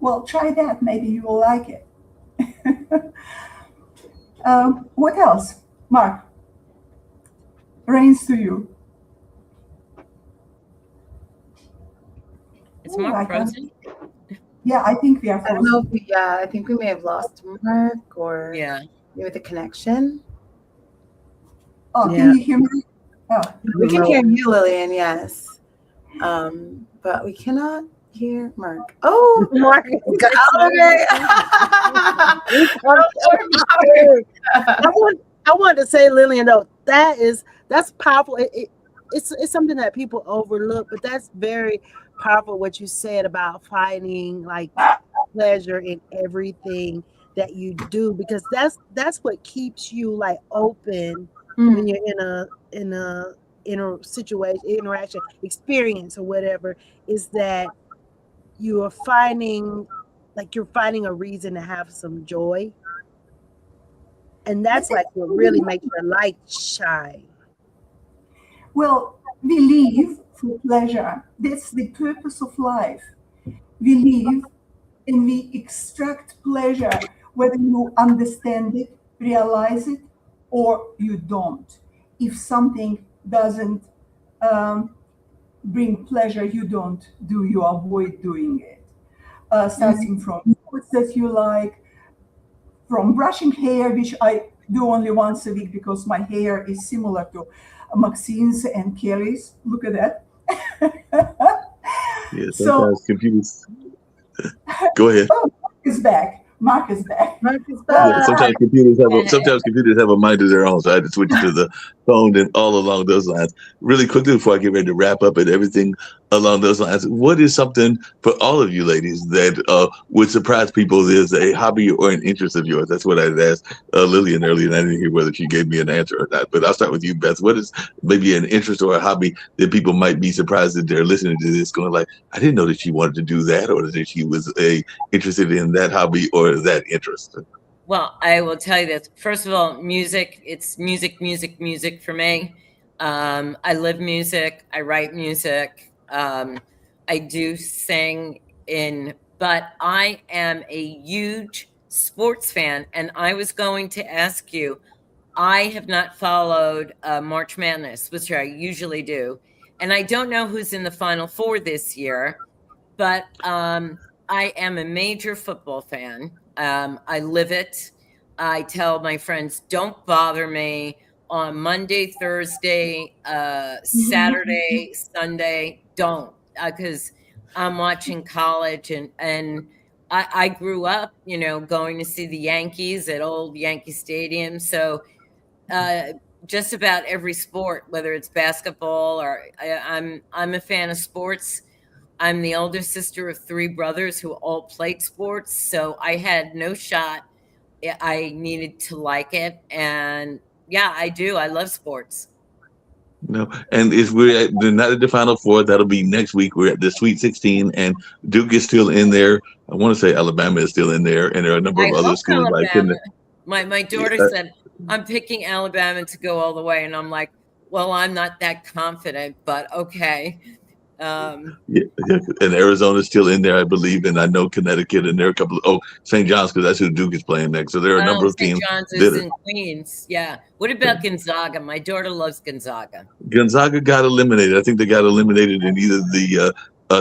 Well, try that, maybe you will like it. What else, Mark? Reigns to you. It's Mark frozen. Yeah, I think we are I don't frozen. know if I think we may have lost Mark or Yeah. maybe the connection. Oh, Yeah. can you hear me? Oh, We can hear you, Lillian, yes. But we cannot hear Mark. Oh, Mark got out of it. I want to say, Lillian, though, that's powerful. It's something that people overlook, but that's very powerful what you said about finding like pleasure in everything that you do, because that's what keeps you like open when you're in a situation, interaction, experience, or whatever, is that you're finding a reason to have some joy. And that's like what really makes your light shine. well, we live for pleasure. That's the purpose of life. We live and we extract pleasure, whether you understand it, realize it, or you don't. If something doesn't bring pleasure, you don't do, you avoid doing it. Starting from foods that you like, from brushing hair, which I do only once a week because my hair is similar to Maxine's and Kelly's. Look at that. Yeah, So- sometimes computers. Go ahead. Is back. Mark is back. Mark is Yeah, back. sometimes computers have a mind of their own, so I had to switch to the phone and all along those lines. Really quickly before I get ready to wrap up and everything along those lines, what is something for all of you ladies that would surprise people is a hobby or an interest of yours? That's what I had asked Lillian earlier, and I didn't hear whether she gave me an answer or not. But I'll start with you, Beth. What is maybe an interest or a hobby that people might be surprised that they're listening to this, going like, I didn't know that she wanted to do that, or that she was interested in that hobby or that interest? Well, I will tell you this. First of all, music. It's music for me. I live music. I write music. I do sing but I am a huge sports fan. And I was going to ask you, I have not followed March Madness, which I usually do. And I don't know who's in the Final Four this year, but I am a major football fan. I live it. I tell my friends, don't bother me on Monday, Thursday, Saturday, Sunday. Don't, because I'm watching college and I grew up, going to see the Yankees at old Yankee Stadium. So just about every sport, whether it's basketball or I'm a fan of sports. I'm the older sister of 3 brothers who all played sports. So I had no shot. I needed to like it. And yeah, I do. I love sports. No, and we're not at the Final Four. That'll be next week. We're at the Sweet 16, and Duke is still in there. I want to say Alabama is still in there, and there are a number of other schools Alabama. My daughter said, I'm picking Alabama to go all the way, and I'm like, well, I'm not that confident, but okay. And Arizona's still in there, I believe, and I know Connecticut, and there are a couple of St. John's, because that's who Duke is playing next. So there are a number of teams. St. John's is in Queens. Yeah. What about Gonzaga? My daughter loves Gonzaga. Gonzaga got eliminated. I think they got eliminated in either the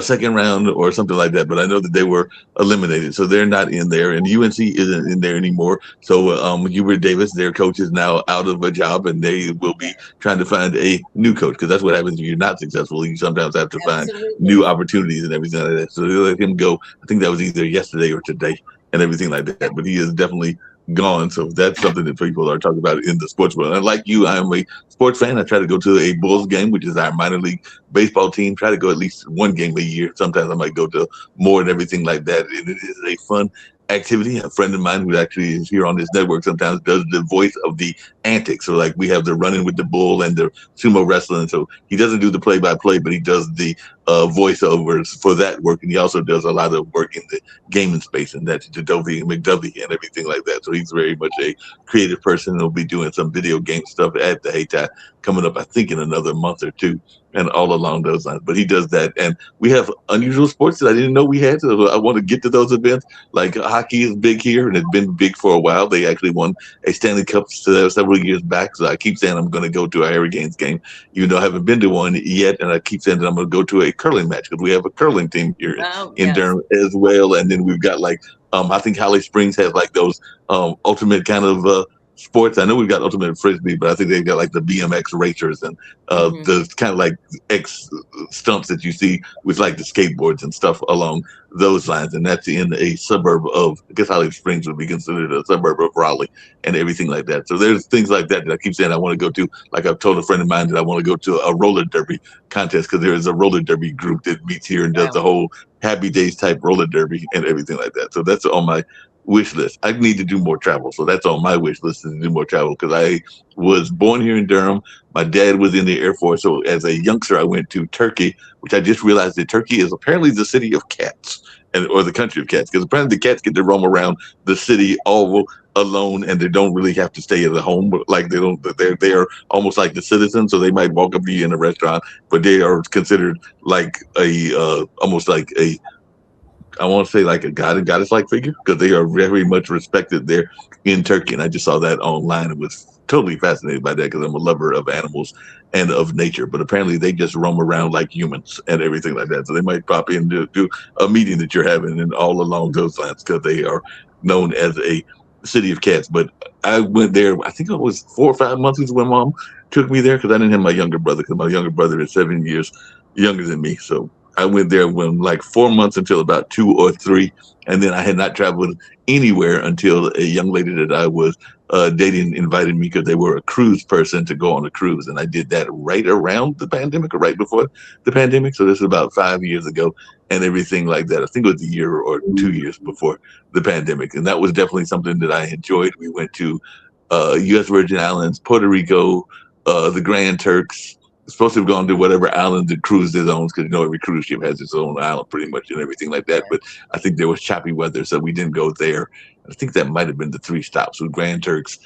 second round or something like that, but I know that they were eliminated, so they're not in there, and UNC isn't in there anymore. So Hubert Davis, their coach, is now out of a job, and they will be trying to find a new coach, because that's what happens if you're not successful. You sometimes have to find new opportunities and everything like that. So they let him go. I think that was either yesterday or today and everything like that, but he is definitely gone. So that's something that people are talking about in the sports world. And like you, I am a sports fan. I try to go to a Bulls game, which is our minor league baseball team. Try to go at least one game a year. Sometimes I might go to more and everything like that. And it is a fun activity. A friend of mine who actually is here on this network sometimes does the voice of the antics. So like we have the running with the bull and the sumo wrestling. So he doesn't do the play-by-play, but he does the voiceovers for that work. And he also does a lot of work in the gaming space, and that's Dovey and McDovey and everything like that. So he's very much a creative person. He'll be doing some video game stuff at the Hayti coming up, I think, in another month or two, and all along those lines. But he does that. And we have unusual sports that I didn't know we had. So I want to get to those events. Like hockey is big here, and it's been big for a while. They actually won a Stanley Cup several years back. So I keep saying I'm going to go to a Hurricanes game, even though I haven't been to one yet. And I keep saying that I'm going to go to a curling match, because we have a curling team here in Durham as well. And then we've got like, I think Holly Springs has like those ultimate kind of sports. I know we've got ultimate frisbee, but I think they've got like the BMX racers and the kind of like X stumps that you see with like the skateboards and stuff along those lines. And that's in a suburb of, I guess Holly Springs would be considered a suburb of Raleigh and everything like that. So there's things like that I keep saying I want to go to. Like I've told a friend of mine that I want to go to a roller derby contest, because there is a roller derby group that meets here and does the whole Happy Days type roller derby and everything like that. So that's on my wish list. I need to do more travel, so that's on my wish list, is to do more travel, because I was born here in Durham. My dad was in the Air Force, so as a youngster I went to Turkey, which I just realized that Turkey is apparently the city of cats, or the country of cats, because apparently the cats get to roam around the city all alone, and they don't really have to stay at the home. But like they are almost like the citizens, so they might walk up to you in a restaurant, but they are considered like a almost like a, I want to say like a god and goddess-like figure, because they are very much respected there in Turkey. And I just saw that online and was totally fascinated by that, because I'm a lover of animals and of nature. But apparently they just roam around like humans and everything like that. So they might pop in to do a meeting that you're having and all along those lines, because they are known as a city of cats. But I went there, I think it was 4 or 5 months when Mom took me there, because I didn't have my younger brother, because my younger brother is 7 years younger than me. So I went there when like 4 months until about 2 or 3. And then I had not traveled anywhere until a young lady that I was dating invited me, because they were a cruise person, to go on a cruise. And I did that right around the pandemic, or right before the pandemic. So this is about 5 years ago and everything like that. I think it was a year or 2 years before the pandemic. And that was definitely something that I enjoyed. We went to U.S. Virgin Islands, Puerto Rico, the Grand Turks. Supposed to have gone to whatever island the cruise is on, because every cruise ship has its own island pretty much and everything like that. But I think there was choppy weather, so we didn't go there. I think that might have been the 3 stops with Grand Turks,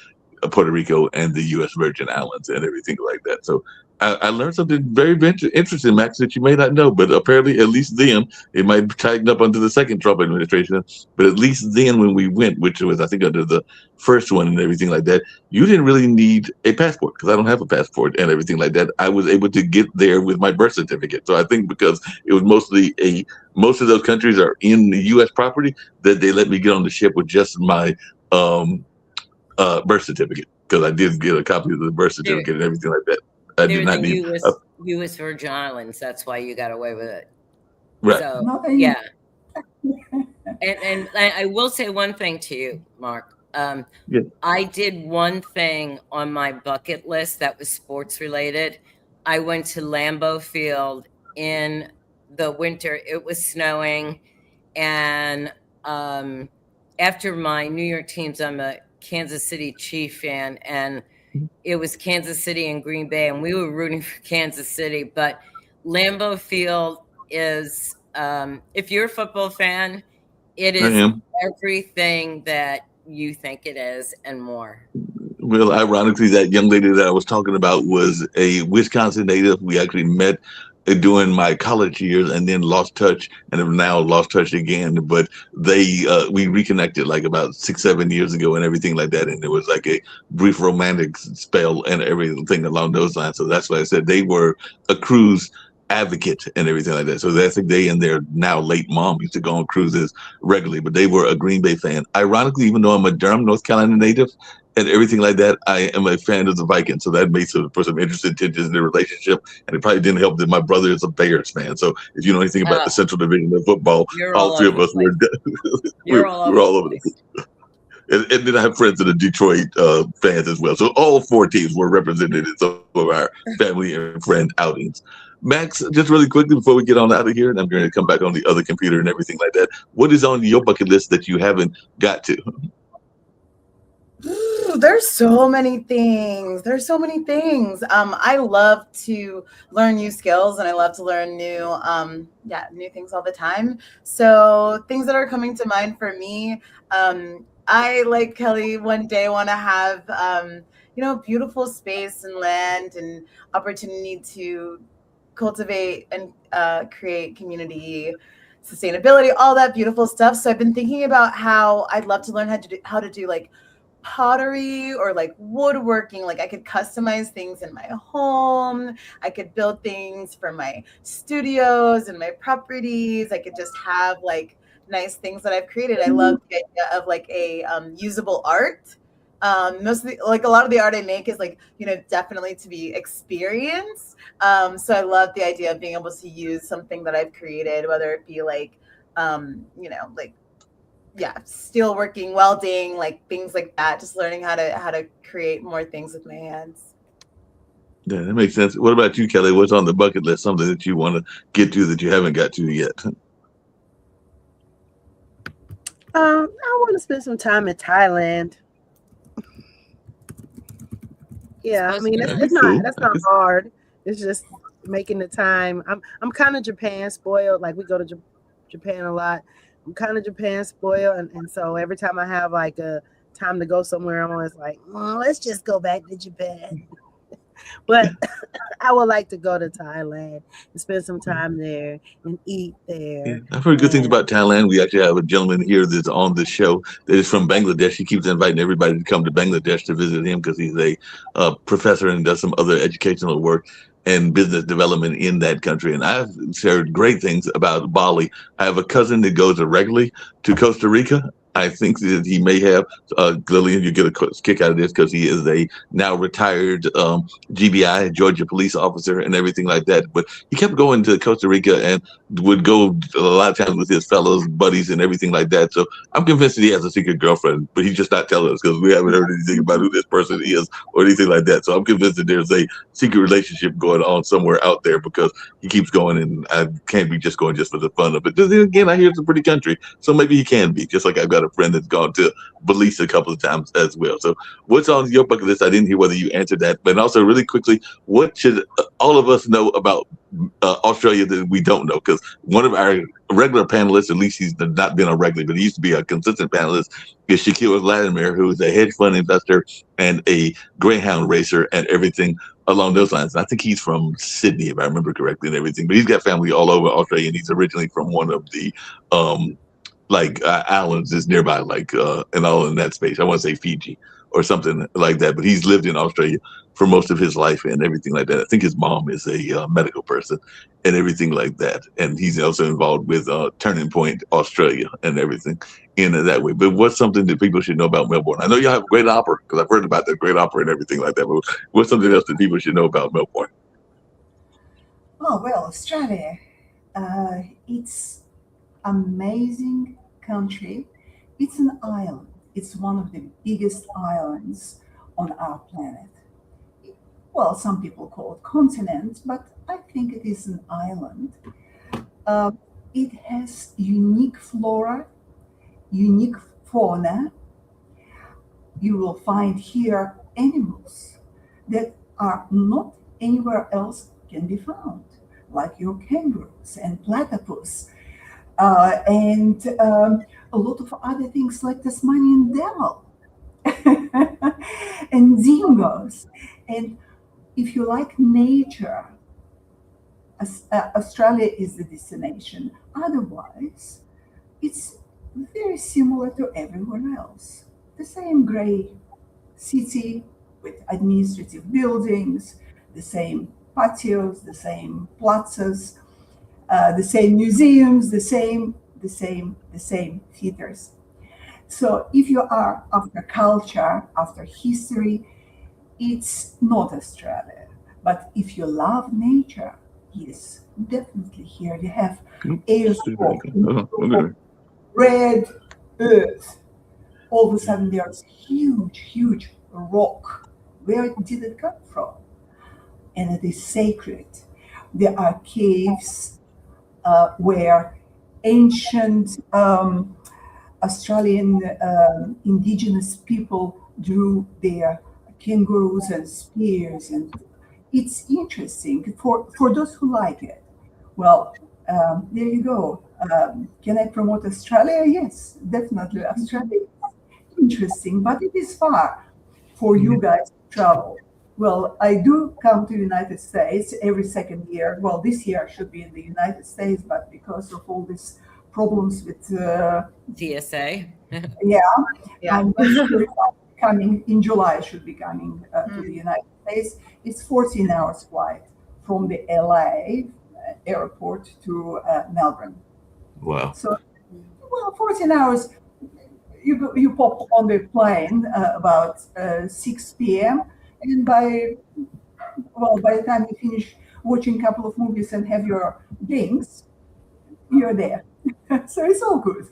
Puerto Rico, and the U.S. Virgin Islands and everything like that. So I learned something very interesting, Max, that you may not know, but apparently at least then, it might tighten up under the second Trump administration, but at least then when we went, which was I think under the first one and everything like that, you didn't really need a passport, because I don't have a passport and everything like that. I was able to get there with my birth certificate. So I think because it was most of those countries are in the U.S. property, that they let me get on the ship with just my birth certificate, because I did get a copy of the birth certificate and everything like that. I did not need U.S. Virgin Islands. That's why you got away with it. Right. So, Not a- yeah. And I will say one thing to you, Mark. Yeah. I did one thing on my bucket list that was sports related. I went to Lambeau Field in the winter. It was snowing, and after my New York teams, I'm a Kansas City Chief fan, and it was Kansas City and Green Bay, and we were rooting for Kansas City. But Lambeau Field is, if you're a football fan, it I is am. everything that you think it is and more. Well, ironically, that young lady that I was talking about was a Wisconsin native. We actually met during my college years and then lost touch and have now lost touch again. But we reconnected like about 6-7 years ago and everything like that. And there was like a brief romantic spell and everything along those lines. So that's why I said they were a cruise advocate and everything like that. So that's like they and their now late mom used to go on cruises regularly, but they were a Green Bay fan. Ironically, even though I'm a Durham, North Carolina native and everything like that, I am a fan of the Vikings. So that made for some interesting tensions in the relationship. And it probably didn't help that my brother is a Bears fan. So if you know anything about the Central Division of football, all three of us were we're all over the place. And then I have friends that are Detroit fans as well. So all four teams were represented in some of our family and friend outings. Max, just really quickly before we get on out of here, and I'm going to come back on the other computer and everything like that. What is on your bucket list that you haven't got to? Ooh, there's so many things. I love to learn new skills, and I love to learn new things all the time. So things that are coming to mind for me, I, like Kelly, one day want to have beautiful space and land and opportunity to cultivate and create community sustainability, all that beautiful stuff. So I've been thinking about how I'd love to learn how to do like pottery or like woodworking. Like I could customize things in my home. I could build things for my studios and my properties. I could just have like nice things that I've created. I love the idea of like a usable art. Most of a lot of the art I make is like, definitely to be experienced. So I love the idea of being able to use something that I've created, whether it be like, steelworking, welding, like things like that. Just learning how to create more things with my hands. Yeah, that makes sense. What about you, Kelly? What's on the bucket list? Something that you want to get to that you haven't got to yet? I want to spend some time in Thailand. Yeah, I mean that's not hard. It's just making the time. I'm kind of Japan spoiled. Like we go to Japan a lot. I'm kind of Japan spoiled, and so every time I have like a time to go somewhere, I'm always like, let's just go back to Japan. But I would like to go to Thailand and spend some time there and eat there. Yeah, I've heard good things about Thailand. We actually have a gentleman here that's on the show that is from Bangladesh. He keeps inviting everybody to come to Bangladesh to visit him because he's a professor and does some other educational work and business development in that country. And I've heard great things about Bali. I have a cousin that goes regularly to Costa Rica. I think that he may have, Lillian, you get a kick out of this because he is a now retired GBI, Georgia police officer and everything like that. But he kept going to Costa Rica and would go a lot of times with his fellows, buddies and everything like that. So I'm convinced that he has a secret girlfriend, but he's just not telling us because we haven't heard anything about who this person is or anything like that. So I'm convinced that there's a secret relationship going on somewhere out there because he keeps going and I can't be just going just for the fun of it. Then again, I hear it's a pretty country. So maybe he can be, just like I've got a friend that's gone to Belize a couple of times as well. So what's on your bucket list? I didn't hear whether you answered that, but also really quickly, what should all of us know about Australia that we don't know? Because one of our regular panelists, at least he's not been a regular, but he used to be a consistent panelist, is Shaquille Vladimir, who is a hedge fund investor and a greyhound racer and everything along those lines. And I think he's from Sydney, if I remember correctly, and everything. But he's got family all over Australia, and he's originally from one of the islands is nearby, and all in that space. I want to say Fiji or something like that. But he's lived in Australia for most of his life and everything like that. I think his mom is a medical person and everything like that. And he's also involved with Turning Point Australia and everything in that way. But what's something that people should know about Melbourne? I know you have a great opera because I've heard about the great opera and everything like that. But what's something else that people should know about Melbourne? Oh, well, Australia, it's amazing country. It's an island. It's one of the biggest islands on our planet. Well, some people call it continent, but I think it is an island. It has unique flora, unique fauna. You will find here animals that are not anywhere else can be found, like your kangaroos and platypus, and a lot of other things like Tasmanian devil and dingoes. And if you like nature, Australia is the destination. Otherwise, it's very similar to everywhere else. The same gray city with administrative buildings, the same patios, the same plazas, the same museums, the same theaters. So if you are after culture, after history, it's not Australia. But if you love nature, yes, definitely here you have Ayers red earth. All of a sudden there's huge rock. Where did it come from? And it is sacred. There are caves where ancient Australian indigenous people drew their kangaroos and spears, and it's interesting for those who like it. Well, there you go. Can I promote Australia? Yes, definitely. Australia is interesting, but it is far for you guys to travel. Well, I do come to the United States every second year. Well, this year I should be in the United States, but because of all these problems with DSA. yeah, I'm coming in July. I should be coming to the United States. It's 14 hours flight from the LA airport to Melbourne. Wow. So, well, 14 hours. You pop on the plane about 6 p.m. and by the time you finish watching a couple of movies and have your drinks, you're there. So it's all good.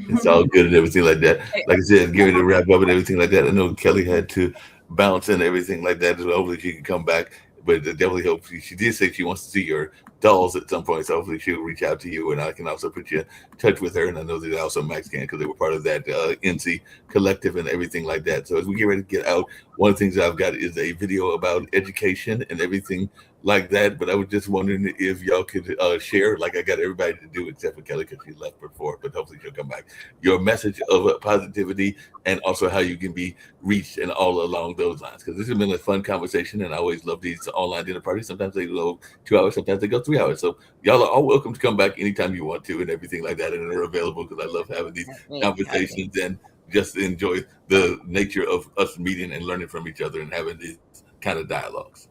It's all good and everything like that. Like I said, getting to wrap up and everything like that. I know Kelly had to bounce and everything like that. So hopefully she can come back. But definitely hope she did say she wants to see your dolls at some point. So hopefully she'll reach out to you, and I can also put you in touch with her. And I know that also Max can, because they were part of that NC collective and everything like that. So as we get ready to get out, one of the things that I've got is a video about education and everything like that. But I was just wondering if y'all could share, like I got everybody to do except for Kelly because she left before, but hopefully she'll come back, your message of positivity and also how you can be reached and all along those lines. Because this has been a fun conversation, and I always love these online dinner parties. Sometimes they go 2 hours, sometimes they go 3 hours. So y'all are all welcome to come back anytime you want to and everything like that. And they're available because I love having these conversations and just enjoy the nature of us meeting and learning from each other and having these kind of dialogues.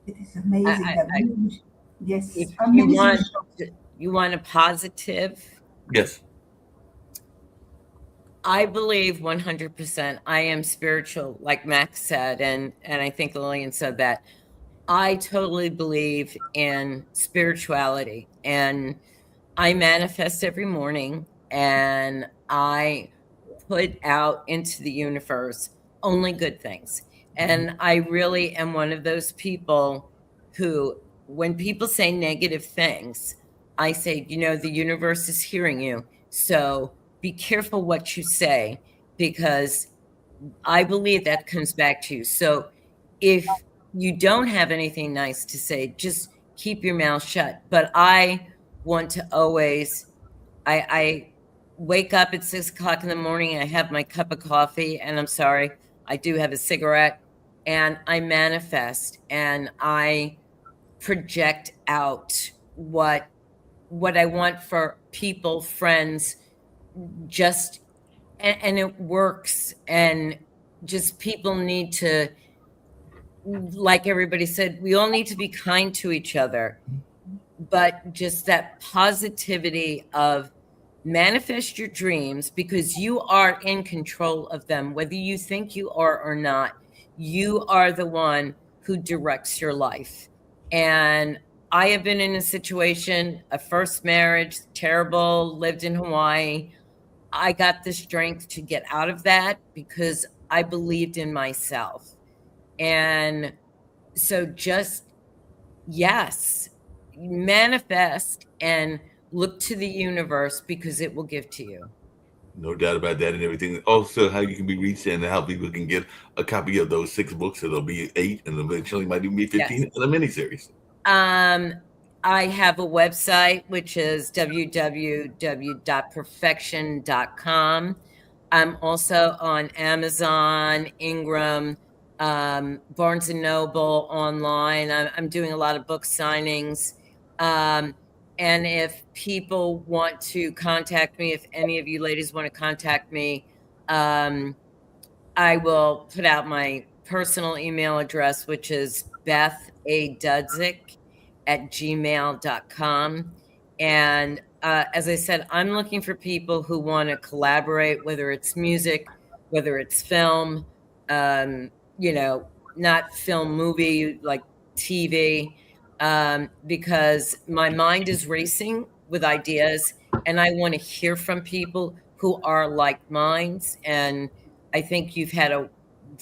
It is amazing. Yes. If amazing. you want a positive? Yes. I believe 100%. I am spiritual, like Max said, and I think Lillian said that. I totally believe in spirituality, and I manifest every morning, and I put out into the universe only good things. And I really am one of those people who, when people say negative things, I say, the universe is hearing you. So be careful what you say, because I believe that comes back to you. So if you don't have anything nice to say, just keep your mouth shut. But I want to always, I wake up at 6 o'clock in the morning, I have my cup of coffee, and I'm sorry, I do have a cigarette, and I manifest and I project out what I want for people, friends, just, and it works. And just people need to, like everybody said, we all need to be kind to each other, but just that positivity of manifest your dreams, because you are in control of them, whether you think you are or not. You are the one who directs your life. And I have been in a situation, a first marriage, terrible, lived in Hawaii. I got the strength to get out of that because I believed in myself. And so just, yes, manifest and look to the universe because it will give to you. No doubt about that and everything. Also, how you can be reached and how people can get a copy of those 6 books. So there'll be 8 and eventually might even be 15 Yes. in a miniseries. I have a website, which is www.perfection.com. I'm also on Amazon, Ingram, Barnes & Noble online. I'm doing a lot of book signings. And if people want to contact me, if any of you ladies want to contact me, I will put out my personal email address, which is bethaDudzik@gmail.com. And as I said, I'm looking for people who want to collaborate, whether it's music, whether it's film, not film, movie, like TV, because my mind is racing with ideas and I want to hear from people who are like minds. And I think you've had a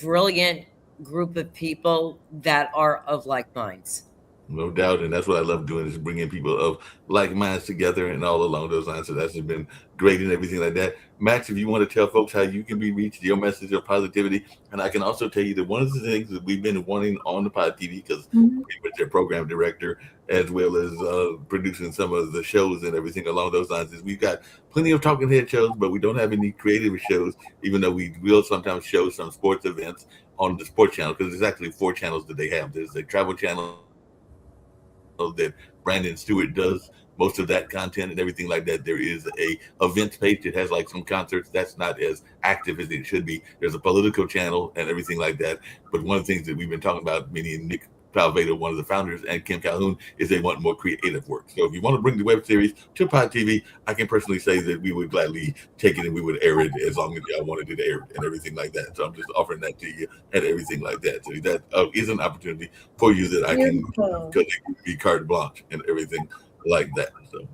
brilliant group of people that are of like minds. No doubt, and that's what I love doing is bringing people of like minds together and all along those lines. So that's been great and everything like that. Max, if you want to tell folks how you can be reached, your message of positivity, and I can also tell you that one of the things that we've been wanting on the Pod TV because with their program director as well as producing some of the shows and everything along those lines is we've got plenty of talking head shows, but we don't have any creative shows. Even though we will sometimes show some sports events on the sports channel because there's actually 4 channels that they have. There's a travel channel that Brandon Stewart does most of that content and everything like that. There is a events page that has like some concerts that's not as active as it should be. There's a political channel and everything like that. But one of the things that we've been talking about, me and Nick Palvado, one of the founders, and Kim Calhoun, is they want more creative work. So if you want to bring the web series to Pod TV, I can personally say that we would gladly take it and we would air it as long as y'all wanted it aired and everything like that. So I'm just offering that to you and everything like that. So that is an opportunity for you that I can be carte blanche and everything like that. So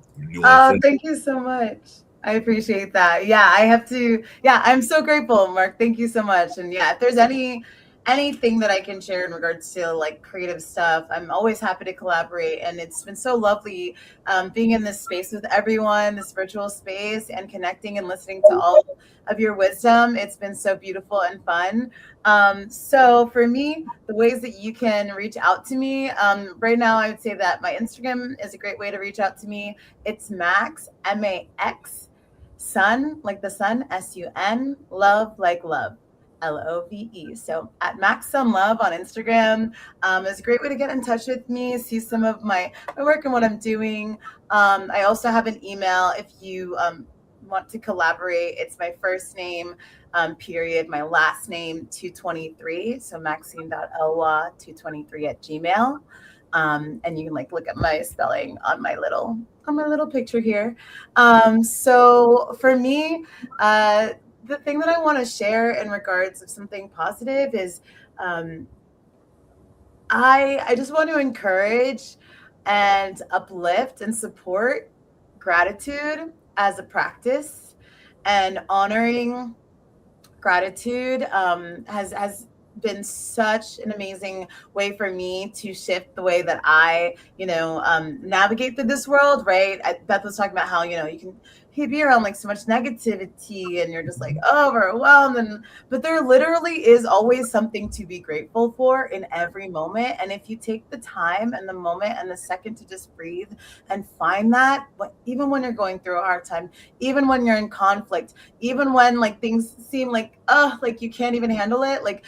thank you so much. I appreciate that. Yeah, I have to. Yeah, I'm so grateful, Mark. Thank you so much. And yeah, if there's anything that I can share in regards to like creative stuff, I'm always happy to collaborate. And it's been so lovely being in this space with everyone, this virtual space, and connecting and listening to all of your wisdom. It's been so beautiful and fun. So for me, the ways that you can reach out to me, right now, I would say that my Instagram is a great way to reach out to me. It's Max, M-A-X, Sun, like the sun, S-U-N, love, like love. Love. So at Max Sun Love on Instagram is a great way to get in touch with me, see some of my work and what I'm doing. I also have an email if you want to collaborate. It's my first name, period, my last name, 223. So maxine.elwa223@gmail. And you can like look at my spelling on my little picture here. So for me, the thing that I want to share in regards of something positive is I just want to encourage and uplift and support gratitude as a practice, and honoring gratitude has been such an amazing way for me to shift the way that I, navigate through this world, right? Beth was talking about how, you can be around like so much negativity and you're just like overwhelmed. But there literally is always something to be grateful for in every moment. And if you take the time and the moment and the second to just breathe and find that, even when you're going through a hard time, even when you're in conflict, even when like things seem like you can't even handle it, like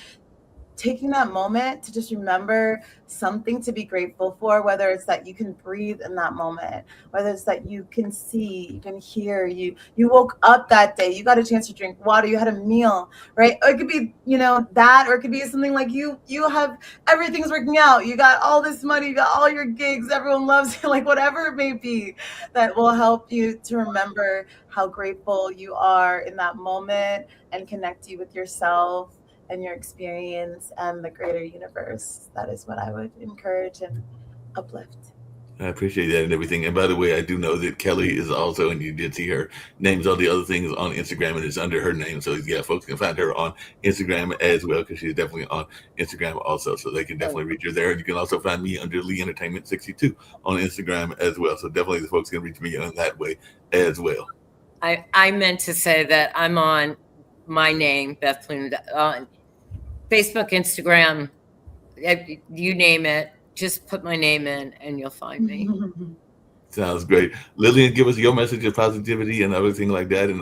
taking that moment to just remember something to be grateful for, whether it's that you can breathe in that moment, whether it's that you can see, you can hear, you woke up that day, you got a chance to drink water, you had a meal, right? Or it could be, that, or it could be something like you have, everything's working out, you got all this money, you got all your gigs, everyone loves you, like whatever it may be, that will help you to remember how grateful you are in that moment and connect you with yourself and your experience and the greater universe. That is what I would encourage and uplift. I appreciate that and everything. And by the way, I do know that Kelly is also, and you did see her names all the other things on Instagram, and it's under her name. So yeah, folks can find her on Instagram as well, because she's definitely on Instagram also. So they can definitely reach her there. And you can also find me under Lee Entertainment 62 on Instagram as well. So definitely the folks can reach me on that way as well. I meant to say that I'm on my name, Beth Plume, on Facebook, Instagram, you name it. Just put my name in and you'll find me. Sounds great. Lillian, give us your message of positivity and everything like that, and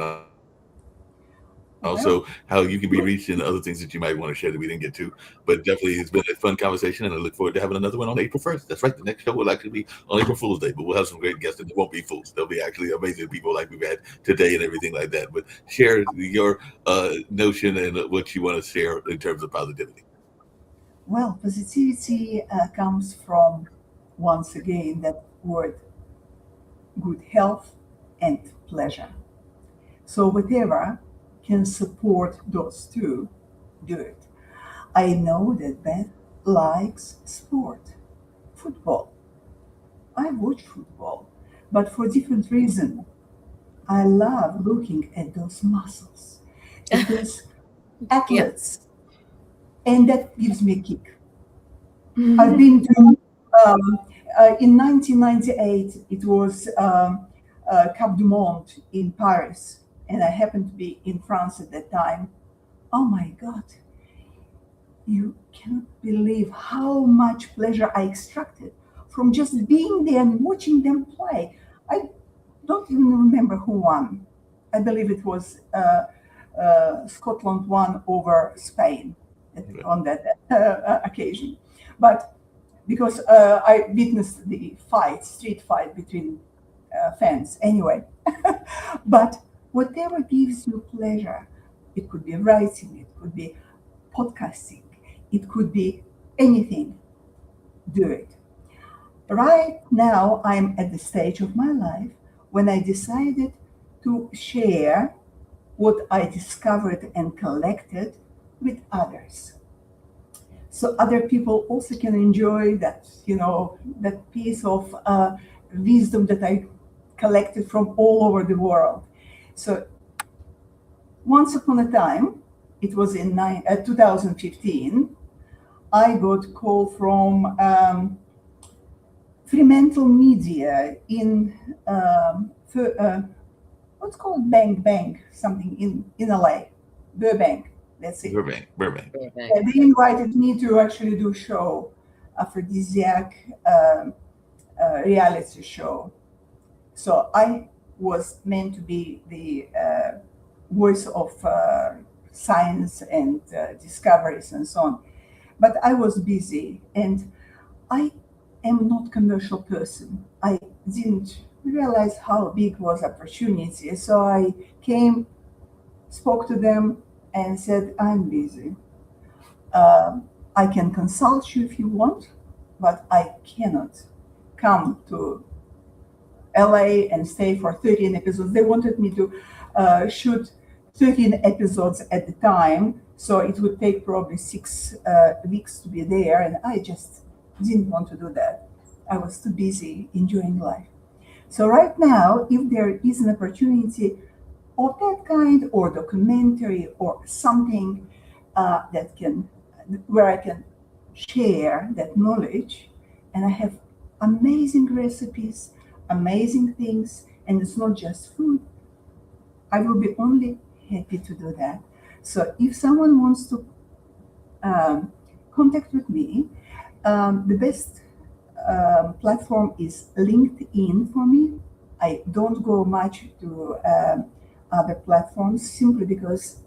also how you can be reached and other things that you might want to share that we didn't get to. But definitely it's been a fun conversation, and I look forward to having another one on April 1st. That's right. The next show will actually be on April Fool's Day, but we'll have some great guests, and they won't be fools. They'll be actually amazing people like we've had today and everything like that. But share your notion and what you want to share in terms of positivity. Well, positivity comes from, once again, that word, good health and pleasure. So whatever can support those two, do it. I know that Beth likes sport, football. I watch football, but for different reason. I love looking at those muscles, at those athletes, and that gives me a kick. I've been to, in 1998, it was Cap du Monde in Paris, and I happened to be in France at that time. Oh my God, you cannot believe how much pleasure I extracted from just being there and watching them play. I don't even remember who won. I believe it was Scotland won over Spain on that occasion. But because I witnessed the street fight between fans anyway. But whatever gives you pleasure, it could be writing, it could be podcasting, it could be anything, do it. Right now, I'm at the stage of my life when I decided to share what I discovered and collected with others. So other people also can enjoy that, that piece of wisdom that I collected from all over the world. So once upon a time, it was in 2015, I got a call from Fremantle Media in what's called Bang, something in LA, Burbank. That's it. Burbank. And they invited me to actually do a show, aphrodisiac reality show. So I was meant to be the voice of science and discoveries and so on. But I was busy, and I am not commercial person. I didn't realize how big was opportunity. So I came, spoke to them, and said, I'm busy. I can consult you if you want, but I cannot come to LA and stay for 13 episodes. They wanted me to shoot 13 episodes at the time, so it would take probably 6 weeks to be there, and I just didn't want to do that. I was too busy enjoying life. So right now, if there is an opportunity of that kind, or documentary, or something where I can share that knowledge, and I have amazing recipes, amazing things, and it's not just food, I will be only happy to do that. So if someone wants to contact with me, the best platform is LinkedIn for me. I don't go much to other platforms simply because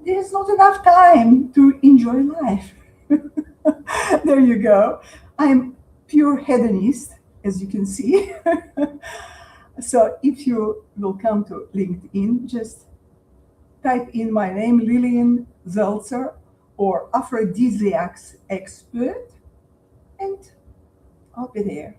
there is not enough time to enjoy life. There you go. I'm pure hedonist, as you can see. So if you will come to LinkedIn, just type in my name, Lillian Zeltzer, or aphrodisiacs expert, and I'll be there.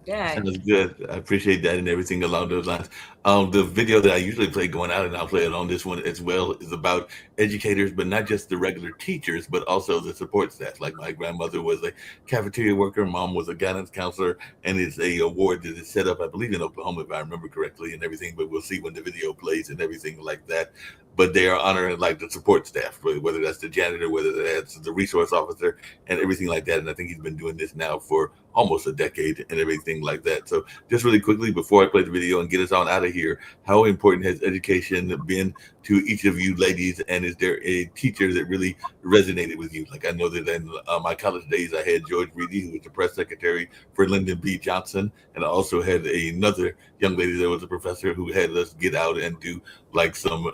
Yeah. Sounds good. I appreciate that and everything along those lines. The video that I usually play going out, and I'll play it on this one as well, is about educators, but not just the regular teachers, but also the support staff. Like my grandmother was a cafeteria worker, mom was a guidance counselor, and it's a award that is set up, I believe, in Oklahoma, if I remember correctly, and everything. But we'll see when the video plays and everything like that. But they are honoring like the support staff, whether that's the janitor, whether that's the resource officer, and everything like that. And I think he's been doing this now for almost a decade and everything like that. So just really quickly before I play the video and get us on out of here, how important has education been to each of you ladies? And is there a teacher that really resonated with you? Like I know that in my college days, I had George Reedy, who was the press secretary for Lyndon B. Johnson. And I also had another young lady that was a professor who had us get out and do like some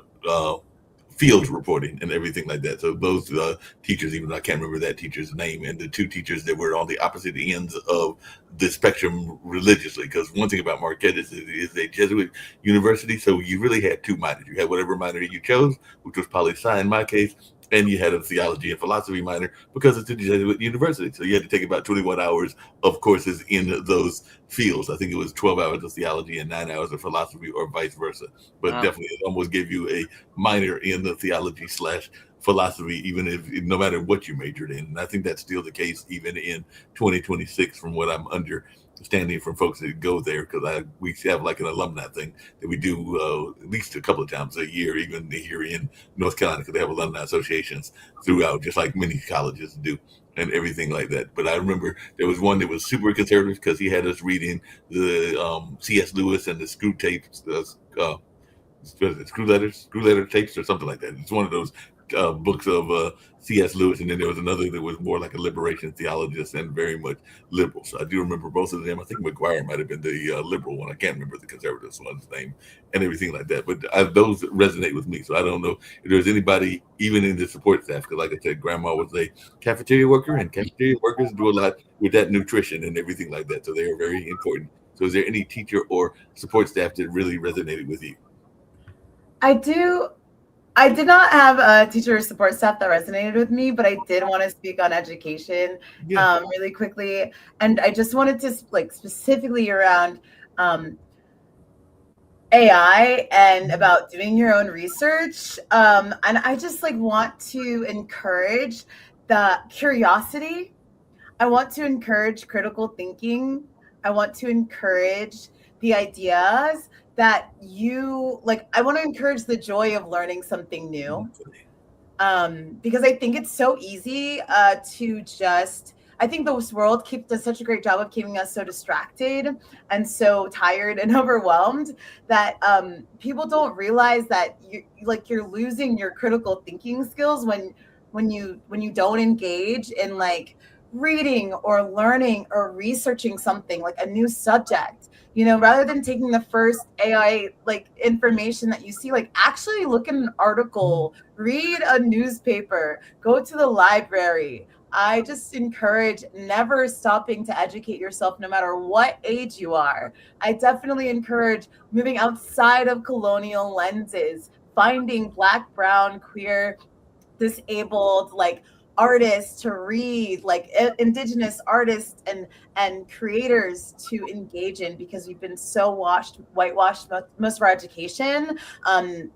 field reporting and everything like that. So those teachers, even though I can't remember that teacher's name, and the two teachers that were on the opposite ends of the spectrum religiously, because one thing about Marquette is it is a Jesuit university, so you really had two minors. You had whatever minor you chose, which was poli-sci in my case, and you had a theology and philosophy minor because it's a Jesuit university. So you had to take about 21 hours of courses in those fields. I think it was 12 hours of theology and 9 hours of philosophy, or vice versa. But definitely it almost gave you a minor in the theology / philosophy, even if no matter what you majored in. And I think that's still the case even in 2026 from what I'm understanding from folks that go there, because we have like an alumni thing that we do at least a couple of times a year, even here in North Carolina, because they have alumni associations throughout, just like many colleges do and everything like that. But I remember there was one that was super conservative because he had us reading the C.S. Lewis and the screw tapes, screw letter tapes or something like that. It's one of those books of C.S. Lewis, and then there was another that was more like a liberation theologist and very much liberal. So I do remember both of them. I think McGuire might have been the liberal one. I can't remember the conservative one's name and everything like that. But those resonate with me. So I don't know if there's anybody even in the support staff, because like I said, Grandma was a cafeteria worker, and cafeteria workers do a lot with that nutrition and everything like that. So they are very important. So is there any teacher or support staff that really resonated with you? I did not have a teacher or support staff that resonated with me, but I did want to speak on education really quickly. And I just wanted to specifically around AI and about doing your own research. And I just want to encourage the curiosity. I want to encourage critical thinking. I want to encourage the ideas that I want to encourage the joy of learning something new. Because I think it's so easy I think this world does such a great job of keeping us so distracted and so tired and overwhelmed that people don't realize that you're losing your critical thinking skills when you don't engage in reading or learning or researching something like a new subject. Rather than taking the first AI information that you see, actually look at an article, read a newspaper, go to the library. I just encourage never stopping to educate yourself, no matter what age you are. I definitely encourage moving outside of colonial lenses, finding Black, brown, queer, disabled, artists to read, indigenous artists and creators to engage in, because we've been so whitewashed most of our education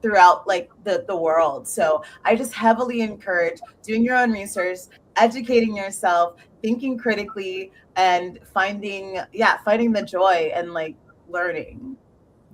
throughout the world. So I just heavily encourage doing your own research, educating yourself, thinking critically, and finding the joy and learning.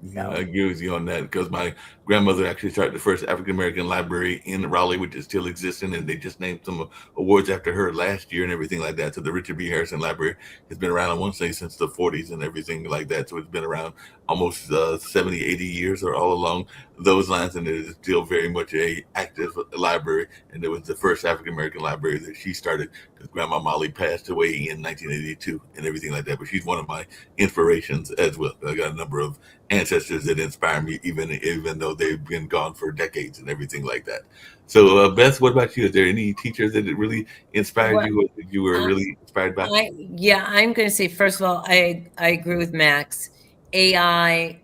Yeah, I agree with you on that, because my grandmother actually started the first African-American library in Raleigh, which is still existing, and they just named some awards after her last year and everything like that. So the Richard B. Harrison Library has been around, I want to say, since the 40s and everything like that. So it's been around almost 70, 80 years or all along those lines, and it is still very much a active library. And it was the first African-American library that she started, because Grandma Molly passed away in 1982 and everything like that. But she's one of my inspirations as well. I got a number of ancestors that inspire me, even though they've been gone for decades and everything like that. So Beth, what about you? Is there any teachers that really inspired you, or that you were really inspired by? I'm going to say, first of all, I agree with Max. AI,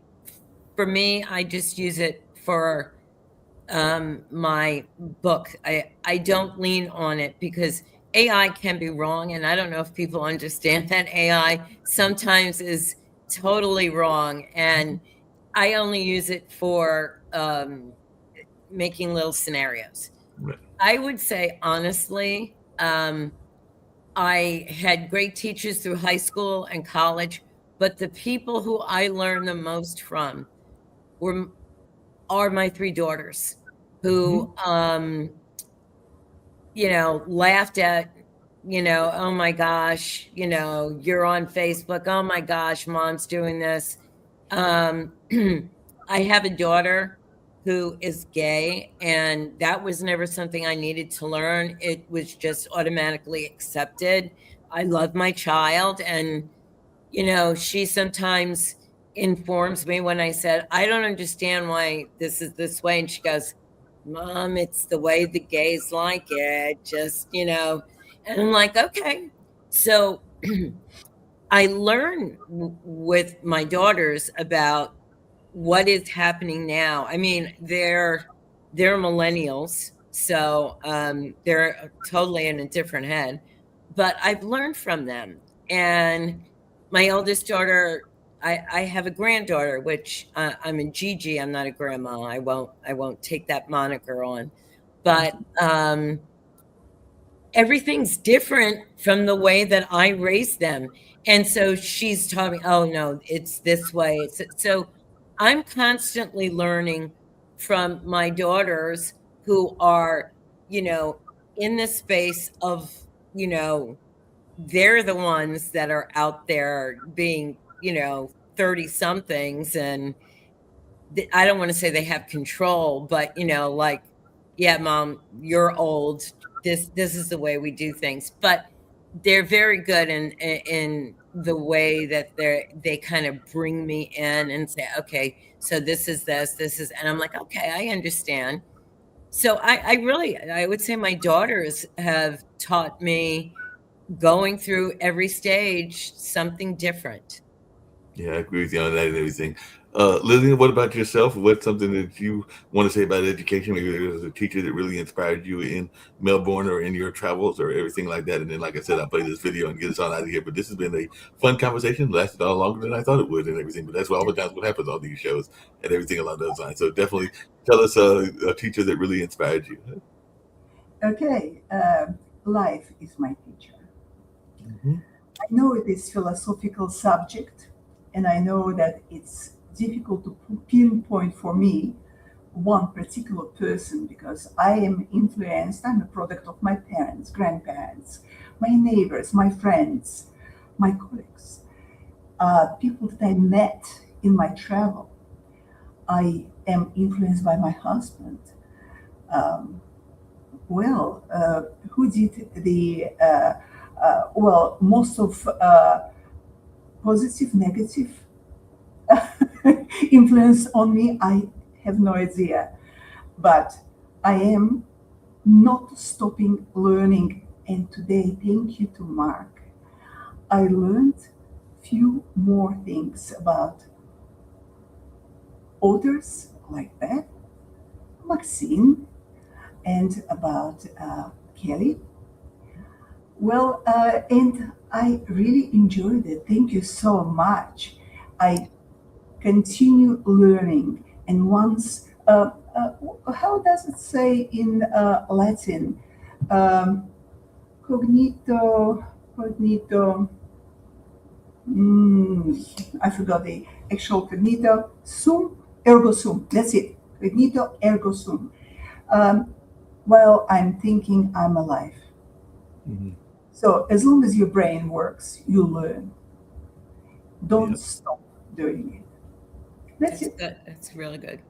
for me, I just use it for my book. I don't lean on it because AI can be wrong, and I don't know if people understand that AI sometimes is totally wrong, and I only use it for making little scenarios. Right. I would say, honestly, I had great teachers through high school and college, but the people who I learned the most from are my three daughters, who laughed at, oh my gosh, you're on Facebook. Oh my gosh, mom's doing this. I have a daughter who is gay, and that was never something I needed to learn. It was just automatically accepted. I love my child, and she sometimes informs me when I said, I don't understand why this is this way, and she goes, Mom, it's the way the gays like it, just, and I'm like, okay. So I learn with my daughters about what is happening now. I mean, they're millennials, so they're totally in a different head, but I've learned from them. And my oldest daughter, I have a granddaughter, which I'm a Gigi. I'm not a grandma. I won't take that moniker on, but everything's different from the way that I raised them. And so she's taught me, oh no, it's this way. So I'm constantly learning from my daughters who are, in the space of, they're the ones that are out there being, 30 somethings. And I don't want to say they have control, but, like, yeah, Mom, you're old. This is the way we do things. But they're very good in the way that they kind of bring me in and say, okay, so this is, and I'm like, okay, I understand. So I would say my daughters have taught me, going through every stage, something different. Yeah, I agree with you on that and everything. Lillian, what about yourself? What's something that you want to say about education? Maybe there was a teacher that really inspired you in Melbourne or in your travels or everything like that. And then, like I said, I'll play this video and get us on out of here. But this has been a fun conversation. Lasted all longer than I thought it would and everything. But that's all the times what happens on these shows and everything along those lines. So definitely tell us a teacher that really inspired you. Okay, life is my teacher. I know it is philosophical subject, and I know that it's difficult to pinpoint for me one particular person, because I am influenced. I'm a product of my parents, grandparents, my neighbors, my friends, my colleagues, people that I met in my travel. I am influenced by my husband. Who did the most of positive, negative influence on me, I have no idea. But I am not stopping learning. And today, thank you to Mark, I learned few more things about authors like that, Maxine, and about Kelly. And I really enjoyed it. Thank you so much. I continue learning. And once, how does it say in Latin? Cognito, I forgot the actual cognito, sum, ergo sum. That's it. Cognito, ergo sum. While I'm thinking, I'm alive. So as long as your brain works, you learn. Don't stop doing it. That's it. Good. That's really good.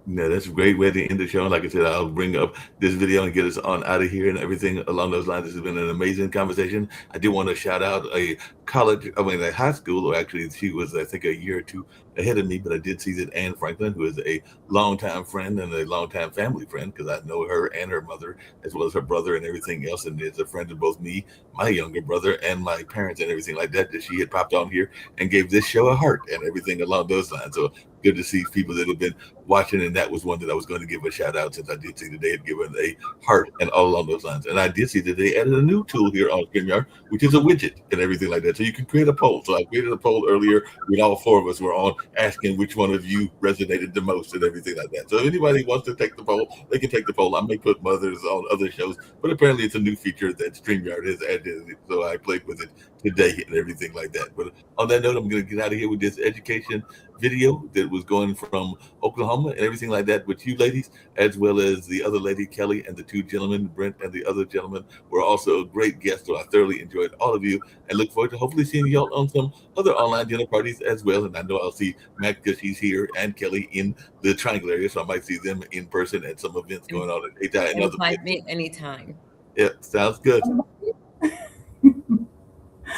No, that's a great way to end the show. Like I said, I'll bring up this video and get us on out of here and everything along those lines. This has been an amazing conversation. I do want to shout out a college, I mean, like high school, or actually she was, I think, a year or two ahead of me, but I did see that Anne Franklin, who is a longtime friend and a longtime family friend, because I know her and her mother, as well as her brother and everything else, and is a friend of both me, my younger brother, and my parents and everything like that, that she had popped on here and gave this show a heart and everything along those lines. So good to see people that have been watching, and that was one that I was going to give a shout out, since I did see that they had given a heart and all along those lines. And I did see that they added a new tool here on StreamYard, which is a widget and everything like that. So you can create a poll. So I created a poll earlier when all four of us were on, asking which one of you resonated the most and everything like that. So if anybody wants to take the poll, they can take the poll. I may put mothers on other shows, but apparently it's a new feature that StreamYard has added. So I played with it today and everything like that. But on that note, I'm going to get out of here with this education video that was going from Oklahoma and everything like that with you ladies, as well as the other lady, Kelly, and the two gentlemen, Brent and the other gentleman, were also great guests. So I thoroughly enjoyed all of you and look forward to hopefully seeing y'all on some other online dinner parties as well. And I know I'll see Mac, because he's here, and Kelly in the Triangle area, so I might see them in person at some events going on at ATI and other Invite me anytime. Yeah, sounds good.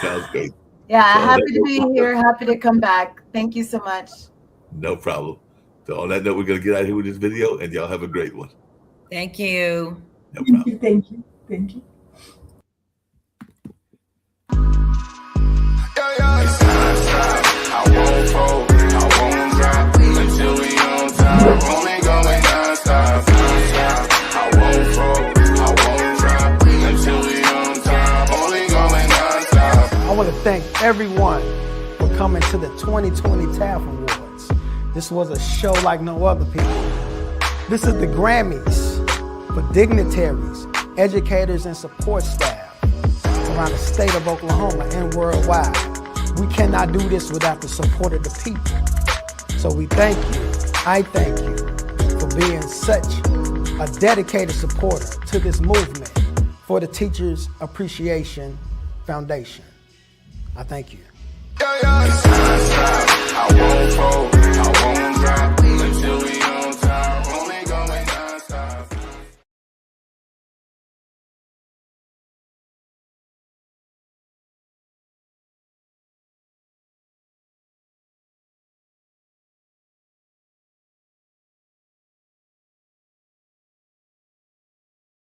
Sounds great. Yeah, So happy to be here. Happy to come back. Thank you so much. no problem. So on that note, we're going to get out of here with this video, and y'all have a great one. Thank you. No problem. Thank you. Thank you. I won't fold, I won't drop until we on time. Only going non-stop. I won't fold, I won't drop until we on time. Only going non-stop. I want to thank everyone for coming to the 2020 TAF Awards. This was a show like no other, people. This is the Grammys for dignitaries, educators, and support staff around the state of Oklahoma and worldwide. We cannot do this without the support of the people. So we thank you, I thank you, for being such a dedicated supporter to this movement for the Teachers Appreciation Foundation. I thank you. I won't fold, I won't drop